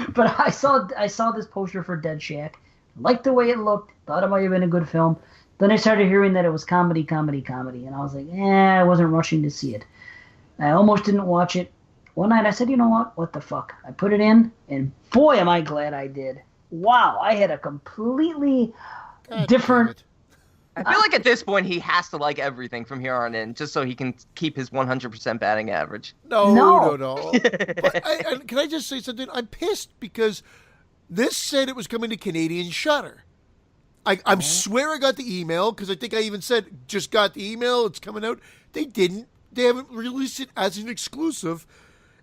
But I saw this poster for Dead Shack. Liked the way it looked. Thought it might have been a good film. Then I started hearing that it was comedy, and I was like, I wasn't rushing to see it. I almost didn't watch it. One night I said, you know what the fuck? I put it in, and boy, am I glad I did. Wow, I had a completely different... I feel like at this point he has to like everything from here on in, just so he can keep his 100% batting average. No. But can I just say something? I'm pissed because this said it was coming to Canadian Shudder. I swear I got the email because I think I even said just got the email. It's coming out. They didn't. They haven't released it as an exclusive,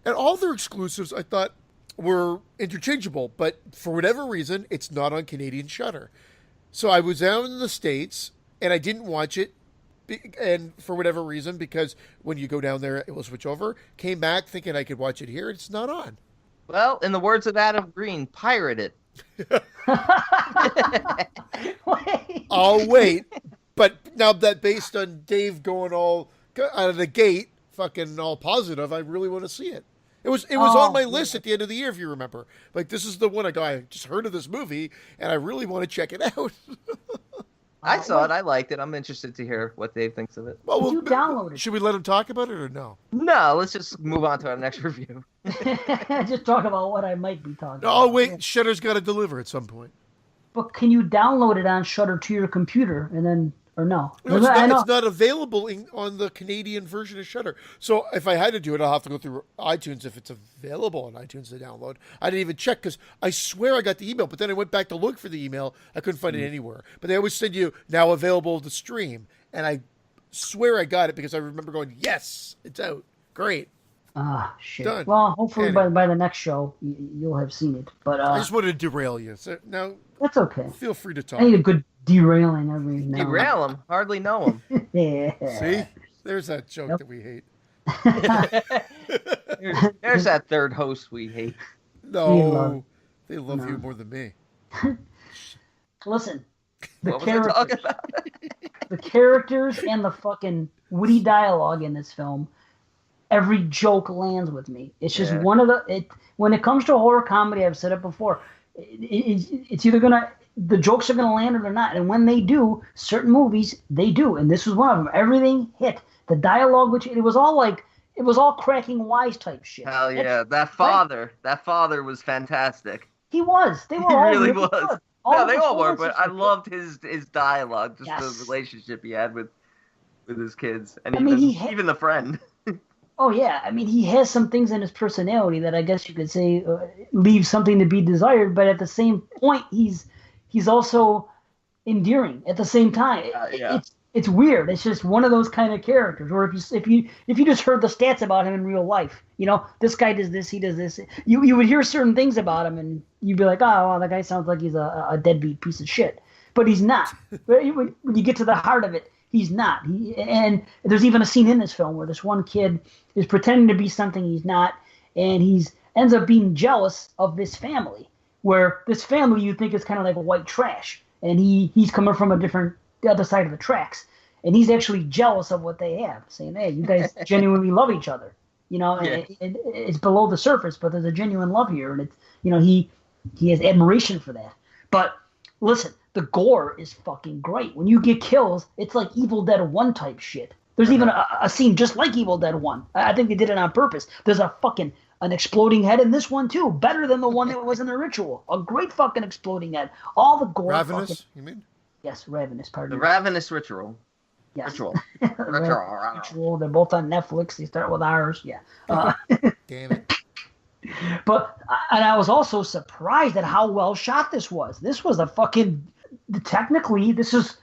and all their exclusives I thought were interchangeable. But for whatever reason, it's not on Canadian Shudder. So I was down in the States. And I didn't watch it, and for whatever reason, because when you go down there, it will switch over. Came back thinking I could watch it here, and it's not on. Well, in the words of Adam Green, pirate it. I'll wait. But now that based on Dave going all out of the gate, fucking all positive, I really want to see it. It was on my list at the end of the year, if you remember. Like, this is the one I just heard of this movie, and I really want to check it out. I saw it. I liked it. I'm interested to hear what Dave thinks of it. Well, you download it. Should we let him talk about it or no? No, let's just move on to our next review. Just talk about what I might be talking about. Oh, wait. Shudder's got to deliver at some point. But can you download it on Shudder to your computer and then, or no? No, it's not, it's not available on the Canadian version of Shudder. So if I had to do it, I'll have to go through iTunes if it's available on iTunes to download. I didn't even check because I swear I got the email, but then I went back to look for the email. I couldn't find it anywhere. But they always send you now available to stream. And I swear I got it because I remember going, yes, it's out. Great. Ah, shit. Done. Well, hopefully by the next show, you'll have seen it. But I just wanted to derail you. So now that's okay. Feel free to talk. I need a good derailing every now and then. Derail him. Hardly know him. Yeah. See? There's that joke that we hate. There's that third host we hate. No. They love you more than me. Listen. What was I talking about? The characters and the fucking witty dialogue in this film, every joke lands with me. It's just one of when it comes to horror comedy, I've said it before, it's either the jokes are gonna land or they're not. And when they do, certain movies, they do. And this was one of them. Everything hit. The dialogue, it was all cracking wise type shit. Hell yeah. That father was fantastic. He was. They were he all really was. Good. No, they all were, but I loved his dialogue, just the relationship he had with his kids, and even the friend. Oh yeah, I mean he has some things in his personality that I guess you could say leave something to be desired, but at the same point he's also endearing at the same time. It's weird. It's just one of those kind of characters. Or if you just heard the stats about him in real life, this guy does this, he does this. You would hear certain things about him, and you'd be like, oh, well, that guy sounds like he's a deadbeat piece of shit. But he's not. When you get to the heart of it, he's not. And there's even a scene in this film where this one kid is pretending to be something he's not, and ends up being jealous of this family, where this family you think is kind of like white trash, and he's coming from the other side of the tracks, and he's actually jealous of what they have, saying, hey, you guys genuinely love each other, and it's below the surface, but there's a genuine love here, and it's, he has admiration for that. But listen, the gore is fucking great. When you get kills, it's like Evil Dead 1 type shit. There's even a scene just like Evil Dead 1. I think they did it on purpose. There's an exploding head in this one too, better than the one that was in the Ritual. A great fucking exploding head. All the gore. Ravenous, you mean? Yes, Ravenous. Pardon. The Ravenous Ritual. Yes. Ritual. Ritual. They're both on Netflix. They start with ours. Yeah. Damn it. And I was also surprised at how well shot this was. This was technically, this is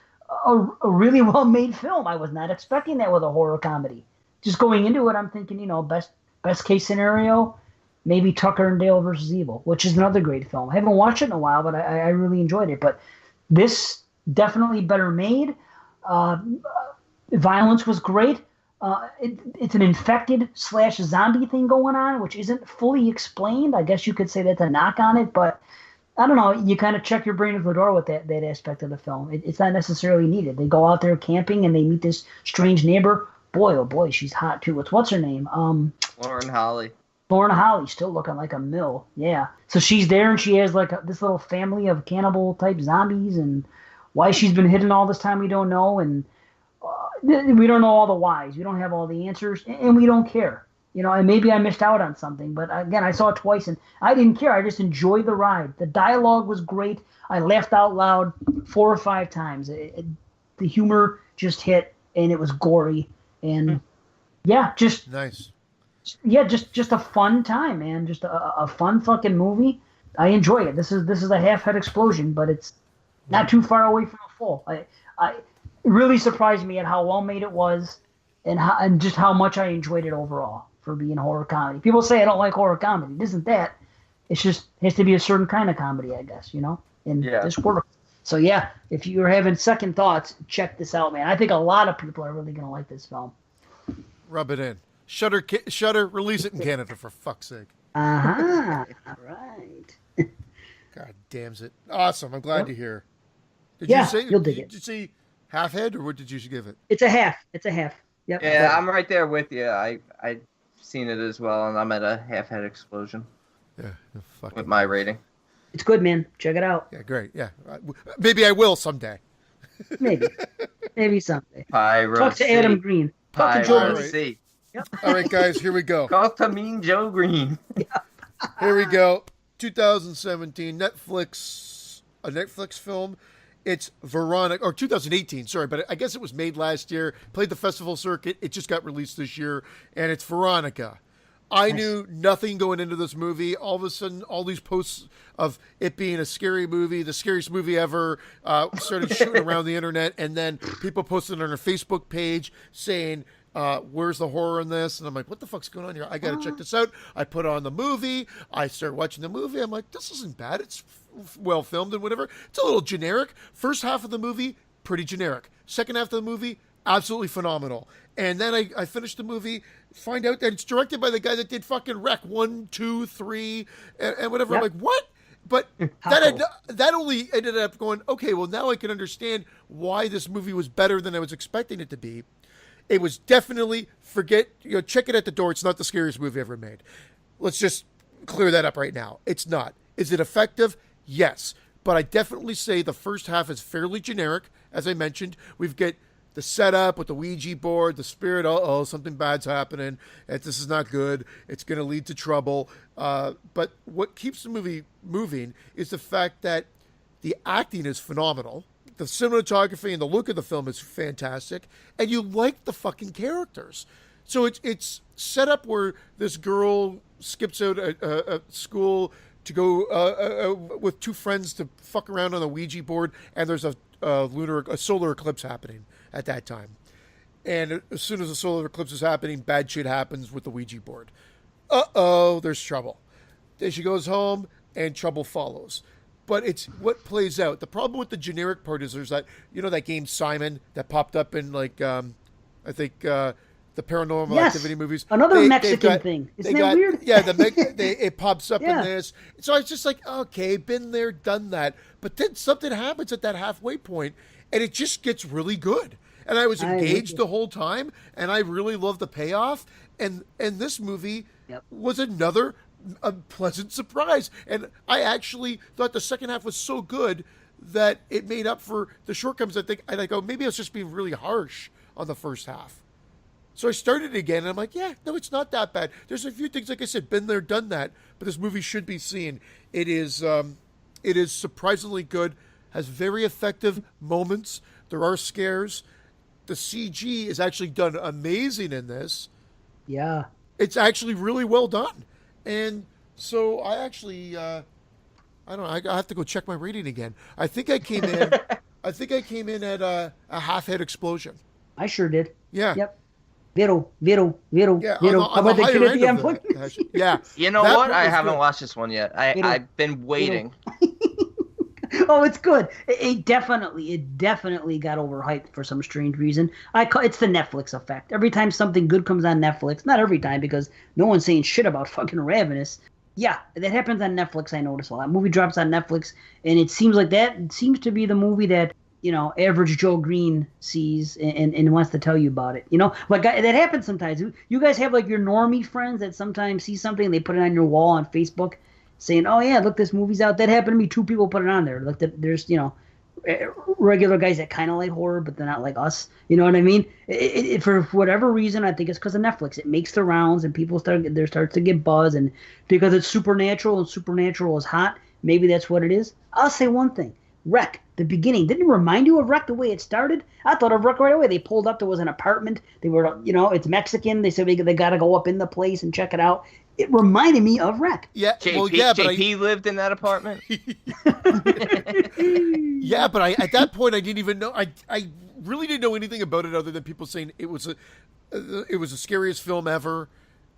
a really well made film. I was not expecting that with a horror comedy. Just going into it, I'm thinking, best case scenario, maybe Tucker and Dale versus Evil, which is another great film. I haven't watched it in a while, but I really enjoyed it. But this definitely better made. Violence was great. It's an infected / zombie thing going on, which isn't fully explained. I guess you could say that's a knock on it, but I don't know. You kind of check your brain at the door with that aspect of the film. It's not necessarily needed. They go out there camping and they meet this strange neighbor. Boy, oh boy, she's hot too. What's her name? Lauren Holly. Lauren Holly, still looking like a mill. Yeah. So she's there and she has like this little family of cannibal type zombies, and why she's been hidden all this time we don't know, and we don't know all the whys. We don't have all the answers, and we don't care. And maybe I missed out on something, but again, I saw it twice, and I didn't care. I just enjoyed the ride. The dialogue was great. I laughed out loud 4 or 5 times. The humor just hit, and it was gory, and just nice. Yeah, just a fun time, man. Just a fun fucking movie. I enjoy it. This is a half head explosion, but it's not too far away from a full. It really surprised me at how well made it was, and just how much I enjoyed it overall for being horror comedy. People say I don't like horror comedy. It isn't that. It's just it has to be a certain kind of comedy, I guess. And this works. So yeah, if you're having second thoughts, check this out, man. I think a lot of people are really gonna like this film. Rub it in. Shudder, release it in Canada for fuck's sake. All right. God damn it! Awesome. I'm glad to hear. Did you'll dig it. Did you see half head, or what did you give it? It's a half. Yep. Yeah, I'm right there with you. I've seen it as well, and I'm at a half head explosion. Yeah, with my rating. It's good, man. Check it out. Yeah, great. Yeah, maybe I will someday. Maybe someday. Piracy. Talk to Adam Green. Talk to Joe Green. Yep. All right, guys, here we go. Talk to Mean Joe Green. Here we go. 2017 a Netflix film. It's Veronica, or 2018, sorry, but I guess it was made last year, played the festival circuit. It just got released this year, and it's Veronica. I knew nothing going into this movie. All of a sudden, all these posts of it being a scary movie, the scariest movie ever, started shooting around the internet, and then people posted on their Facebook page saying, where's the horror in this? And I'm like, what the fuck's going on here? I got to check this out. I put on the movie. I started watching the movie. I'm like, this isn't bad. It's well filmed and whatever. It's a little generic. First half of the movie, pretty generic. Second half of the movie, absolutely phenomenal. And then I finished the movie, find out that it's directed by the guy that did fucking Wreck 1, 2, 3, and whatever. Yep. I'm like, what? But that only ended up going, okay, well, now I can understand why this movie was better than I was expecting it to be. It was definitely, check it at the door. It's not the scariest movie ever made. Let's just clear that up right now. It's not. Is it effective? Yes. But I definitely say the first half is fairly generic. As I mentioned, we've got the setup with the Ouija board, the spirit, something bad's happening. This is not good. It's going to lead to trouble. But what keeps the movie moving is the fact that the acting is phenomenal. The cinematography and the look of the film is fantastic. And you like the fucking characters. So it's set up where this girl skips out at school to go with two friends to fuck around on a Ouija board, and there's a solar eclipse happening at that time. And as soon as the solar eclipse is happening, bad shit happens with the Ouija board. There's trouble. Then she goes home, and trouble follows. But it's what plays out. The problem with the generic part is there's that, that game Simon that popped up in, I think, the Paranormal Activity movies. Another Mexican thing. Isn't that weird? Yeah, it pops up in this. So I was just like, okay, been there, done that. But then something happens at that halfway point, and it just gets really good. And I was engaged the whole time, and I really loved the payoff. And this movie was another pleasant surprise. And I actually thought the second half was so good that it made up for the shortcomings. I go, maybe I was just being really harsh on the first half. So I started again, and I'm like, no, it's not that bad. There's a few things, like I said, been there, done that, but this movie should be seen. It is surprisingly good, has very effective moments. There are scares. The CG is actually done amazing in this. Yeah. It's actually really well done. And so I actually, I don't know, I have to go check my rating again. I think I came in at a half-head explosion. I sure did. Yeah. Yep. Vero. Yeah, How about the kid at the end? Yeah. You know what? I haven't watched this one yet. I've been waiting. Oh, it's good. It definitely got overhyped for some strange reason. It's the Netflix effect. Every time something good comes on Netflix, not every time because no one's saying shit about fucking Ravenous. Yeah, that happens on Netflix. I notice a lot. Movie drops on Netflix, and it seems like that seems to be the movie that average Joe Green sees and wants to tell you about it. Like that happens sometimes. You guys have like your normie friends that sometimes see something and they put it on your wall on Facebook saying, oh yeah, look, this movie's out. That happened to me. 2 people put it on there. Look, there's, regular guys that kind of like horror, but they're not like us. You know what I mean? It for whatever reason, I think it's because of Netflix. It makes the rounds and people starts to get buzz, and because it's supernatural and supernatural is hot, maybe that's what it is. I'll say one thing. Wreck, the beginning, didn't it remind you of Wreck the way it started? I thought of Wreck right away. They pulled up, there was an apartment. They were, it's Mexican. They said they got to go up in the place and check it out. It reminded me of Wreck. Yeah, JP lived in that apartment. Yeah, but at that point I didn't even know. I really didn't know anything about it other than people saying it was the scariest film ever,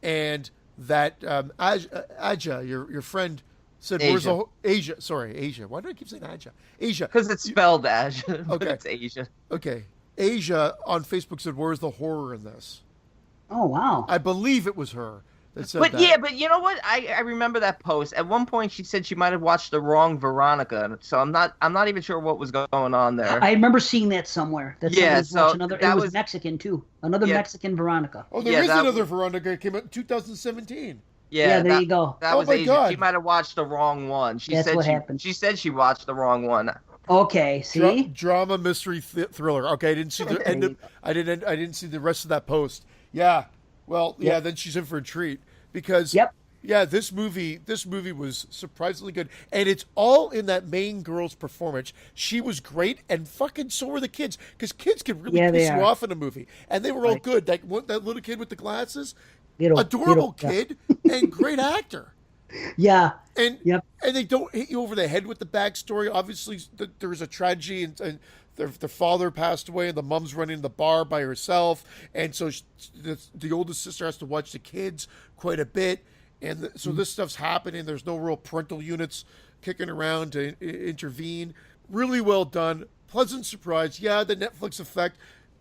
and that Aja, your friend, said, Asia. Where's the Asia? Sorry, Asia. Why do I keep saying Aja? Asia. Because it's spelled Asia. Okay. It's Asia. Okay. Asia on Facebook said, where's the horror in this? Oh, wow. I believe it was her that said But that. yeah, but you know what? I remember that post. At one point she said she might have watched the wrong Veronica. So I'm not even sure what was going on there. I remember seeing that somewhere. It was Mexican too. Another Mexican Veronica. Oh, there is another Veronica that came out in 2017. Yeah, there you go. That was my Asian. God. She might have watched the wrong one. That's what happened. She said she watched the wrong one. Okay, see? Drama mystery thriller. Okay, I didn't see the end of, I didn't see the rest of that post. Yeah. Well, yeah, then she's in for a treat because Yeah, this movie was surprisingly good, and it's all in that main girl's performance. She was great, and fucking so were the kids, because kids can really piss you off in a movie, and they were all good. That little kid with the glasses, adorable kid, and great actor. Yeah, and they don't hit you over the head with the backstory. Obviously, there's a tragedy, and their father passed away, and the mom's running the bar by herself, and so the oldest sister has to watch the kids quite a bit. And so this stuff's happening. There's no real parental units kicking around to intervene. Really well done. Pleasant surprise. Yeah, the Netflix effect.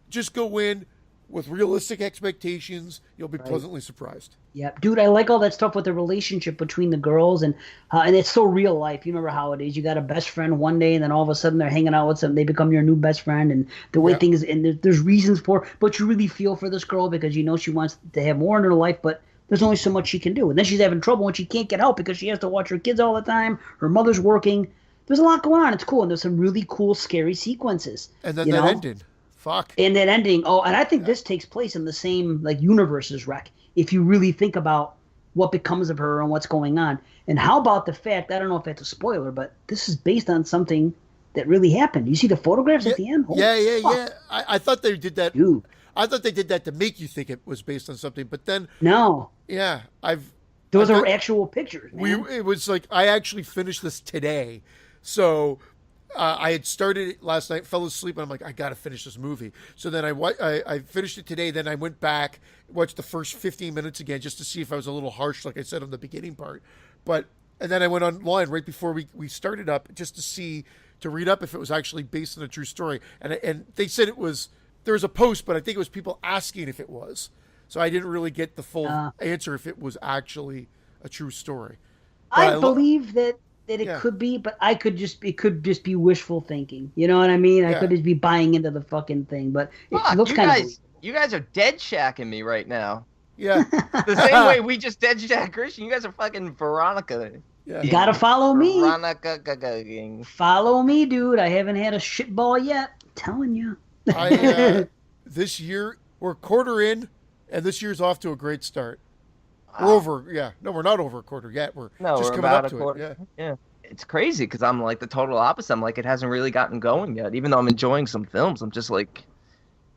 Just go in with realistic expectations. You'll be pleasantly surprised. Yeah, dude, I like all that stuff with the relationship between the girls, and it's so real life. You remember how it is. You got a best friend one day, and then all of a sudden they're hanging out with them. They become your new best friend, and the way things, and there's reasons for, but you really feel for this girl because you know she wants to have more in her life, but there's only so much she can do. And then she's having trouble and she can't get help because she has to watch her kids all the time. Her mother's working. There's a lot going on. It's cool. And there's some really cool, scary sequences. And then that ending. Fuck. And that ending. Oh, and I think this takes place in the same universe as Wreck. If you really think about what becomes of her and what's going on. And how about the fact, I don't know if that's a spoiler, but this is based on something that really happened. You see the photographs at the end? Yeah. I thought they did that. Dude. I thought they did that to make you think it was based on something, but then no. Yeah, those are actual pictures. Man. It was like I actually finished this today, so I had started it last night, fell asleep, and I'm like, I got to finish this movie. So then I finished it today. Then I went back, watched the first 15 minutes again, just to see if I was a little harsh, like I said on the beginning part. And then I went online right before we started up, just to read up if it was actually based on a true story. And they said it was. There was a post, but I think it was people asking if it was. So I didn't really get the full answer if it was actually a true story. But I believe that it could be, but it could just be wishful thinking. You know what I mean? I could just be buying into the fucking thing. But it looks kind of. You guys are dead shacking me right now. Yeah. The same way we just dead shack Christian. You guys are fucking Veronica. Yeah. You gotta follow me. Veronica. Follow me, dude. I haven't had a shit ball yet. I'm telling you. This year we're a quarter in, and this year's off to a great start. We're over. Yeah, no, we're not over a quarter yet. We're just coming up to it. Yeah. It's crazy because I'm like the total opposite. I'm like it hasn't really gotten going yet. Even though I'm enjoying some films, I'm just like,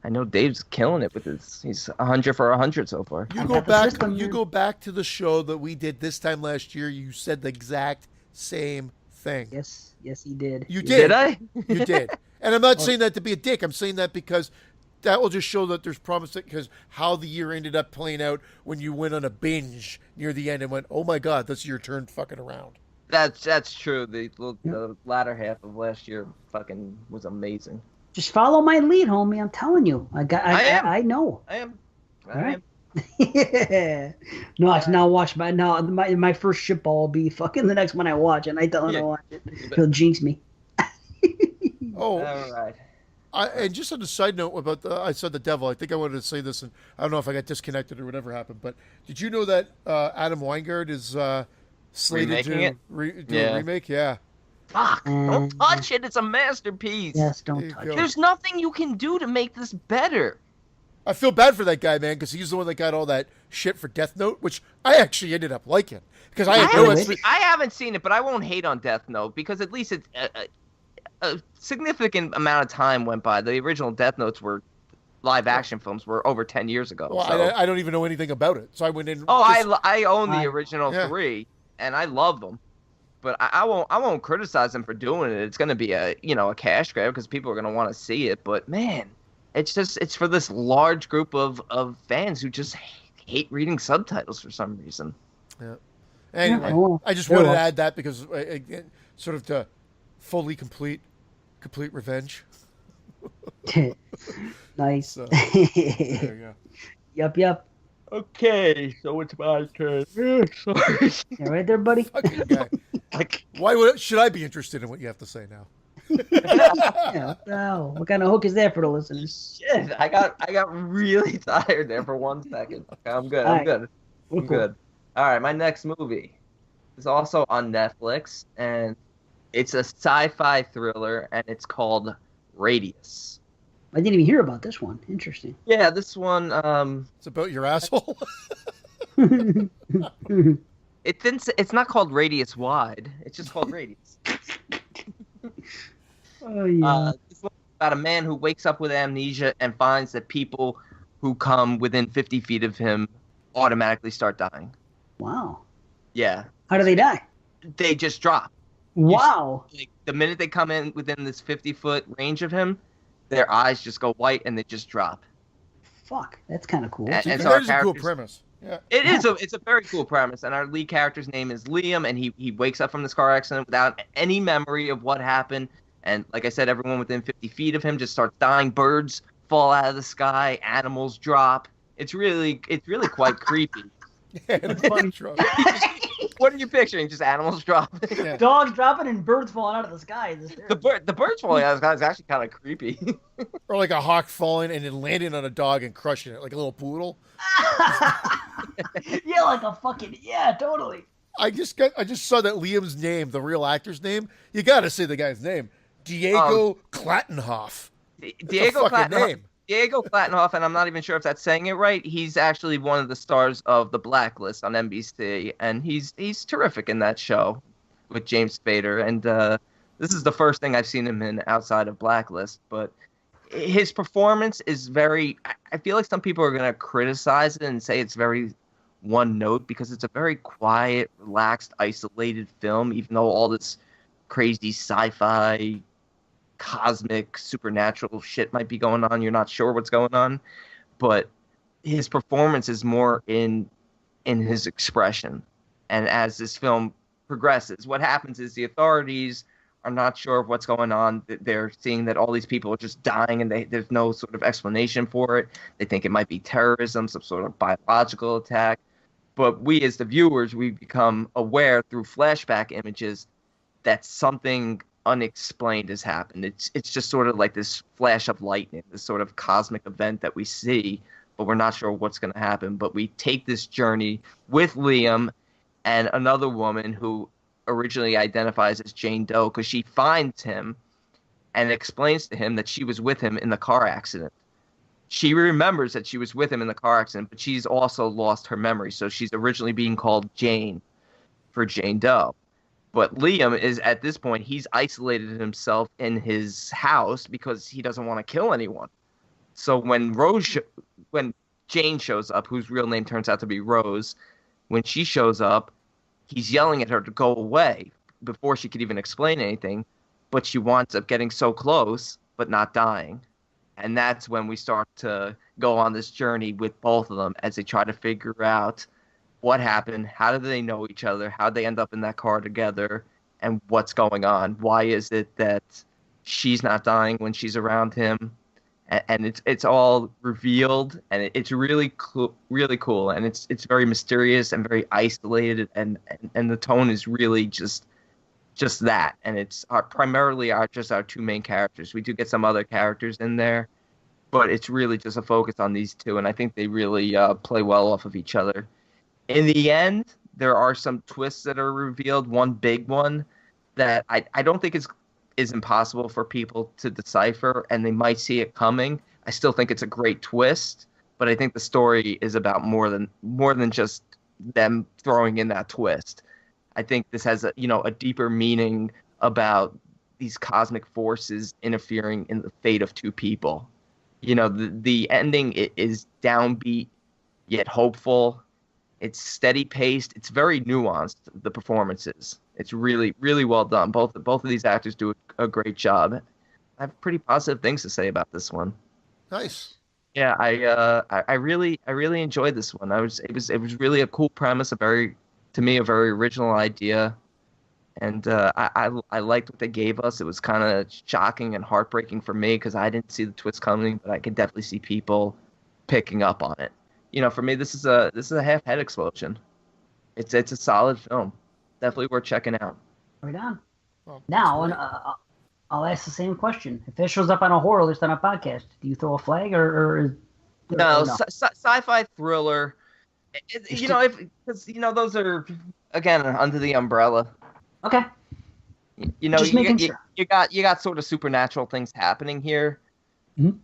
I know Dave's killing it with his. He's 100 for 100 so far. You go back to the show that we did this time last year. You said the exact same thing. Yes, he did. You did. Did I? You did. And I'm not saying that to be a dick. I'm saying that because that will just show that there's promise, because how the year ended up playing out when you went on a binge near the end and went, oh my God, this year turned fucking around. That's true. The latter half of last year fucking was amazing. Just follow my lead, homie. I'm telling you. I know. I am. Yeah. No, it's now watch my first shitball will be fucking the next one I watch, and I tell him to watch it. He'll jinx me. Oh, all right. And just on a side note about I said the devil. I think I wanted to say this, and I don't know if I got disconnected or whatever happened. But did you know that Adam Weingart is slated to do a remake? Yeah. Fuck! Don't touch it. It's a masterpiece. Yes, don't touch it. There's nothing you can do to make this better. I feel bad for that guy, man, because he's the one that got all that shit for Death Note, which I actually ended up liking because I haven't seen it, but I won't hate on Death Note because at least it's a significant amount of time went by. The original Death Notes were live action films were over 10 years ago. Well, so. I don't even know anything about it, so I went in. Oh, I own the original 3, and I love them. But I won't criticize them for doing it. It's going to be a cash grab because people are going to want to see it. But man, it's for this large group of fans who just hate reading subtitles for some reason. Yeah. Anyway, I just wanted to add that because sort of to fully complete revenge. Nice. So, there you go. Yep. Okay, so it's my turn. Sorry. You right there, buddy? Fucking guy. Should I be interested in what you have to say now? No. What kind of hook is that for the listeners? Shit, I got really tired there for 1 second. I'm good. I'm good. All right, my next movie is also on Netflix, and it's a sci-fi thriller, and it's called Radius. I didn't even hear about this one. Interesting. Yeah, this one. It's about your asshole. It didn't. It's not called Radius Wide. It's just called Radius. Oh yeah. This one's about a man who wakes up with amnesia and finds that people who come within 50 feet of him automatically start dying. Wow. Yeah. How do they die? They just drop. Wow. Like, the minute they come in within this 50-foot range of him, their eyes just go white and they just drop. Fuck. That's kind of cool. And so That our is a cool characters- premise. Yeah. It's a very cool premise, and our lead character's name is Liam, and he wakes up from this car accident without any memory of what happened. And like I said, everyone within 50 feet of him just starts dying. Birds fall out of the sky, animals drop. It's really quite creepy. Yeah, it's funny. What are you picturing? Just animals dropping? Yeah. Dogs dropping and birds falling out of the sky. The birds falling out of the sky is actually kind of creepy. Or like a hawk falling and then landing on a dog and crushing it, like a little poodle. Yeah, like a fucking totally. I just saw that Liam's name, the real actor's name. You got to say the guy's name, Diego Klattenhoff. Diego fucking name. Diego Klattenhoff, and I'm not even sure if that's saying it right. He's actually one of the stars of The Blacklist on NBC, and he's terrific in that show with James Spader. And this is the first thing I've seen him in outside of Blacklist, but his performance is very. I feel like some people are going to criticize it and say it's very one note because it's a very quiet, relaxed, isolated film, even though all this crazy sci-fi, cosmic, supernatural shit might be going on. You're not sure what's going on, but his performance is more in his expression. And as this film progresses, what happens is the authorities are not sure of what's going on. They're seeing that all these people are just dying and there's no sort of explanation for it. They think it might be terrorism, some sort of biological attack. But we as the viewers, we become aware through flashback images that something unexplained has happened. It's just sort of like this flash of lightning, this sort of cosmic event that we see, but we're not sure what's going to happen. But we take this journey with Liam and another woman who originally identifies as Jane Doe because she finds him and explains to him that she was with him in the car accident. She remembers that she was with him in the car accident, but she's also lost her memory. So she's originally being called Jane for Jane Doe. But Liam is, at this point, he's isolated himself in his house because he doesn't want to kill anyone. So when Jane shows up, whose real name turns out to be Rose, when she shows up, he's yelling at her to go away before she could even explain anything. But she winds up getting so close, but not dying. And that's when we start to go on this journey with both of them as they try to figure out what happened, how do they know each other, how they end up in that car together, and what's going on. Why is it that she's not dying when she's around him? And it's all revealed, and it's really cool, and it's very mysterious and very isolated, and the tone is really just that. And it's primarily our two main characters. We do get some other characters in there, but it's really just a focus on these two, and I think they really play well off of each other. In the end, there are some twists that are revealed. One big one that I don't think is impossible for people to decipher, and they might see it coming. I still think it's a great twist, but I think the story is about more than just them throwing in that twist. I think this has a deeper meaning about these cosmic forces interfering in the fate of two people. The ending is downbeat yet hopeful. It's steady paced. It's very nuanced. The performances. It's really, really well done. Both of these actors do a great job. I have pretty positive things to say about this one. Nice. Yeah, I really enjoyed this one. It was really a cool premise, to me a very original idea, and I liked what they gave us. It was kind of shocking and heartbreaking for me because I didn't see the twist coming, but I could definitely see people picking up on it. For me, this is a half head explosion. It's a solid film. Definitely worth checking out. Right on. Well, Now, and I'll ask the same question. If it shows up on a horror list on a podcast, do you throw a flag or no? Sci-fi thriller. Because those are again under the umbrella. Okay. Just making sure. You got sort of supernatural things happening here. Mm-hmm.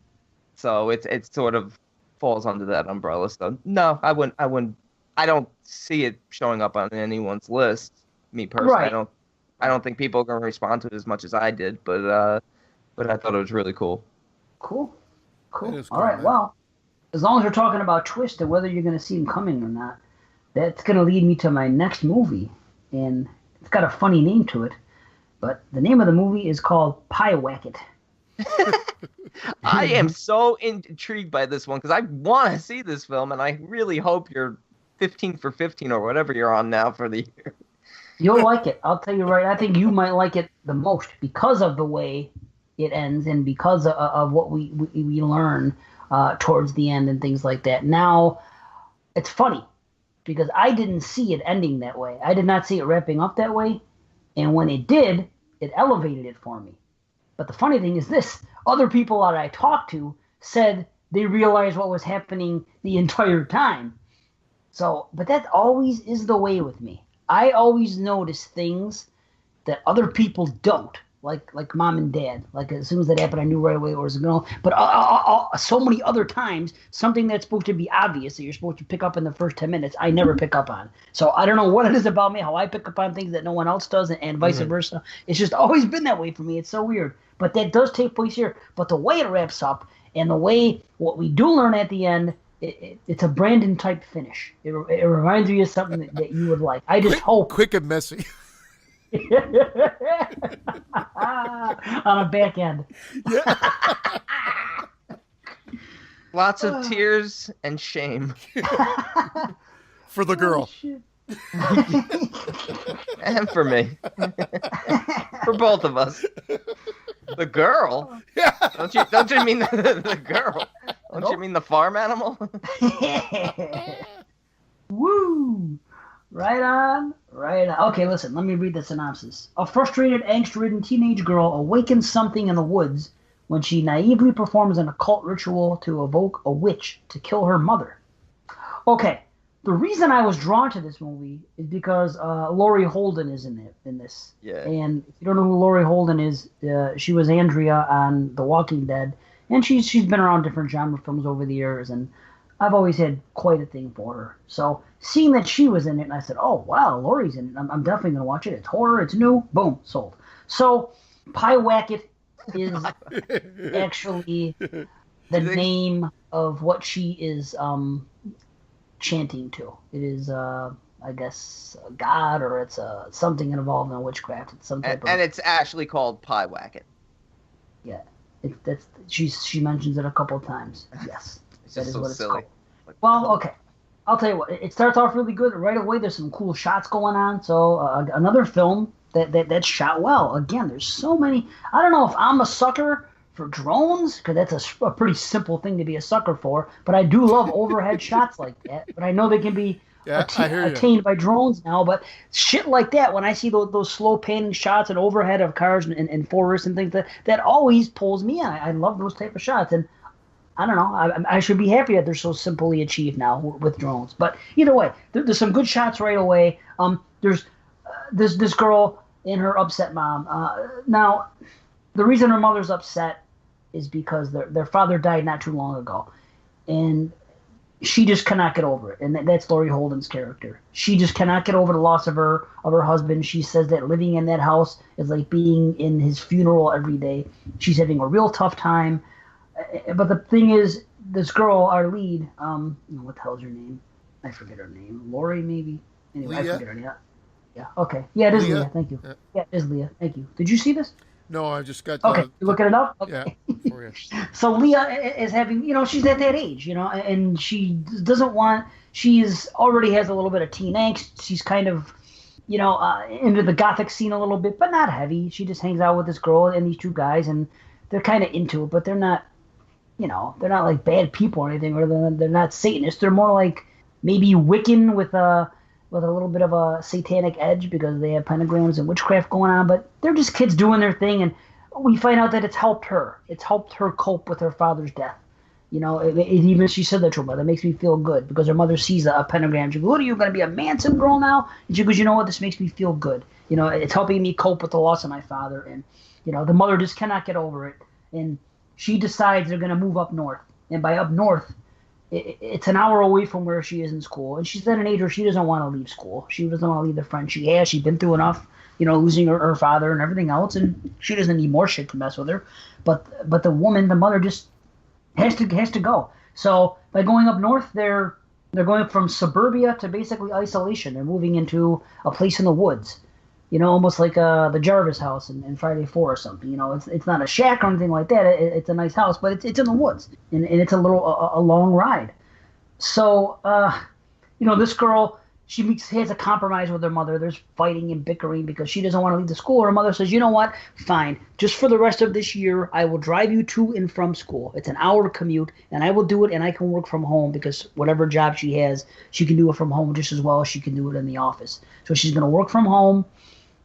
So it's sort of falls under that umbrella. So no, I wouldn't I don't see it showing up on anyone's list. Me personally, Right. I don't think people are going to respond to it as much as I did, but I thought it was really cool. Cool. It is All cool, right. man. Well, as long as we're talking about twist and whether you're going to see him coming or not, that's going to lead me to my next movie, and it's got a funny name to it. But the name of the movie is called Pyewacket. I am so intrigued by this one because I want to see this film, and I really hope you're 15 for 15 or whatever you're on now for the year. You'll like it. I'll tell you right. I think you might like it the most because of the way it ends and because of what we learn towards the end and things like that. Now, it's funny because I didn't see it ending that way. I did not see it wrapping up that way. And when it did, it elevated it for me. But the funny thing is this. Other people that I talked to said they realized what was happening the entire time. So, but that always is the way with me. I always notice things that other people don't, like mom and dad. Like as soon as that happened, I knew right away where it was going. But so many other times, something that's supposed to be obvious that you're supposed to pick up in the first 10 minutes, I never pick up on. So I don't know what it is about me, how I pick up on things that no one else does, and vice versa. It's just always been that way for me. It's so weird. But that does take place here. But the way it wraps up and the way what we do learn at the end, it's a Brandon type finish. It reminds me of something that you would like. I just hope Quick and messy. on a back end. Lots of tears and shame. For the girl. And for me. For both of us. The girl? Yeah. Don't you mean the girl? Don't you mean the farm animal? Woo! Right on. Okay, listen, let me read the synopsis. A frustrated, angst-ridden teenage girl awakens something in the woods when she naively performs an occult ritual to evoke a witch to kill her mother. Okay, the reason I was drawn to this movie is because Laurie Holden is in this. Yeah. And if you don't know who Laurie Holden is, she was Andrea on The Walking Dead, and she's been around different genre films over the years, and I've always had quite a thing for her. So seeing that she was in it, and I said, oh, wow, Laurie's in it. I'm definitely going to watch it. It's horror. It's new. Boom. Sold. So Pyewacket is actually the name of what she is chanting to. It is, I guess, a god, or it's something involved in witchcraft. It's some type of... And it's actually called Pyewacket. Yeah. She mentions it a couple times. Yes. It's That just is so what it's silly. called. Well, okay. I'll tell you what. It starts off really good. Right away, there's some cool shots going on. So another film that's shot well. Again, there's so many. I don't know if I'm a sucker for drones, because that's a pretty simple thing to be a sucker for. But I do love overhead shots like that. But I know they can be attained by drones now. But shit like that, when I see those slow panning shots and overhead of cars and forests and things, that always pulls me in. I love those type of shots. And I don't know. I should be happy that they're so simply achieved now with drones. But either way, there's some good shots right away. There's this girl and her upset mom. Now, the reason her mother's upset is because their father died not too long ago, and she just cannot get over it. And that's Laurie Holden's character. She just cannot get over the loss of her husband. She says that living in that house is like being in his funeral every day. She's having a real tough time. But the thing is, this girl, our lead, what the hell's her name? I forget her name. Lori, maybe? Anyway, Leah? I forget her name. Yeah, okay. Yeah, it is Leah. Thank you. Yeah, it is Leah. Thank you. Did you see this? No, I just got... Okay, you looking it up? Okay. Yeah, for you. So Leah is having, she's at that age, and she doesn't want... She's already has a little bit of teen angst. She's kind of, into the gothic scene a little bit, but not heavy. She just hangs out with this girl and these two guys, and they're kind of into it, but they're not... they're not like bad people or anything, or they're not Satanists. They're more like maybe Wiccan with a little bit of a satanic edge because they have pentagrams and witchcraft going on. But they're just kids doing their thing, and we find out that it's helped her. It's helped her cope with her father's death. Even she said that to her mother. That makes me feel good because her mother sees a pentagram. She goes, "What are you going to be, a Manson girl now?" And she goes, "You know what? This makes me feel good. It's helping me cope with the loss of my father." And the mother just cannot get over it, and she decides they're going to move up north. And by up north, it's an hour away from where she is in school, and she's at an age where she doesn't want to leave school. She doesn't want to leave the friend she has. She's been through enough, losing her father and everything else, and she doesn't need more shit to mess with her. But the woman, the mother, just has to go. So by going up north, they're going from suburbia to basically isolation. They're moving into a place in the woods, almost like the Jarvis house in Friday 4 or something. It's not a shack or anything like that. It's a nice house, but it's in the woods, and it's a long ride. So this girl, has a compromise with her mother. There's fighting and bickering because she doesn't want to leave the school. Her mother says, you know what? Fine. Just for the rest of this year, I will drive you to and from school. It's an hour commute, and I will do it, and I can work from home because whatever job she has, she can do it from home just as well as she can do it in the office. So she's going to work from home,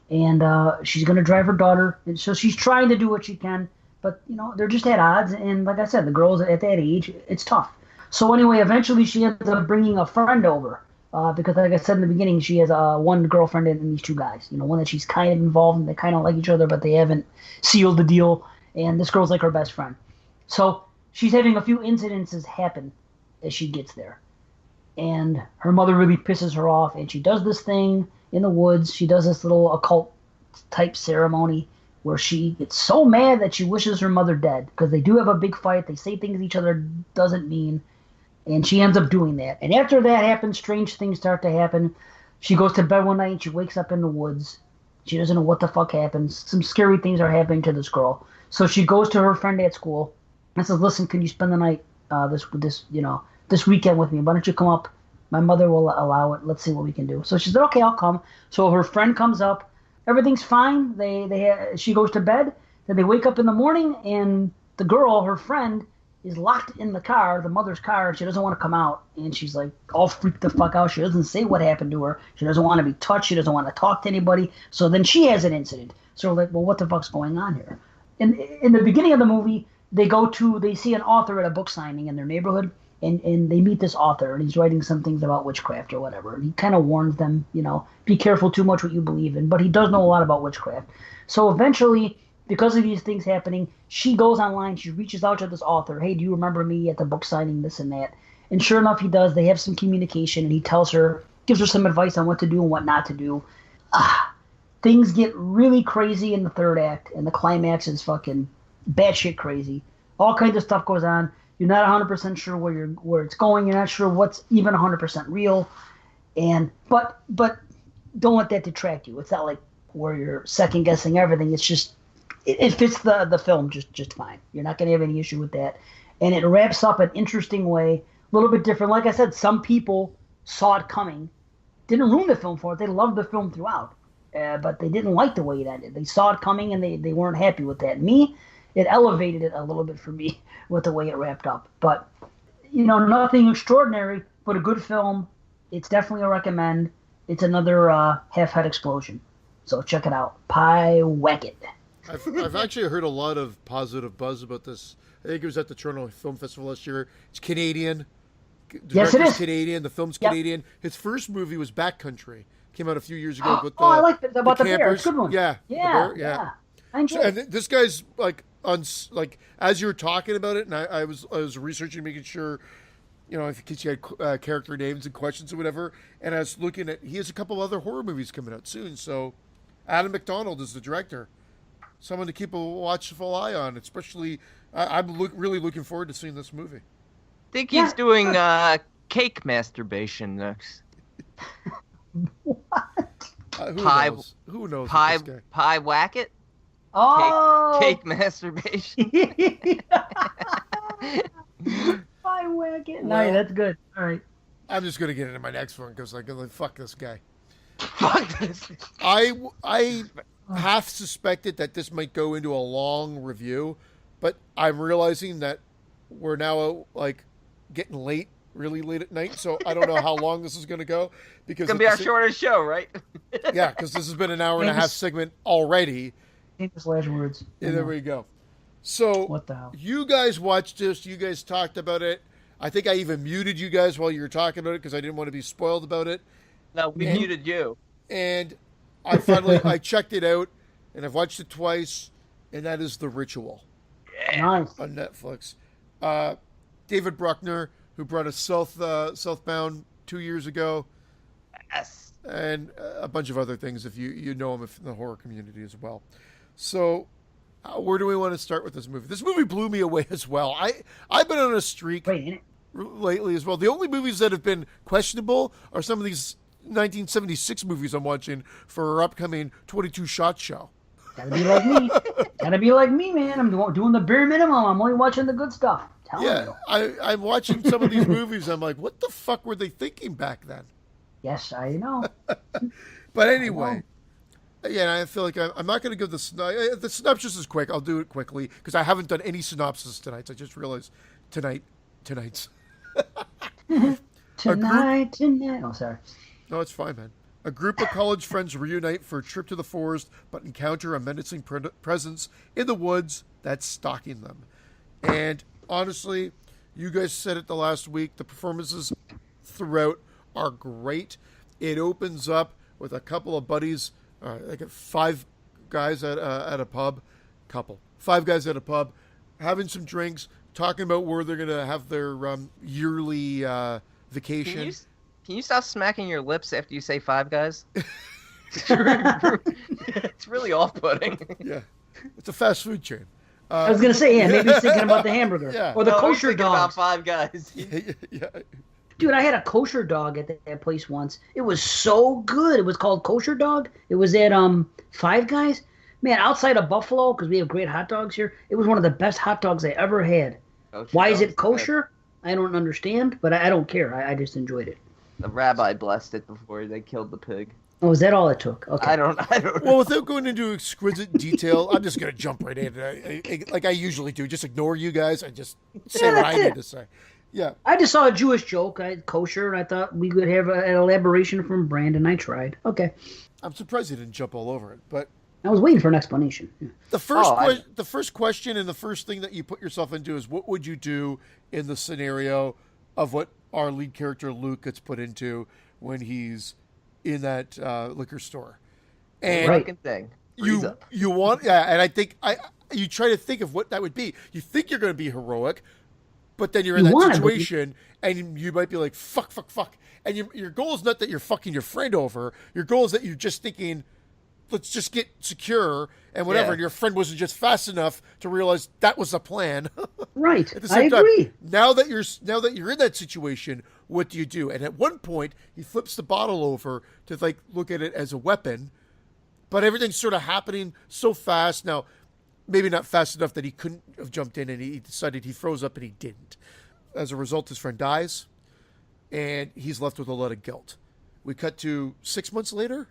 and she's going to drive her daughter. And so she's trying to do what she can, but, they're just at odds. And like I said, the girls at that age, it's tough. So anyway, eventually she ends up bringing a friend over. Because, like I said in the beginning, she has one girlfriend and these two guys. One that she's kind of involved in. They kind of like each other, but they haven't sealed the deal. And this girl's like her best friend. So she's having a few incidences happen as she gets there. And her mother really pisses her off. And she does this thing in the woods. She does this little occult-type ceremony where she gets so mad that she wishes her mother dead. Because they do have a big fight. They say things each other doesn't mean. And she ends up doing that. And after that happens, strange things start to happen. She goes to bed one night and she wakes up in the woods. She doesn't know what the fuck happens. Some scary things are happening to this girl. So she goes to her friend at school and says, listen, can you spend the night this weekend with me? Why don't you come up? My mother will allow it. Let's see what we can do. So she said, okay, I'll come. So her friend comes up. Everything's fine. She goes to bed. Then they wake up in the morning and the girl, her friend, is locked in the car, the mother's car, and she doesn't want to come out. And she's like all freaked the fuck out. She doesn't say what happened to her. She doesn't want to be touched. She doesn't want to talk to anybody. So then she has an incident. So we're like, well, what the fuck's going on here? And in the beginning of the movie, they see an author at a book signing in their neighborhood, and they meet this author, and he's writing some things about witchcraft or whatever. And he kind of warns them, be careful too much what you believe in. But he does know a lot about witchcraft. So eventually, because of these things happening, she goes online. She reaches out to this author. Hey, do you remember me at the book signing, this and that? And sure enough, he does. They have some communication, and he gives her some advice on what to do and what not to do. Things get really crazy in the third act, and the climax is fucking batshit crazy. All kinds of stuff goes on. You're not 100% sure where it's going. You're not sure what's even 100% real. But don't let that detract you. It's not like where you're second guessing everything. It's just it fits the film just fine. You're not going to have any issue with that. And it wraps up an interesting way, a little bit different. Like I said, some people saw it coming, didn't ruin the film for it. They loved the film throughout, but they didn't like the way it ended. They saw it coming, and they weren't happy with that. Me, it elevated it a little bit for me with the way it wrapped up. But, nothing extraordinary, but a good film. It's definitely a recommend. It's another half-head explosion. So check it out. Pyewacket. I've actually heard a lot of positive buzz about this. I think it was at the Toronto Film Festival last year. It's Canadian. Yes, it is. Canadian. The film's Canadian. His first movie was Backcountry. Came out a few years ago. But I like it about the bear. It's a good one. Yeah. Yeah. I enjoy it. And this guy's as you were talking about it, and I was researching, making sure, in case you had character names and questions or whatever. And I was looking at, he has a couple other horror movies coming out soon. So Adam McDonald is the director. Someone to keep a watchful eye on, especially. I'm really looking forward to seeing this movie. I think he's doing cake masturbation next. What? Who knows? Pyewacket? Oh! Cake masturbation. Pyewacket. No, that's good. All right. I'm just going to get into my next one because fuck this guy. Fuck this. I half suspected that this might go into a long review, but I'm realizing that we're now getting late, really late at night, so I don't know how long this is going to go. Because it's going to be our shortest show, right? Yeah, because this has been an hour and a half segment already. Famous last words. Yeah, there we go. So what the hell? You guys watched this. You guys talked about it. I think I even muted you guys while you were talking about it because I didn't want to be spoiled about it. No, we muted you. And I finally I checked it out, and I've watched it twice, and that is The Ritual. Nice. On Netflix. David Bruckner, who brought us Southbound 2 years ago. Yes. And a bunch of other things if you know him in the horror community as well. So where do we want to start with this movie? This movie blew me away as well. I've been on a streak lately as well. The only movies that have been questionable are some of these 1976 movies I'm watching for our upcoming 22 Shot Show. Gotta be like me. Gotta be like me, man. I'm doing the bare minimum. I'm only watching the good stuff. I'm watching some of these movies. I'm like, what the fuck were they thinking back then? Yes, I know. But anyway, I feel like I'm not going to give the synopsis is quick. I'll do it quickly because I haven't done any synopsis tonight. I just realized tonight's. Tonight. Oh, sorry. No, it's fine, man. A group of college friends reunite for a trip to the forest, but encounter a menacing presence in the woods that's stalking them. And honestly, you guys said it the last week. The performances throughout are great. It opens up with a couple of buddies, like 5 guys at a pub, five guys at a pub, having some drinks, talking about where they're gonna have their yearly vacation. Can you stop smacking your lips after you say 5 guys? It's really off-putting. Yeah, it's a fast food chain. I was gonna say, maybe he's thinking about the hamburger or the kosher dog. About 5 guys. Yeah. Dude, I had a kosher dog at that place once. It was so good. It was called Kosher Dog. It was at Five Guys. Man, outside of Buffalo, because we have great hot dogs here, it was one of the best hot dogs I ever had. Why is it kosher? I don't understand, but I don't care. I just enjoyed it. The rabbi blessed it before they killed the pig. Oh, is that all it took? Okay. I don't know. Well, without going into exquisite detail, I'm just going to jump right in. Like I usually do. Just ignore you guys. I just say what I need to say. Yeah. I just saw a Jewish joke. I had kosher, and I thought we could have an elaboration from Brandon. I tried. Okay. I'm surprised he didn't jump all over it, but I was waiting for an explanation. Yeah. The first question and the first thing that you put yourself into is what would you do in the scenario of what our lead character Luke gets put into when he's in that liquor store. And thing. You want and I think you try to think of what that would be. You think you're going to be heroic, but then you're in that situation and you might be like fuck, and your goal is not that you're fucking your friend over. Your goal is that you're just thinking, let's just get secure and whatever. Yeah. And your friend wasn't just fast enough to realize that was the plan. Right. I agree. Now that you're in that situation, what do you do? And at one point, he flips the bottle over to like look at it as a weapon, but everything's sort of happening so fast. Now, maybe not fast enough that he couldn't have jumped in, and he decided he froze up and he didn't. As a result, his friend dies, and he's left with a lot of guilt. We cut to 6 months later.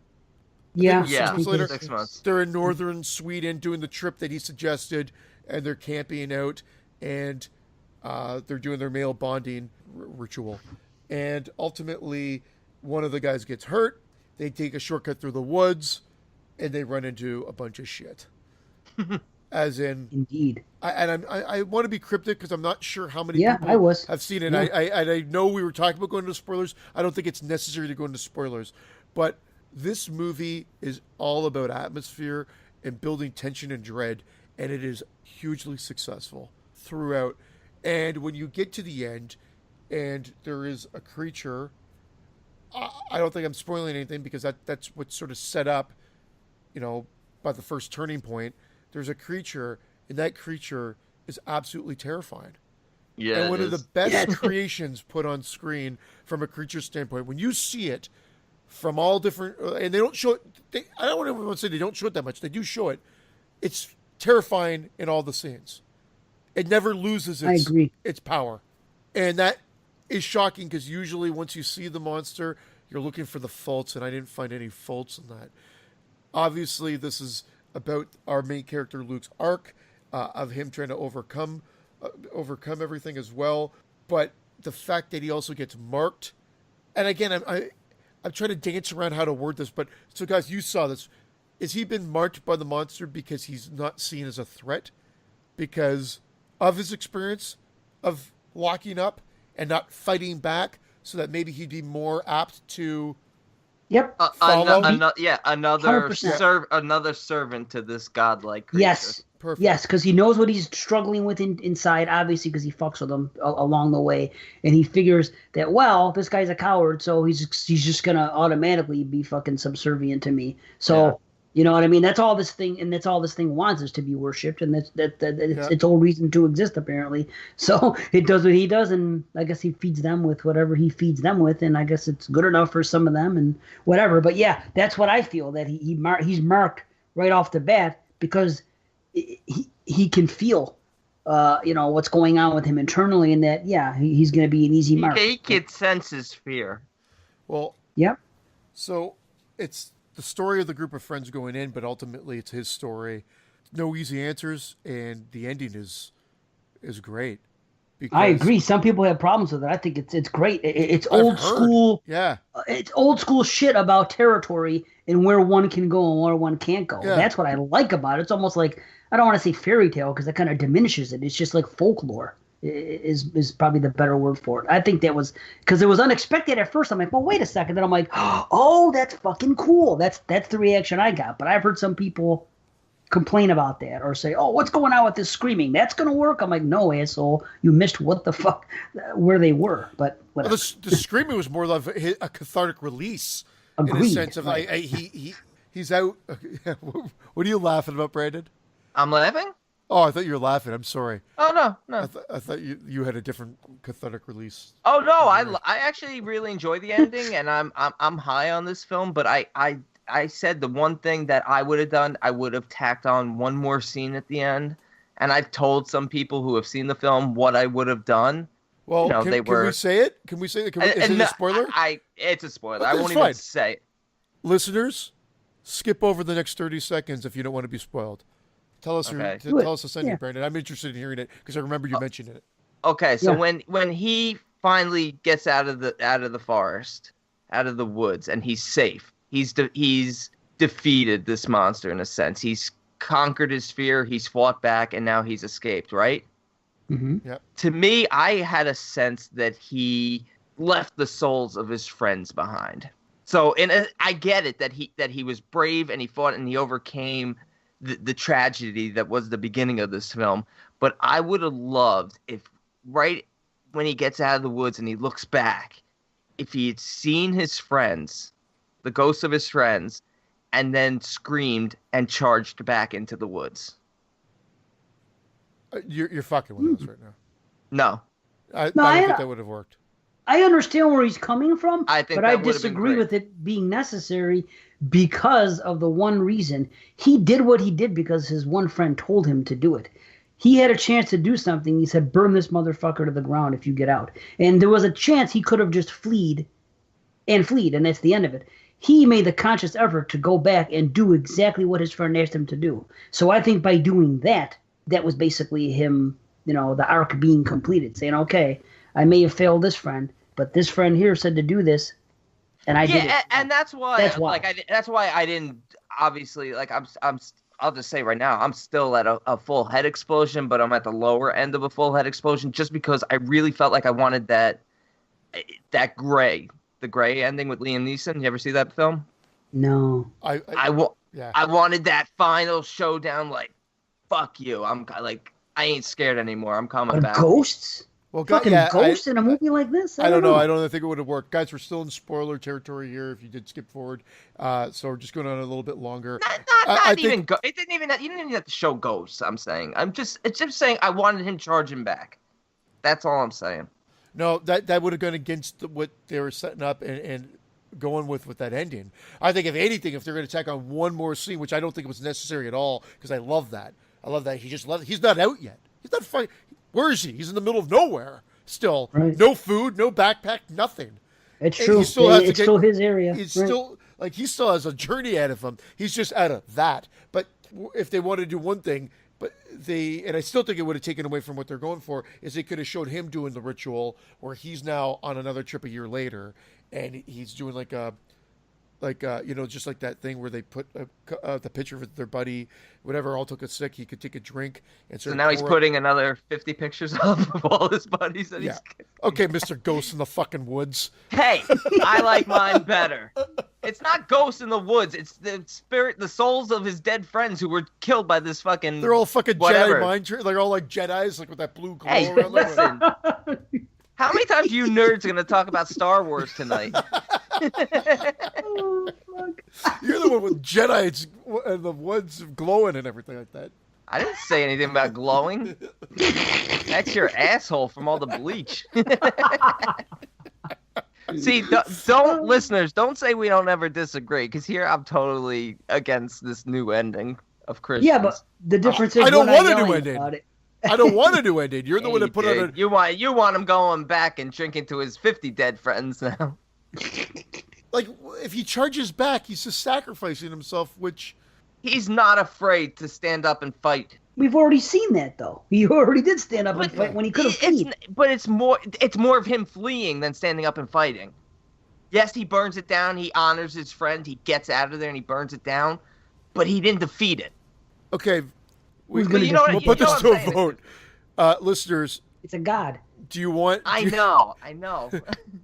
Yeah. 6 months later, 6 months. They're in northern Sweden doing the trip that he suggested, and they're camping out, and they're doing their male bonding ritual. And ultimately, one of the guys gets hurt. They take a shortcut through the woods, and they run into a bunch of shit. As in, indeed. I want to be cryptic because I'm not sure how many people have seen it. Yeah. I know we were talking about going into spoilers. I don't think it's necessary to go into spoilers, but this movie is all about atmosphere and building tension and dread, and it is hugely successful throughout. And when you get to the end, and there is a creature, I don't think I'm spoiling anything because that's what's sort of set up, by the first turning point. There's a creature, and that creature is absolutely terrifying. Yeah, and one of the best creations put on screen from a creature standpoint. When you see it from all different, and they don't show it. I don't want to say they don't show it that much. They do show it. It's terrifying in all the scenes. It never loses its power, and that is shocking because usually once you see the monster, you're looking for the faults, and I didn't find any faults in that. Obviously, this is about our main character Luke's arc of him trying to overcome everything as well. But the fact that he also gets marked, and again, I'm trying to dance around how to word this, but so guys, you saw this. Is he been marked by the monster because he's not seen as a threat? Because of his experience of locking up and not fighting back, so that maybe he'd be more apt to follow? Another servant to this godlike creature. Yes. Perfect. Yes, because he knows what he's struggling with inside, obviously, because he fucks with them along the way, and he figures that, well, this guy's a coward, so he's just gonna automatically be fucking subservient to me. So you know what I mean? That's all this thing, and that's all this thing wants is to be worshipped, and that's its whole reason to exist, apparently. So it does what he does, and I guess he feeds them with whatever he feeds them with, and I guess it's good enough for some of them, and whatever. But yeah, that's what I feel, that he's marked right off the bat because he can feel, what's going on with him internally, and that he's going to be an easy mark. He can sense his fear. Well, yep. So it's the story of the group of friends going in, but ultimately it's his story. No easy answers, and the ending is great. I agree. Some people have problems with it. I think it's great. It's old school. Yeah. It's old school shit about territory and where one can go and where one can't go. Yeah. That's what I like about it. It's almost like, I don't want to say fairy tale because that kind of diminishes it. It's just like folklore is probably the better word for it. I think that was because it was unexpected at first. I'm like, well, wait a second. Then I'm like, oh, that's fucking cool. That's the reaction I got. But I've heard some people complain about that or say, oh, what's going on with this screaming? That's going to work? I'm like, no, asshole. You missed what the fuck, where they were. But whatever. Well, the screaming was more like a cathartic release. Agreed. In a sense of he's out. What are you laughing about, Brandon? I'm laughing? Oh, I thought you were laughing. I'm sorry. Oh, no. I thought you had a different cathartic release. Oh, no, I actually really enjoy the ending, and I'm high on this film, but I said the one thing that I would have done, I would have tacked on one more scene at the end, and I've told some people who have seen the film what I would have done. Well, can we say it? Can we say it? Is it a spoiler? It's a spoiler. Okay, I won't even say it. Listeners, skip over the next 30 seconds if you don't want to be spoiled. Tell us tell us the ending, Brandon. I'm interested in hearing it because I remember you mentioning it. Okay, so when he finally gets out of the forest, out of the woods, and he's safe, he's defeated this monster in a sense. He's conquered his fear. He's fought back, and now he's escaped. Right? Mm-hmm. Yep. To me, I had a sense that he left the souls of his friends behind. So, I get it that he was brave and he fought and he overcame the tragedy that was the beginning of this film. But I would have loved if right when he gets out of the woods and he looks back, if he had seen his friends, the ghosts of his friends, and then screamed and charged back into the woods. You're fucking with us right now. No. I think that would have worked. I understand where he's coming from, but I disagree with it being necessary because of the one reason. He did what he did because his one friend told him to do it. He had a chance to do something. He said, burn this motherfucker to the ground if you get out. And there was a chance he could have just fled, and that's the end of it. He made the conscious effort to go back and do exactly what his friend asked him to do. So I think by doing that, that was basically him, the arc being completed, saying, okay, I may have failed this friend, but this friend here said to do this, and I did it. Yeah, and that's why I didn't obviously I'll just say right now I'm still at a full head explosion, but I'm at the lower end of a full head explosion just because I really felt like I wanted the gray ending with Liam Neeson. You ever see that film? No. I wanted that final showdown. Like, fuck you. I'm like, I ain't scared anymore. I'm coming back. Ghosts? Well, ghosts in a movie like this? I don't know. I don't think it would have worked. Guys, we're still in spoiler territory here if you did skip forward. So we're just going on a little bit longer. It didn't even you didn't even have to show ghosts, I'm saying. It's just saying I wanted him charging back. That's all I'm saying. No, that would have gone against what they were setting up and going with that ending. I think if anything, if they're going to tack on one more scene, which I don't think was necessary at all, because I love that. He's not out yet. He's not fighting. Where is he? He's in the middle of nowhere still. Right. No food, no backpack, nothing. It's true. It's still his area. He still has a journey ahead of him. He's just out of that. But if they wanted to do one thing, and I still think it would have taken away from what they're going for, is they could have showed him doing the ritual where he's now on another trip a year later, and he's doing like a like just like that thing where they put the picture of their buddy, whatever, all took a sick. He could take a drink, and so now he's putting another 50 pictures up of all his buddies that he's. Okay, Mr. Ghost in the fucking woods. Hey, I like mine better. It's not ghosts in the woods. It's the souls of his dead friends who were killed by this fucking. They're all fucking whatever. Jedi mind trick. They're all like Jedis, like with that blue glow Hey, around listen. How many times are you nerds going to talk about Star Wars tonight? Oh, fuck. You're the one with Jedi and the woods glowing and everything like that. I didn't say anything about glowing. That's your asshole from all the bleach. See, listeners, don't say we don't ever disagree, because here I'm totally against this new ending of Christmas. Yeah, but the difference is I don't want a new ending. ending. I don't want a new ending. You're the one that put on a... You want him going back and drinking to his 50 dead friends now. Like, if he charges back, he's just sacrificing himself, which... He's not afraid to stand up and fight. We've already seen that, though. He already did stand up and fight when he could have fled. But it's more of him fleeing than standing up and fighting. Yes, he burns it down. He honors his friend. He gets out of there and he burns it down. But he didn't defeat it. Okay. We'll put this to a vote. Listeners. It's a god. Do you want... I know.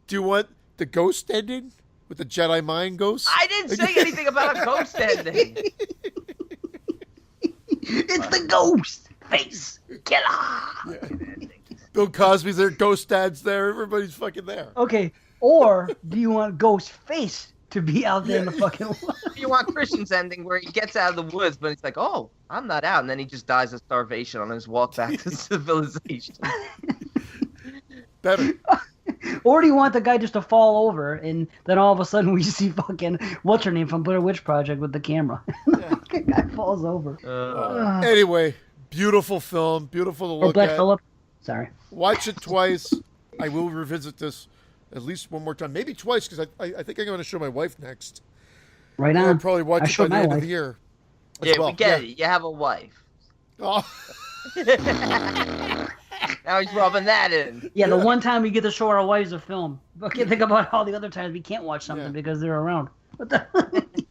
Do you want the ghost ending? With the Jedi mind ghost? I didn't say anything about a ghost ending. It's the ghost face killer. Yeah. Bill Cosby's there, Ghost Dad's there, everybody's fucking there. Okay, or do you want Ghost Face to be out there in the fucking woods? You want Christian's ending where he gets out of the woods, but he's like, oh, I'm not out. And then he just dies of starvation on his walk back to civilization. Better. Or do you want the guy just to fall over, and then all of a sudden we see fucking what's her name from Blair Witch Project with the camera? The fucking guy falls over. Anyway, beautiful film, beautiful to look or Black at. Phillip. Sorry. Watch it twice. I will revisit this at least one more time, maybe twice, because I think I'm going to show my wife next. Right on. I'll probably watch it by the end of the year. Yeah, we get it. You have a wife. Oh. Now he's rubbing that in. Yeah, the one time we get to show our wives a film. Okay, think about all the other times we can't watch something because they're around. What the?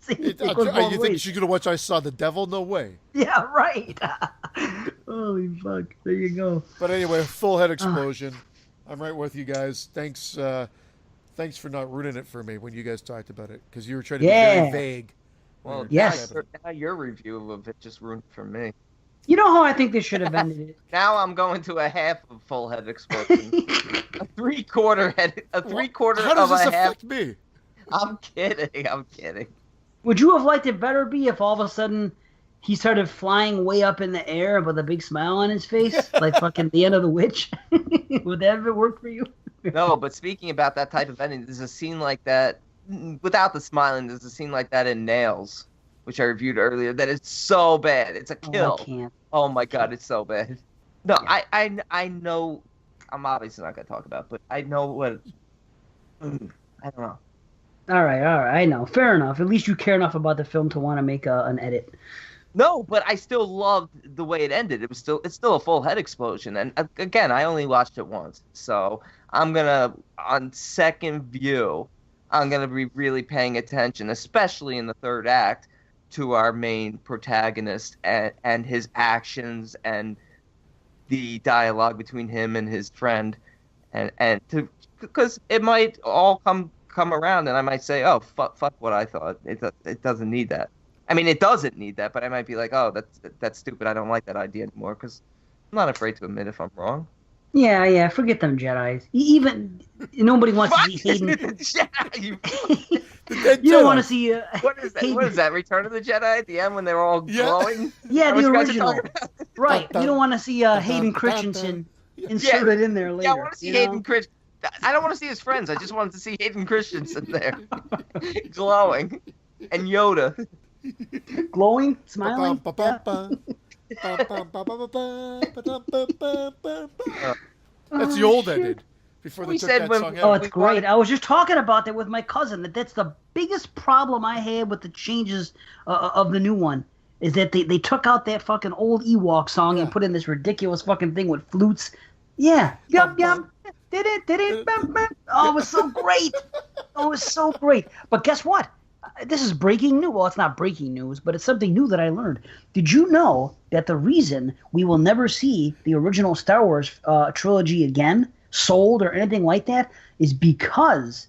You think she's gonna watch I Saw the Devil? No way. Yeah, right. Holy fuck! There you go. But anyway, full head explosion. I'm right with you guys. Thanks for not ruining it for me when you guys talked about it, because you were trying to be very vague. Well, yes. Now your review of it just ruined it for me. You know how I think they should have ended it? Now I'm going to a half of full head explosion. a three-quarter head. A three-quarter of a half. How does this affect me? I'm kidding. Would you have liked it better, B, if all of a sudden he started flying way up in the air with a big smile on his face, like fucking the end of The Witch? Would that have worked for you? No, but speaking about that type of ending, there's a scene like that, without the smiling, there's a scene like that in Nails, which I reviewed earlier, that is so bad. It's a kill. I can't. Oh my god, it's so bad. No, yeah. I know, I'm obviously not going to talk about it, but I know what, I don't know. All right, I know. Fair enough. At least you care enough about the film to want to make an edit. No, but I still loved the way it ended. It's still a full head explosion. And again, I only watched it once. So I'm going to, on second view, I'm going to be really paying attention, especially in the third act, to our main protagonist and his actions and the dialogue between him and his friend. And because it might all come around and I might say, oh, fuck what I thought. It doesn't need that. I mean, it doesn't need that, but I might be like, oh, that's stupid. I don't like that idea anymore, because I'm not afraid to admit if I'm wrong. Yeah, forget them Jedis. Even nobody wants to see Hayden. Jedi. You don't want to see. What is that? Hayden. What is that? Return of the Jedi at the end when they were all glowing? Yeah, the original. Right. You don't want to see Hayden Christensen inserted in there later. Yeah, I want to see Hayden Christensen. I don't want to see his friends. I just wanted to see Hayden Christensen there, glowing, and Yoda. Glowing, smiling. That's the old ending. Before they took that song out. Oh, it's great. I was just talking about that with my cousin. That's the biggest problem I had with the changes of the new one. Is that they took out that fucking old Ewok song and put in this ridiculous fucking thing with flutes. Yeah. Yup. Did it. Oh, it was so great. But guess what? This is breaking news. Well, it's not breaking news, but it's something new that I learned. Did you know that the reason we will never see the original Star Wars trilogy again, sold or anything like that, is because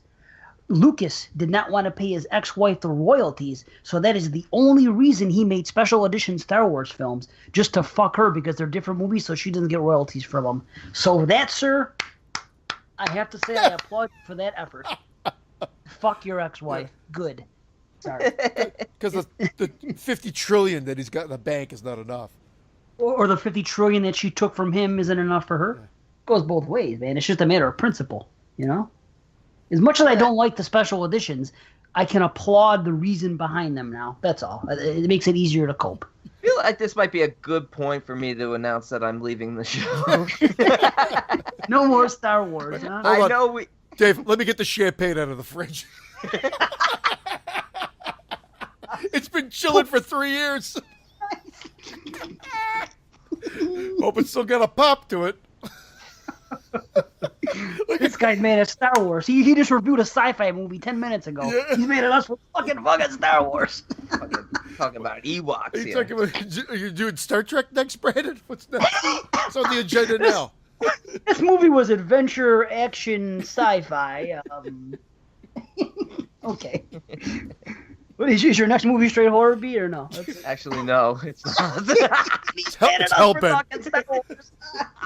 Lucas did not want to pay his ex-wife the royalties, so that is the only reason he made special edition Star Wars films, just to fuck her because they're different movies, so she doesn't get royalties from them. So that, sir, I have to say I applaud you for that effort. Fuck your ex-wife. Good. Sorry. Because the 50 trillion that he's got in the bank is not enough. Or the 50 trillion that she took from him isn't enough for her. Goes both ways, man. It's just a matter of principle, you know? As much as I don't like the special editions, I can applaud the reason behind them now. That's all. It makes it easier to cope. I feel like this might be a good point for me to announce that I'm leaving the show. No more Star Wars, huh? Hold I on. know we... Dave, let me get the champagne out of the fridge. It's been chilling for 3 years. Hope it's still got a pop to it. This guy's made of Star Wars. He just reviewed a sci-fi movie 10 minutes ago. Yeah. He's made of us for fucking Star Wars. Talking about Ewoks Are you, here. talking about, are you doing Star Trek next, Brandon? What's next? What's on the agenda now? This movie was adventure, action, sci-fi. Okay. What is your next movie straight horror B or no? Actually, no, it's not. He's Hell- mad it's enough for Hellbent. talking Star Wars.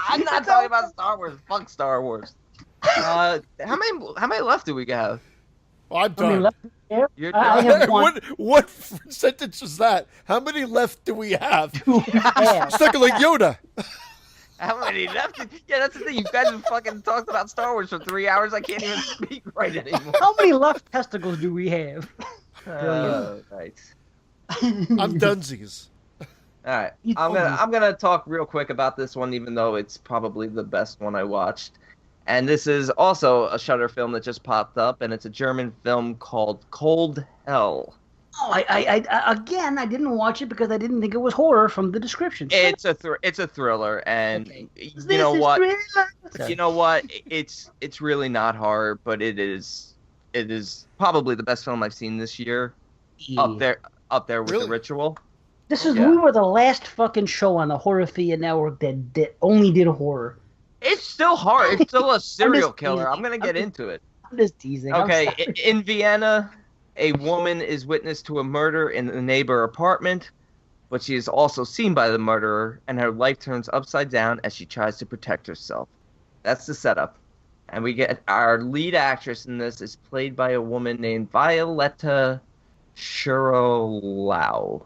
I'm not talking about Star Wars. Fuck Star Wars. How many left do we have? Well, I'm How many done. left there? You're I have one. What sentence was that? How many left do we have? Yeah. Stuck like Yoda. How many left? Yeah, that's the thing. You guys have fucking talked about Star Wars for 3 hours. I can't even speak right anymore. How many left testicles do we have? Right. I'm dunsies. All right. You I'm told me. gonna talk real quick about this one, even though it's probably the best one I watched. And this is also a Shudder film that just popped up, and it's a German film called Cold Hell. Oh, again, I didn't watch it because I didn't think it was horror from the description. It's a thriller, and Okay. you know what? Sorry. You know what? It's really not horror, but it is probably the best film I've seen this year. Up there with Really? The Ritual. This is Yeah. we were the last fucking show on the Horrorphia Network that only did horror. It's still horror. It's still a serial just killer. teasing. I'm gonna get into it. I'm just teasing. I'm Okay, sorry. in Vienna, a woman is witness to a murder in the neighbor apartment, but she is also seen by the murderer, and her life turns upside down as she tries to protect herself. That's the setup. And we get our lead actress in this is played by a woman named Violetta Shurolau.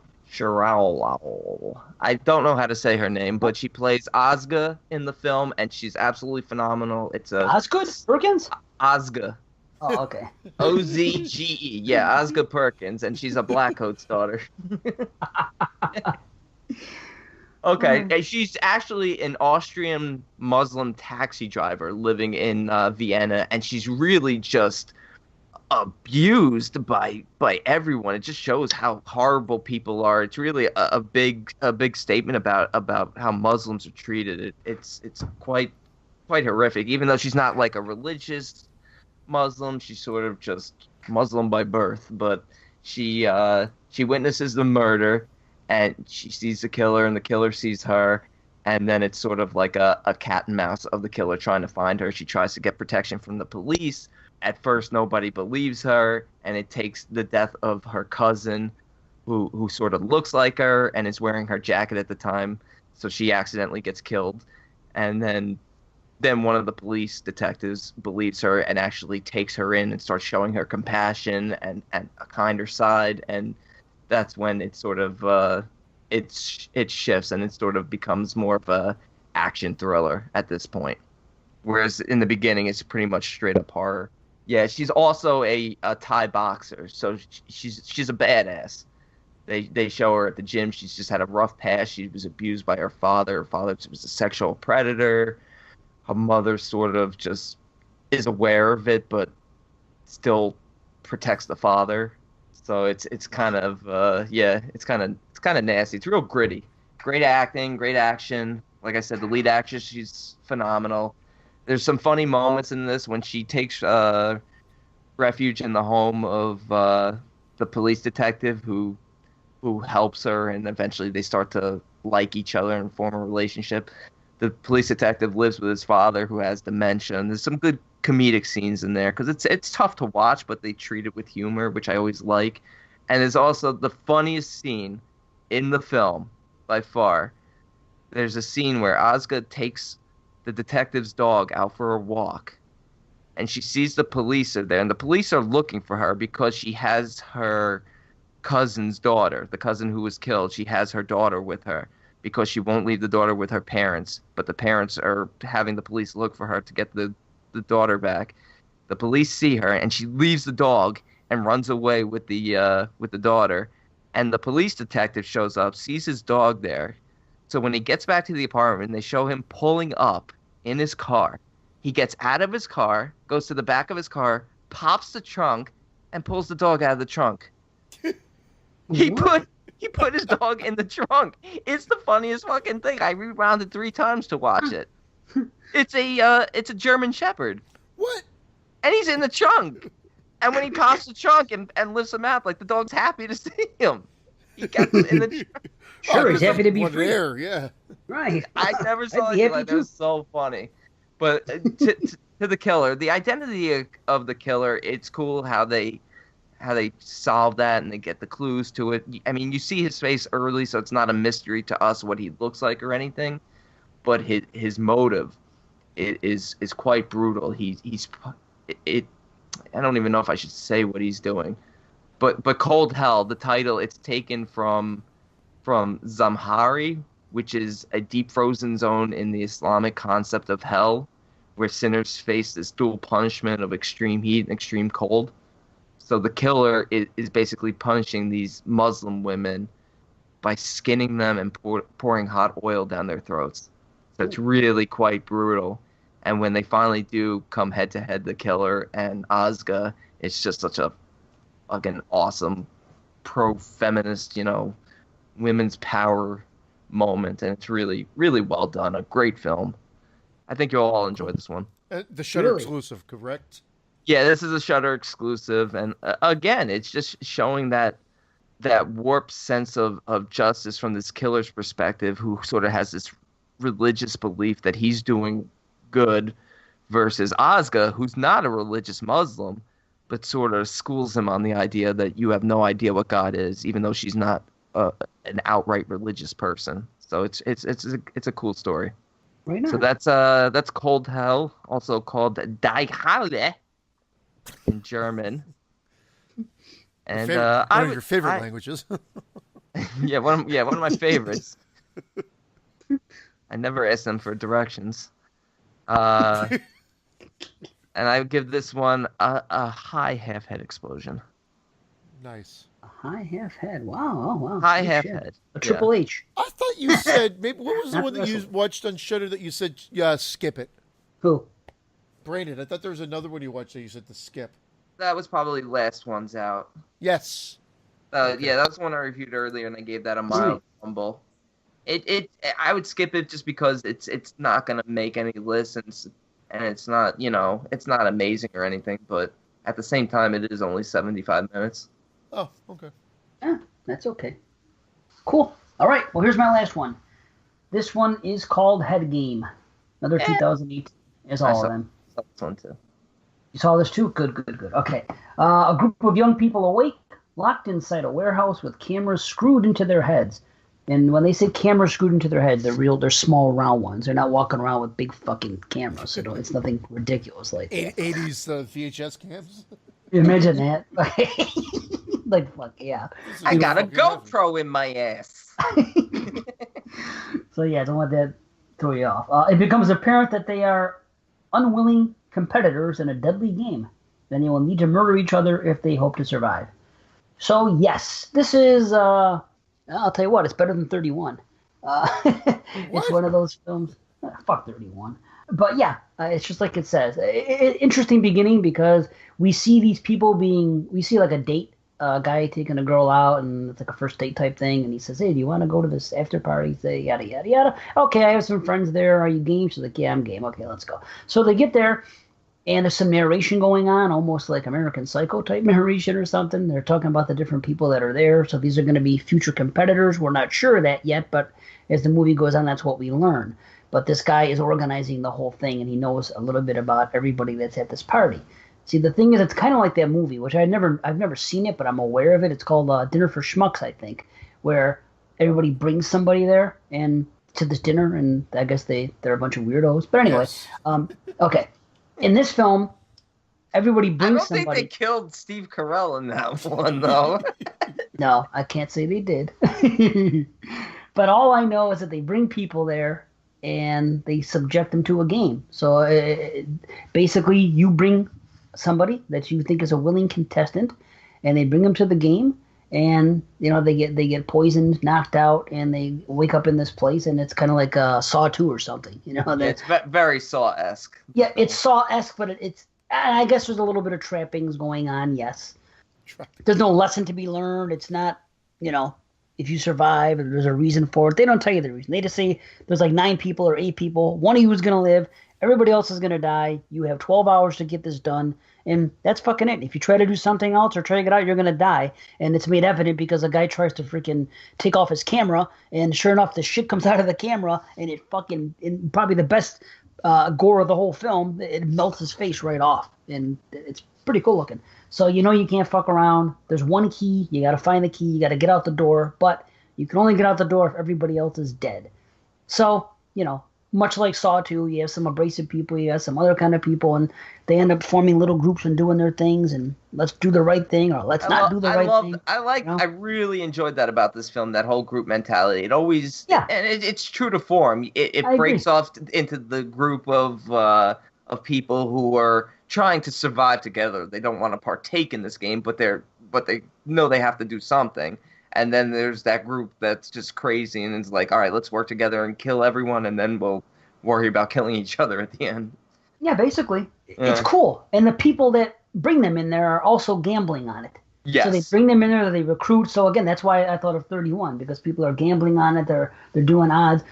I don't know how to say her name, but she plays Ozga in the film, and she's absolutely phenomenal. It's a Osgood Perkins. Ozga. Oh, okay. Ozge. Yeah, Ozga Perkins, and she's a Blackcoat's daughter. Okay, and she's actually an Austrian Muslim taxi driver living in Vienna, and she's really just abused by everyone. It just shows how horrible people are. It's really a big statement about how Muslims are treated. It's quite horrific. Even though she's not like a religious Muslim, she's sort of just Muslim by birth. But she witnesses the murder, and she sees the killer, and the killer sees her, and then it's sort of like a cat and mouse of the killer trying to find her. She tries to get protection from the police. At first, nobody believes her, and it takes the death of her cousin, who sort of looks like her and is wearing her jacket at the time, so she accidentally gets killed. And then one of the police detectives believes her and actually takes her in and starts showing her compassion and a kinder side, and that's when it sort of it shifts, and it sort of becomes more of a action thriller at this point. Whereas in the beginning, it's pretty much straight up horror. Yeah, she's also a Thai boxer, so she's a badass. They show her at the gym. She's just had a rough past. She was abused by her father. Her father was a sexual predator. Her mother sort of just is aware of it, but still protects the father. So it's kind of it's kind of nasty. It's real gritty. Great acting, great action. Like I said, the lead actress, she's phenomenal. There's some funny moments in this when she takes refuge in the home of the police detective who helps her, and eventually they start to like each other and form a relationship. The police detective lives with his father who has dementia, and there's some good comedic scenes in there because it's tough to watch, but they treat it with humor, which I always like. And there's also the funniest scene in the film by far. There's a scene where Asuka takes the detective's dog out for a walk, and she sees the police are there, and the police are looking for her because she has her cousin's daughter, the cousin who was killed. She has her daughter with her because she won't leave the daughter with her parents, but the parents are having the police look for her to get the daughter back. The police see her, and she leaves the dog and runs away with the daughter. And the police detective shows up, sees his dog there. So when he gets back to the apartment, they show him pulling up in his car. He gets out of his car, goes to the back of his car, pops the trunk, and pulls the dog out of the trunk. He put his dog in the trunk. It's the funniest fucking thing. I rewound it 3 times to watch it. It's a German Shepherd. What? And he's in the trunk. And when he pops the trunk and lifts him out, like, the dog's happy to see him. He gets him in the trunk. Sure, he's happy to be free. There, yeah. Right. I never saw it like that. It was so funny. But to the killer, the identity of the killer, it's cool how they solve that and they get the clues to it. I mean, you see his face early, so it's not a mystery to us what he looks like or anything. But his motive is quite brutal. I don't even know if I should say what he's doing. But Cold Hell, the title, it's taken from Zamhari, which is a deep frozen zone in the Islamic concept of hell, where sinners face this dual punishment of extreme heat and extreme cold. So the killer is basically punishing these Muslim women by skinning them and pouring hot oil down their throats. So it's really quite brutal. And when they finally do come head to head, the killer and Asuka, it's just such a fucking awesome pro-feminist, women's power moment. And it's really, really well done. A great film. I think you'll all enjoy this one. The Shudder exclusive, correct? Yeah, this is a Shudder exclusive. And again, it's just showing that warped sense of justice from this killer's perspective, who sort of has this religious belief that he's doing good, versus Asuka, who's not a religious Muslim, but sort of schools him on the idea that you have no idea what God is, even though she's not an outright religious person. So it's a cool story. Right now. So that's Cold Hell, also called Die Halle in German. And one of your favorite languages. Yeah, one of my favorites. I never asked them for directions. And I would give this one a high half-head explosion. Nice. A high half-head. Wow. Oh, wow. High half-head. A Triple H. I thought you said, maybe what was the one that you watched on Shudder that you said, skip it? Who? Brandon, I thought there was another one you watched that you said to skip. That was probably Last One's Out. Yes. Yeah, that was one I reviewed earlier, and I gave that a mild fumble. I would skip it just because it's not gonna make any lists, and it's not it's not amazing or anything, but at the same time it is only 75 minutes. Oh, okay. Yeah, that's okay. Cool. All right. Well, here's my last one. This one is called Head Game. Another 2008 is all of them. I saw this one too. You saw this too? Good. Okay. A group of young people awake, locked inside a warehouse with cameras screwed into their heads. And when they say cameras screwed into their head, they're small, round ones. They're not walking around with big fucking cameras. So it's nothing ridiculous like that. 80s VHS cams? Imagine that. Like, fuck, yeah. I got a GoPro in my ass. So, yeah, don't let that throw you off. It becomes apparent that they are unwilling competitors in a deadly game. Then they will need to murder each other if they hope to survive. So, yes, this is... I'll tell you what, it's better than 31. It's one of those films. Fuck 31. But yeah, it's just like it says. Interesting beginning because we see these people we see like a date, guy taking a girl out, and it's like a first date type thing. And he says, "Hey, do you want to go to this after party?" Say, yada, yada. Okay, I have some friends there. Are you game? She's like, "Yeah, I'm game. Okay, let's go." So they get there, And there's some narration going on, almost like American Psycho type narration or something. They're talking about the different people that are there. So these are going to be future competitors. We're not sure of that yet, but as the movie goes on, that's what we learn. But this guy is organizing the whole thing, and he knows a little bit about everybody that's at this party. See, the thing is, it's kind of like that movie, which I've never seen it, but I'm aware of it. It's called Dinner for Schmucks, I think, where everybody brings somebody there and to this dinner, and I guess they're a bunch of weirdos. But anyway, Yes. Okay. In this film, everybody brings somebody. I don't think they killed Steve Carell in that one, though. No, I can't say they did. But all I know is that they bring people there and they subject them to a game. So basically, you bring somebody that you think is a willing contestant, and they bring them to the game, and they get poisoned, knocked out, and they wake up in this place, and it's kind of like Saw 2 or something. It's very Saw-esque. Yeah, it's Saw-esque, but it's I guess there's a little bit of trappings going on. Yes, there's no lesson to be learned. It's not if you survive, there's a reason for it. They don't tell you the reason. They just say there's like 9 people or 8 people. One of you is going to live. Everybody else is going to die. You have 12 hours to get this done. And that's fucking it. If you try to do something else or try to get out, you're going to die. And it's made evident because a guy tries to freaking take off his camera. And sure enough, the shit comes out of the camera. And it fucking, in probably the best gore of the whole film, it melts his face right off. And it's pretty cool looking. So you can't fuck around. There's one key. You got to find the key. You got to get out the door. But you can only get out the door if everybody else is dead. So, much like Saw 2, you have some abrasive people, you have some other kind of people, and they end up forming little groups and doing their things, and let's do the right thing, or let's not do the right thing. I really enjoyed that about this film, that whole group mentality. It always, and it's true to form. It breaks off into the group of people who are trying to survive together. They don't want to partake in this game, but they know they have to do something. And then there's that group that's just crazy and it's like, all right, let's work together and kill everyone, and then we'll worry about killing each other at the end. Yeah, basically. It's cool. And the people that bring them in there are also gambling on it. Yes. So they bring them in there, they recruit. So again, that's why I thought of 31, because people are gambling on it. They're doing odds.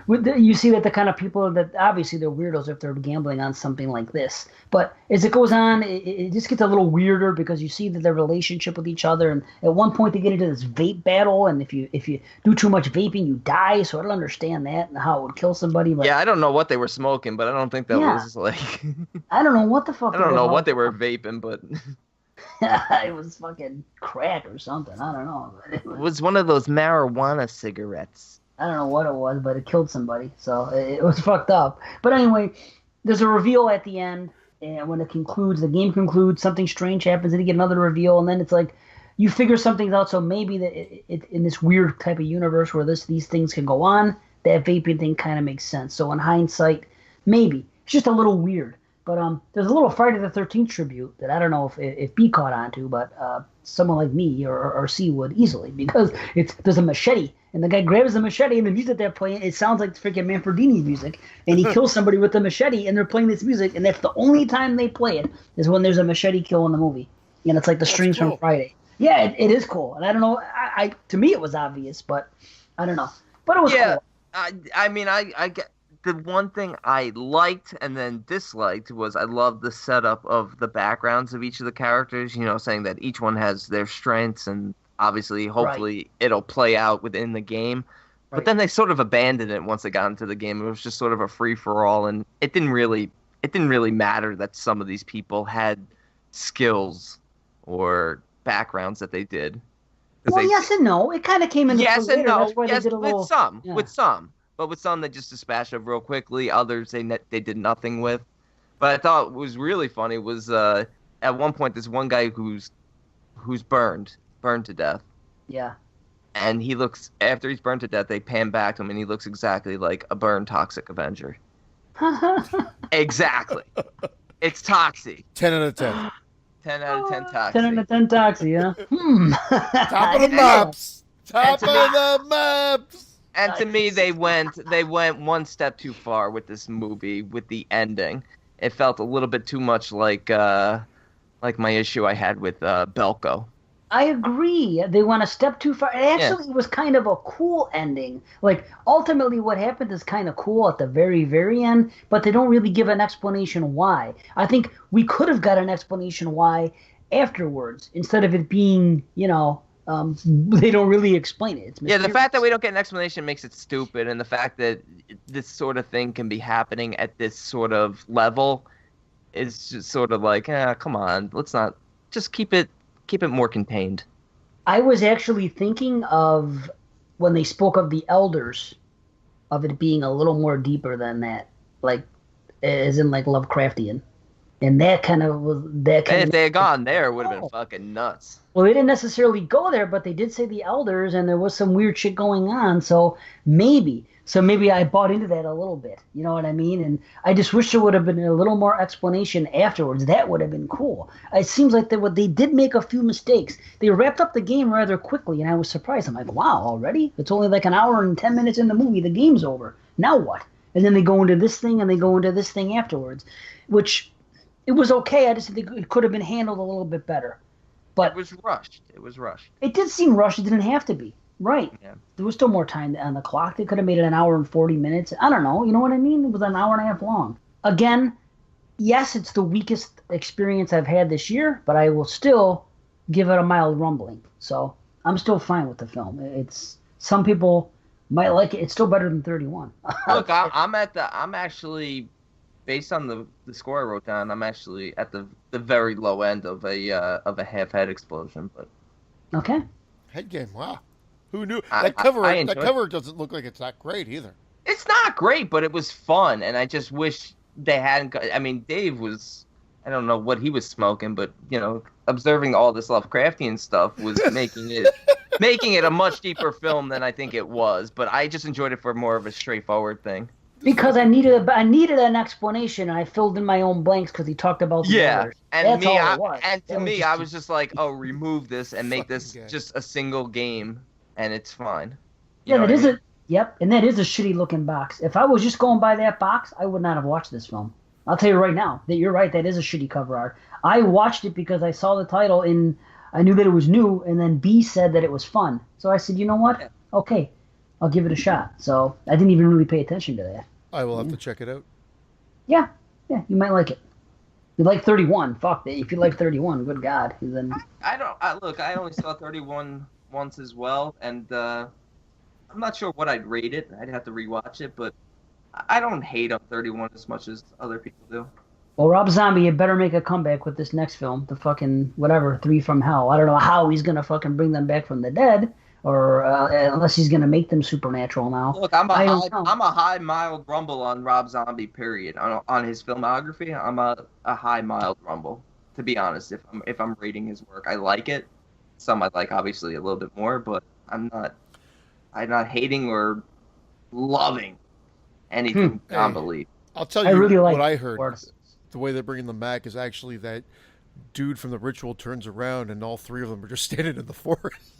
You see that the kind of people that obviously they're weirdos if they're gambling on something like this. But as it goes on, it just gets a little weirder because you see that their relationship with each other. And at one point they get into this vape battle, and if you do too much vaping, you die. So I don't understand that and how it would kill somebody. But yeah, I don't know what they were smoking, but I don't think that was like. I don't know what the fuck. I don't know what they were vaping, but. It was fucking crack or something. I don't know. It was one of those marijuana cigarettes. I don't know what it was, but it killed somebody. So it was fucked up. But anyway, there's a reveal at the end. And when it concludes, the game concludes, something strange happens, and you get another reveal. And then it's like you figure something out. So maybe that in this weird type of universe where these things can go on, that vaping thing kind of makes sense. So in hindsight, maybe. It's just a little weird. But there's a little Friday the 13th tribute that I don't know if B caught on to, but someone like me or C would easily, because there's a machete, and the guy grabs the machete, and the music they're playing, it sounds like freaking Manfredini's music, and he kills somebody with the machete, and they're playing this music, and that's the only time they play it is when there's a machete kill in the movie, and it's like the strings from Friday. Yeah, it is cool, and I don't know, to me it was obvious, but I don't know, but it was cool. I mean, I get. The one thing I liked and then disliked was I loved the setup of the backgrounds of each of the characters, saying that each one has their strengths and obviously, hopefully, it'll play out within the game. Right. But then they sort of abandoned it once they got into the game. It was just sort of a free-for-all, and it didn't really matter that some of these people had skills or backgrounds that they did. Well, yes and no. It kind of came into yes and no. That's why yes, they did a little, with some. But with some, they just dispatched it real quickly. Others, they did nothing with. But I thought what was really funny was at one point, there's one guy who's burned to death. Yeah. And he looks, after he's burned to death, they pan back to him, and he looks exactly like a burned Toxic Avenger. Exactly. It's Toxie. 10 out of 10. 10 out of 10 Toxie. 10 out of 10 Toxie, huh? Top of the maps. Top of the maps. And to me, they went one step too far with this movie, with the ending. It felt a little bit too much like my issue I had with Belko. I agree. They went a step too far. It was kind of a cool ending. Like, ultimately what happened is kind of cool at the very, very end, but they don't really give an explanation why. I think we could have got an explanation why afterwards, instead of it being, they don't really explain it. It's the fact that we don't get an explanation makes it stupid, and the fact that this sort of thing can be happening at this sort of level is just sort of like, come on, let's not, just keep it more contained. I was actually thinking of, when they spoke of the elders, of it being a little more deeper than that, like, as in like Lovecraftian. And that kind of was that. And if they had gone there, it would have been fucking nuts. Well, they didn't necessarily go there, but they did say the elders, and there was some weird shit going on. So maybe I bought into that a little bit. You know what I mean? And I just wish there would have been a little more explanation afterwards. That would have been cool. It seems like they did make a few mistakes. They wrapped up the game rather quickly, and I was surprised. I'm like, wow, already? It's only like an hour and 10 minutes in the movie. The game's over. Now what? And then they go into this thing, and they go into this thing afterwards, which. It was okay. I just think it could have been handled a little bit better. But it was rushed. It did seem rushed. It didn't have to be. Right. Yeah. There was still more time on the clock. They could have made it an hour and 40 minutes. I don't know. You know what I mean? It was an hour and a half long. Again, yes, it's the weakest experience I've had this year, but I will still give it a mild rumbling. So I'm still fine with the film. It's some people might like it. It's still better than 31. Look, I'm actually. Based on the score I wrote down, I'm actually at the very low end of a half head explosion. But okay, head game. Wow, who knew that cover doesn't look like it's that great either. It's not great, but it was fun, and I just wish they hadn't. I mean, Dave was. I don't know what he was smoking, but observing all this Lovecraftian stuff was making it a much deeper film than I think it was. But I just enjoyed it for more of a straightforward thing. Because I needed an explanation, and I filled in my own blanks because he talked about the others. I was just like, oh, remove this and make this just a single game, and it's fine. And that is a shitty looking box. If I was just going by that box, I would not have watched this film. I'll tell you right now that you're right. That is a shitty cover art. I watched it because I saw the title and I knew that it was new, and then B said that it was fun. So I said, you know what? Okay, I'll give it a shot. So I didn't even really pay attention to that. I will have to check it out. Yeah, you might like it. You like 31? Fuck that. If you like 31, good God, then. I only saw 31 once as well, and I'm not sure what I'd rate it. I'd have to rewatch it, but I don't hate on 31 as much as other people do. Well, Rob Zombie, you better make a comeback with this next film, the fucking whatever 3 from Hell. I don't know how he's gonna fucking bring them back from the dead. Or unless he's gonna make them supernatural now. Look, I'm a high mild rumble on Rob Zombie. Period. On his filmography, I'm a high mild rumble. To be honest, if I'm rating his work, I like it. Some I like obviously a little bit more, but I'm not hating or loving anything beyond belief. I'll tell you what I heard. The way they're bringing them back is actually that dude from The Ritual turns around and all 3 of them are just standing in the forest.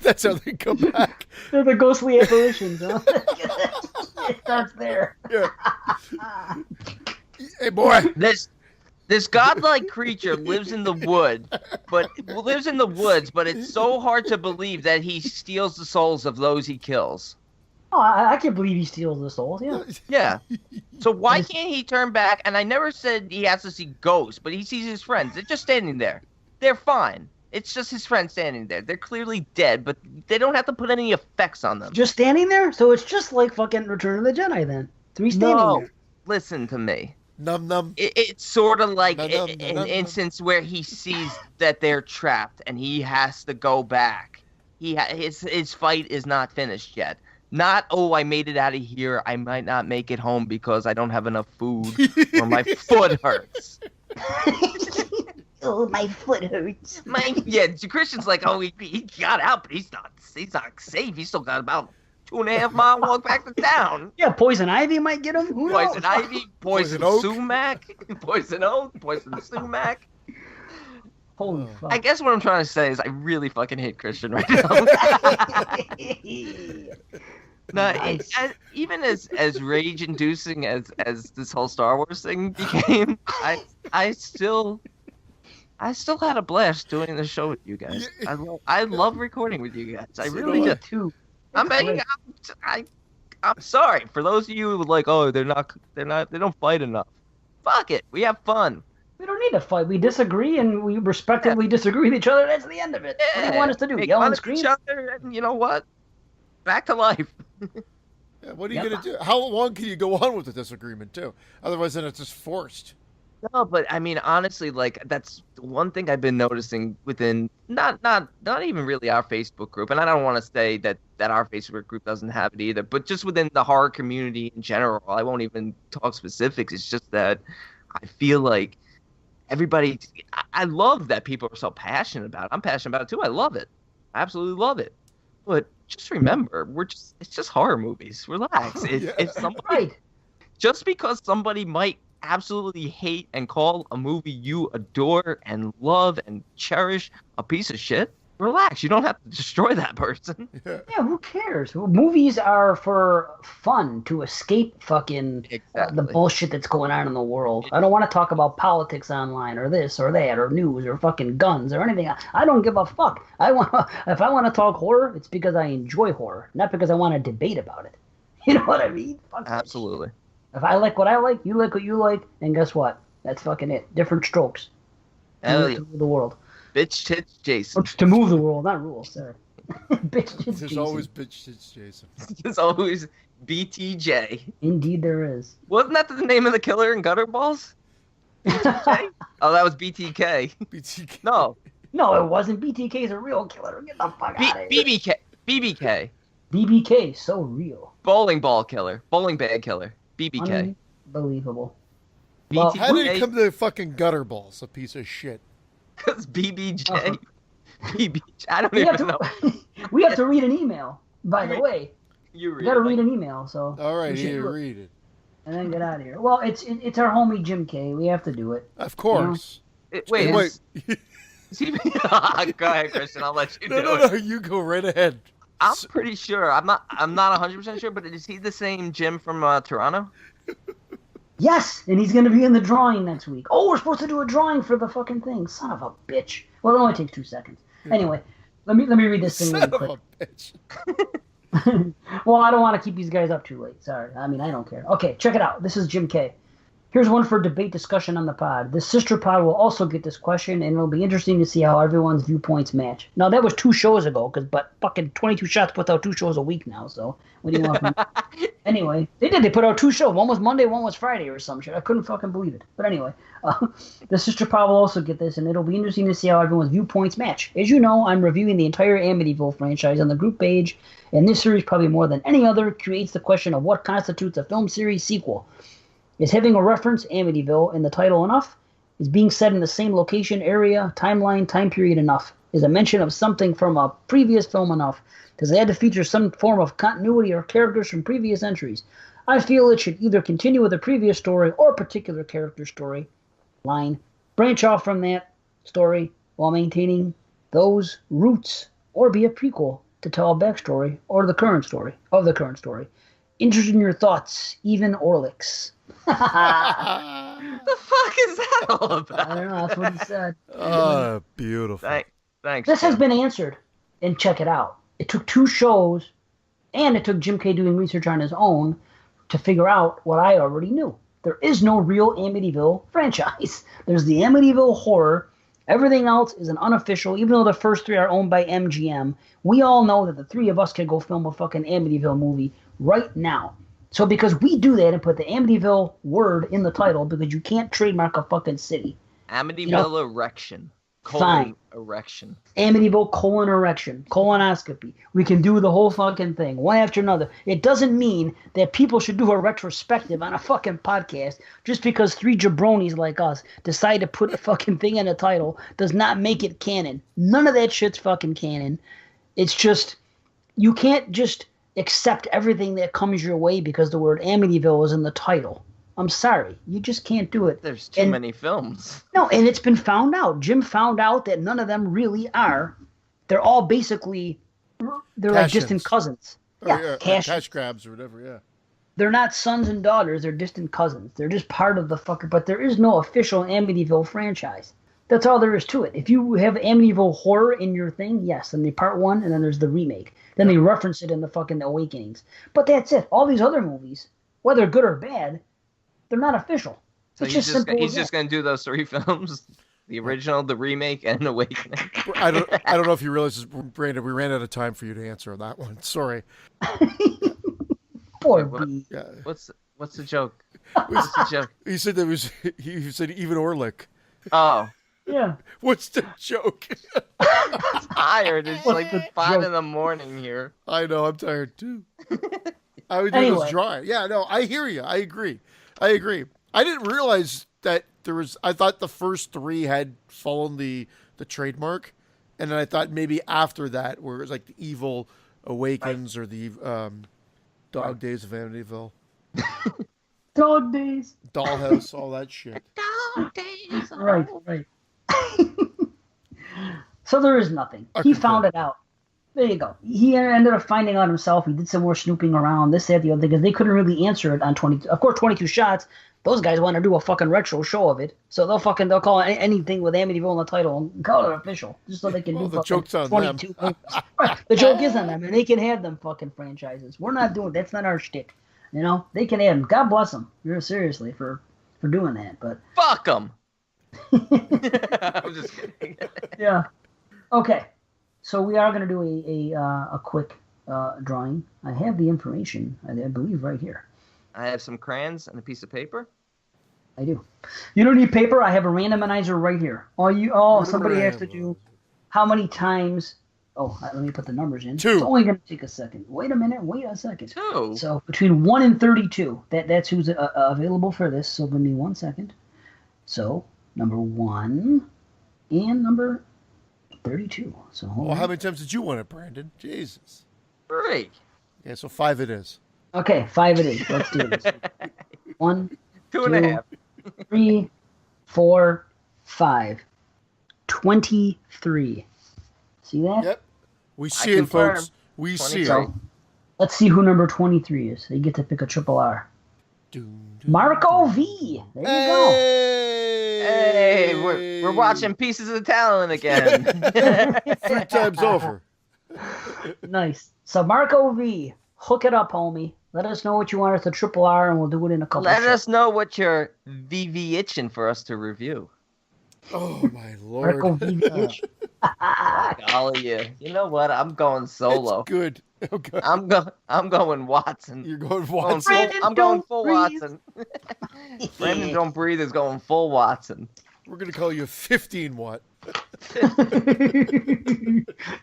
that's how they come back. They're the ghostly apparitions, huh? It starts there. Yeah. Hey, boy. This godlike creature lives in the woods, but it's so hard to believe that he steals the souls of those he kills. Oh, I can believe he steals the souls, yeah. Yeah. So why can't he turn back? And I never said he has to see ghosts, but he sees his friends. They're just standing there. They're fine. It's just his friend standing there. They're clearly dead, but they don't have to put any effects on them. Just standing there? So it's just like fucking Return of the Jedi then. 3 standing there. Listen to me. Num. It's sort of like an instance where he sees that they're trapped and he has to go back. His fight is not finished yet. Not, I made it out of here. I might not make it home because I don't have enough food or my foot hurts. Oh, my foot hurts. Christian's like, he got out, but he's not safe. He's still got about 2.5 mile walk back to town. Yeah, poison ivy might get him. Who knows? Poison ivy, poison sumac, poison oak, poison sumac. Holy fuck. I guess what I'm trying to say is I really fucking hate Christian right now. Nice. Even as rage-inducing as this whole Star Wars thing became, I still I still had a blast doing the show with you guys. Yeah. I love recording with you guys. I So really do I. do. Too. I'm sorry for those of you who like, oh, they don't fight enough. Fuck it, we have fun. We don't need to fight. We disagree and we respectively disagree with each other. That's the end of it. What do you want us to do? Make Yell fun and of scream? each other, and you know what? Back to life. Yeah, what are you going to do? How long can you go on with the disagreement, too? Otherwise, then it's just forced. No, but I mean, honestly, like that's one thing I've been noticing within not even really our Facebook group, and I don't want to say that our Facebook group doesn't have it either, but just within the horror community in general. I won't even talk specifics. It's just that I feel like everybody. I love that people are so passionate about it. I'm passionate about it too. I love it. I absolutely love it. But just remember, it's just horror movies. Relax. If somebody, Right. just because somebody might absolutely hate and call a movie you adore and love and cherish a piece of shit, relax. You don't have to destroy that person. Yeah, who cares? Movies are for fun, to escape fucking Exactly. the bullshit that's going on in the world. I don't want to talk about politics online or this or that or news or fucking guns or anything. I don't give a fuck. If I want to talk horror, it's because I enjoy horror, not because I want to debate about it. You know what I mean? Fuck that Absolutely. shit. If I like what I like, you like what you like, and guess what? That's fucking it. Different strokes. Hell To yeah. move the world. Bitch tits Jason. Or to move the world, not rules, sorry. Bitch, it's There's Jason. always bitch tits, Jason. There's always BTJ. Indeed there is. Wasn't that the name of the killer in Gutter Balls? BTJ? Oh, that was BTK. BTK. No. No, it wasn't. BTK's a real killer. Get the fuck out of here. BBK. BBK. BBK, so real. Bowling ball killer. Bowling bag killer. BBK. Unbelievable. Well, BTK. How did it come to fucking gutter balls, a piece of shit? Because BBJ. BBJ. I don't we have even know. to, we have to read an email, by the way. You We read gotta it. read an email, so. All right, we should here, do it, read it. and then get out of here. Well, it's our homie Jim K. We have to do it. Of course. Wait. Wait. Is he... Go ahead, Christian. I'll let you do it. No, you go right ahead. I'm pretty sure. I'm not 100% sure, but is he the same Jim from Toronto? Yes, and he's gonna be in the drawing next week. Oh, we're supposed to do a drawing for the fucking thing. Son of a bitch. Well, it only takes 2 seconds. Anyway, let me read this thing Son really of quick. a bitch. Well, I don't want to keep these guys up too late. Sorry. I mean, I don't care. Okay, check it out. This is Jim K. Here's one for debate discussion on the pod. The sister pod will also get this question, and it'll be interesting to see how everyone's viewpoints match. Now, that was 2 shows ago, but fucking 22 Shots puts out 2 shows a week now, so what do you want from me? Anyway, they did. They put out 2 shows. One was Monday, one was Friday or some shit. I couldn't fucking believe it. But anyway, the sister pod will also get this, and it'll be interesting to see how everyone's viewpoints match. As you know, I'm reviewing the entire Amityville franchise on the group page, and this series, probably more than any other, creates the question of what constitutes a film series sequel. Is having a reference, Amityville, in the title enough? Is being set in the same location, area, timeline, time period enough? Is a mention of something from a previous film enough? Does it have to feature some form of continuity or characters from previous entries? I feel it should either continue with a previous story or a particular character story line, branch off from that story while maintaining those roots, or be a prequel to tell a backstory or the current story of the current story. Interested in your thoughts, even Orlix. What the fuck is that all about? I don't know. That's what he said. Oh, beautiful. Thanks. This has Jim. been answered, and check it out. It took 2 shows, and it took Jim K doing research on his own to figure out what I already knew. There is no real Amityville franchise. There's the Amityville horror. Everything else is an unofficial, even though the first 3 are owned by MGM. We all know that the 3 of us could go film a fucking Amityville movie right now. So because we do that and put the Amityville word in the title, because you can't trademark a fucking city. Amityville erection. Fine. Erection. Amityville colon erection, colonoscopy. We can do the whole fucking thing, one after another. It doesn't mean that people should do a retrospective on a fucking podcast just because 3 jabronis like us decide to put a fucking thing in a title does not make it canon. None of that shit's fucking canon. It's just, you can't just accept everything that comes your way because the word Amityville is in the title. I'm sorry. You just can't do it. There's too many films. No, and it's been found out. Jim found out that none of them really are. They're all basically, they're like distant cousins. Cash grabs or whatever, yeah. They're not sons and daughters. They're distant cousins. They're just part of the fucker. But there is no official Amityville franchise. That's all there is to it. If you have Amityville Horror in your thing, yes, then the part 1, and then there's the remake. Then they reference it in the fucking Awakenings. But that's it. All these other movies, whether good or bad, they're not official. So It's he's just simple. just going to do those 3 films. The original, the remake, and Awakening. I don't know if you realize this, Brandon, we ran out of time for you to answer on that one. Sorry. Poor What- B. Yeah. What's the joke? What's the joke? He said he said even Orlick. Oh, Yeah. What's the joke? I'm tired. It's What's like the 5 joke? in the morning here. I know, I'm tired too. I would do Anyway. this dry. Yeah, no, I hear you. I agree. I didn't realize that there was. I thought the first 3 had fallen the trademark, and then I thought maybe after that, where it was like the Evil Awakens or the Dog Days of Amityville, Dog days. Dollhouse, all that shit. Right. So there is nothing. I He concur. found it out. There you go. He ended up finding out himself. He did some more snooping around, this, that, the other thing, because they couldn't really answer it on 20. Of course, 22 Shots. Those guys want to do a fucking retro show of it, so they'll call it anything with Amityville in the title and call it official, just so they can Well, do the fucking joke's on 22 movies. Right. The joke is on them, and they can have them fucking franchises. We're not doing that's not our shtick. You know, they can have them. God bless them. Seriously for doing that, but Fuck them. I'm just kidding. yeah. Okay, so we are going to do a quick drawing. I have the information, I believe, right here. I have some crayons and a piece of paper. I do. You don't need paper. I have a randomizer right here. Somebody has to do how many times. Oh, let me put the numbers in. 2. It's only going to take a second. Wait a second. 2. So between 1 and 32, that's who's available for this. So give me 1 second. So number 1 and number 32. So hold Well, on. how many times did you want it, Brandon? Jesus. 3. Yeah, so 5 it is. Okay, 5 it is. Let's do this. 1, 2 and a half. 3, 4, 5. 23. See that? Yep. We see it, confirm. folks. We see it. So let's see who number 23 is. You get to pick a triple R. Doom, Marco V. There you go. Hey, we're watching Pieces of Talent again. 3 times over. Nice. So Marco V. Hook it up, homie. Let us know what you want as a triple R, and we'll do it in a couple. Let shows. us know what you're VV itching for us to review. Oh my Marco lord. V. Bitch. All of you. You know what? I'm going solo. It's good. Okay. I'm going Watson. You're going Going Watson. full, Brandon, I'm going don't full breathe. Watson. Brandon Don't Breathe is going full Watson. We're gonna call you 15 watt.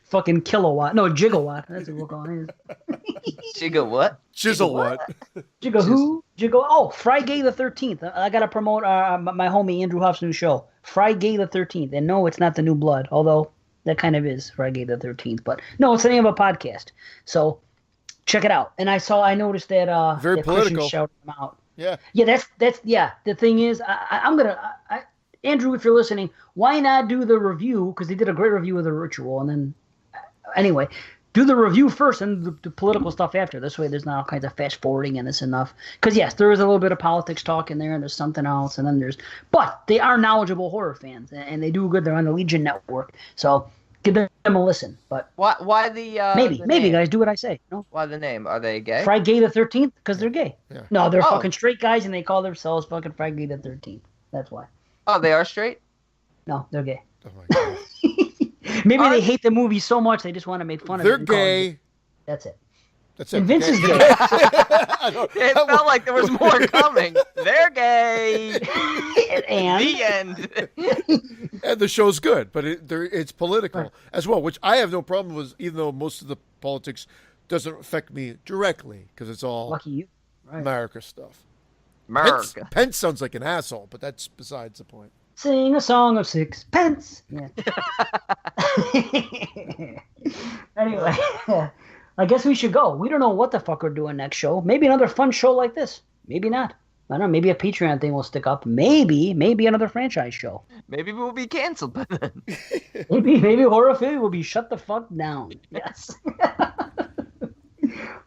Fucking kilowatt. No, gigawatt. That's what we're calling it. Jigga what? Chisel watt. Jigga who? Jigga. Oh, Friday the 13th. I got to promote my homie Andrew Huff's new show, Friday the 13th. And no, it's not the New Blood, although that kind of is Friday the 13th. But no, it's the name of a podcast. So check it out. And I noticed that Very that Christian political. shouted him out. Yeah. Yeah, that's yeah. The thing is, I'm gonna Andrew, if you're listening, why not do the review? Because they did a great review of The Ritual, and then anyway, do the review first and the political stuff after. This way, there's not all kinds of fast forwarding and this enough. Because yes, there is a little bit of politics talk in there, and there's something else, and then but they are knowledgeable horror fans, and they do good. They're on the Legion Network, so give them a listen. But Why the maybe name? guys, do what I say. No. Why the name? Are they gay? Friday the 13th, because they're gay. Yeah. No, they're Oh. fucking straight guys, and they call themselves fucking Friday the 13th. That's why. Oh, they are straight? No, they're gay. Oh my god. Maybe Are- they hate the movie so much they just want to make fun of it. They're and call it gay. That's it. That's it. And Vince is gay. I don't- It felt like there was more coming. They're gay. And The end. And the show's good, but it's political as well, which I have no problem with, even though most of the politics doesn't affect me directly, because it's all lucky you. Right. America stuff. America. Pence sounds like an asshole, but that's besides the point. Sing a song of sixpence. Yeah. Anyway, I guess we should go. We don't know what the fuck we're doing next show. Maybe another fun show like this. Maybe not. I don't know. Maybe a Patreon thing will stick up. Maybe another franchise show. Maybe we'll be canceled by then. Maybe Horrorphilia will be shut the fuck down. Yes.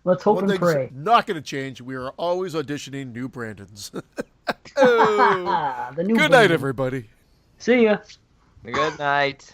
Let's hope One and thing's pray. not going to change. We are always auditioning new Brandons. Oh. The new Good night, Brandon. everybody. See ya. Good night.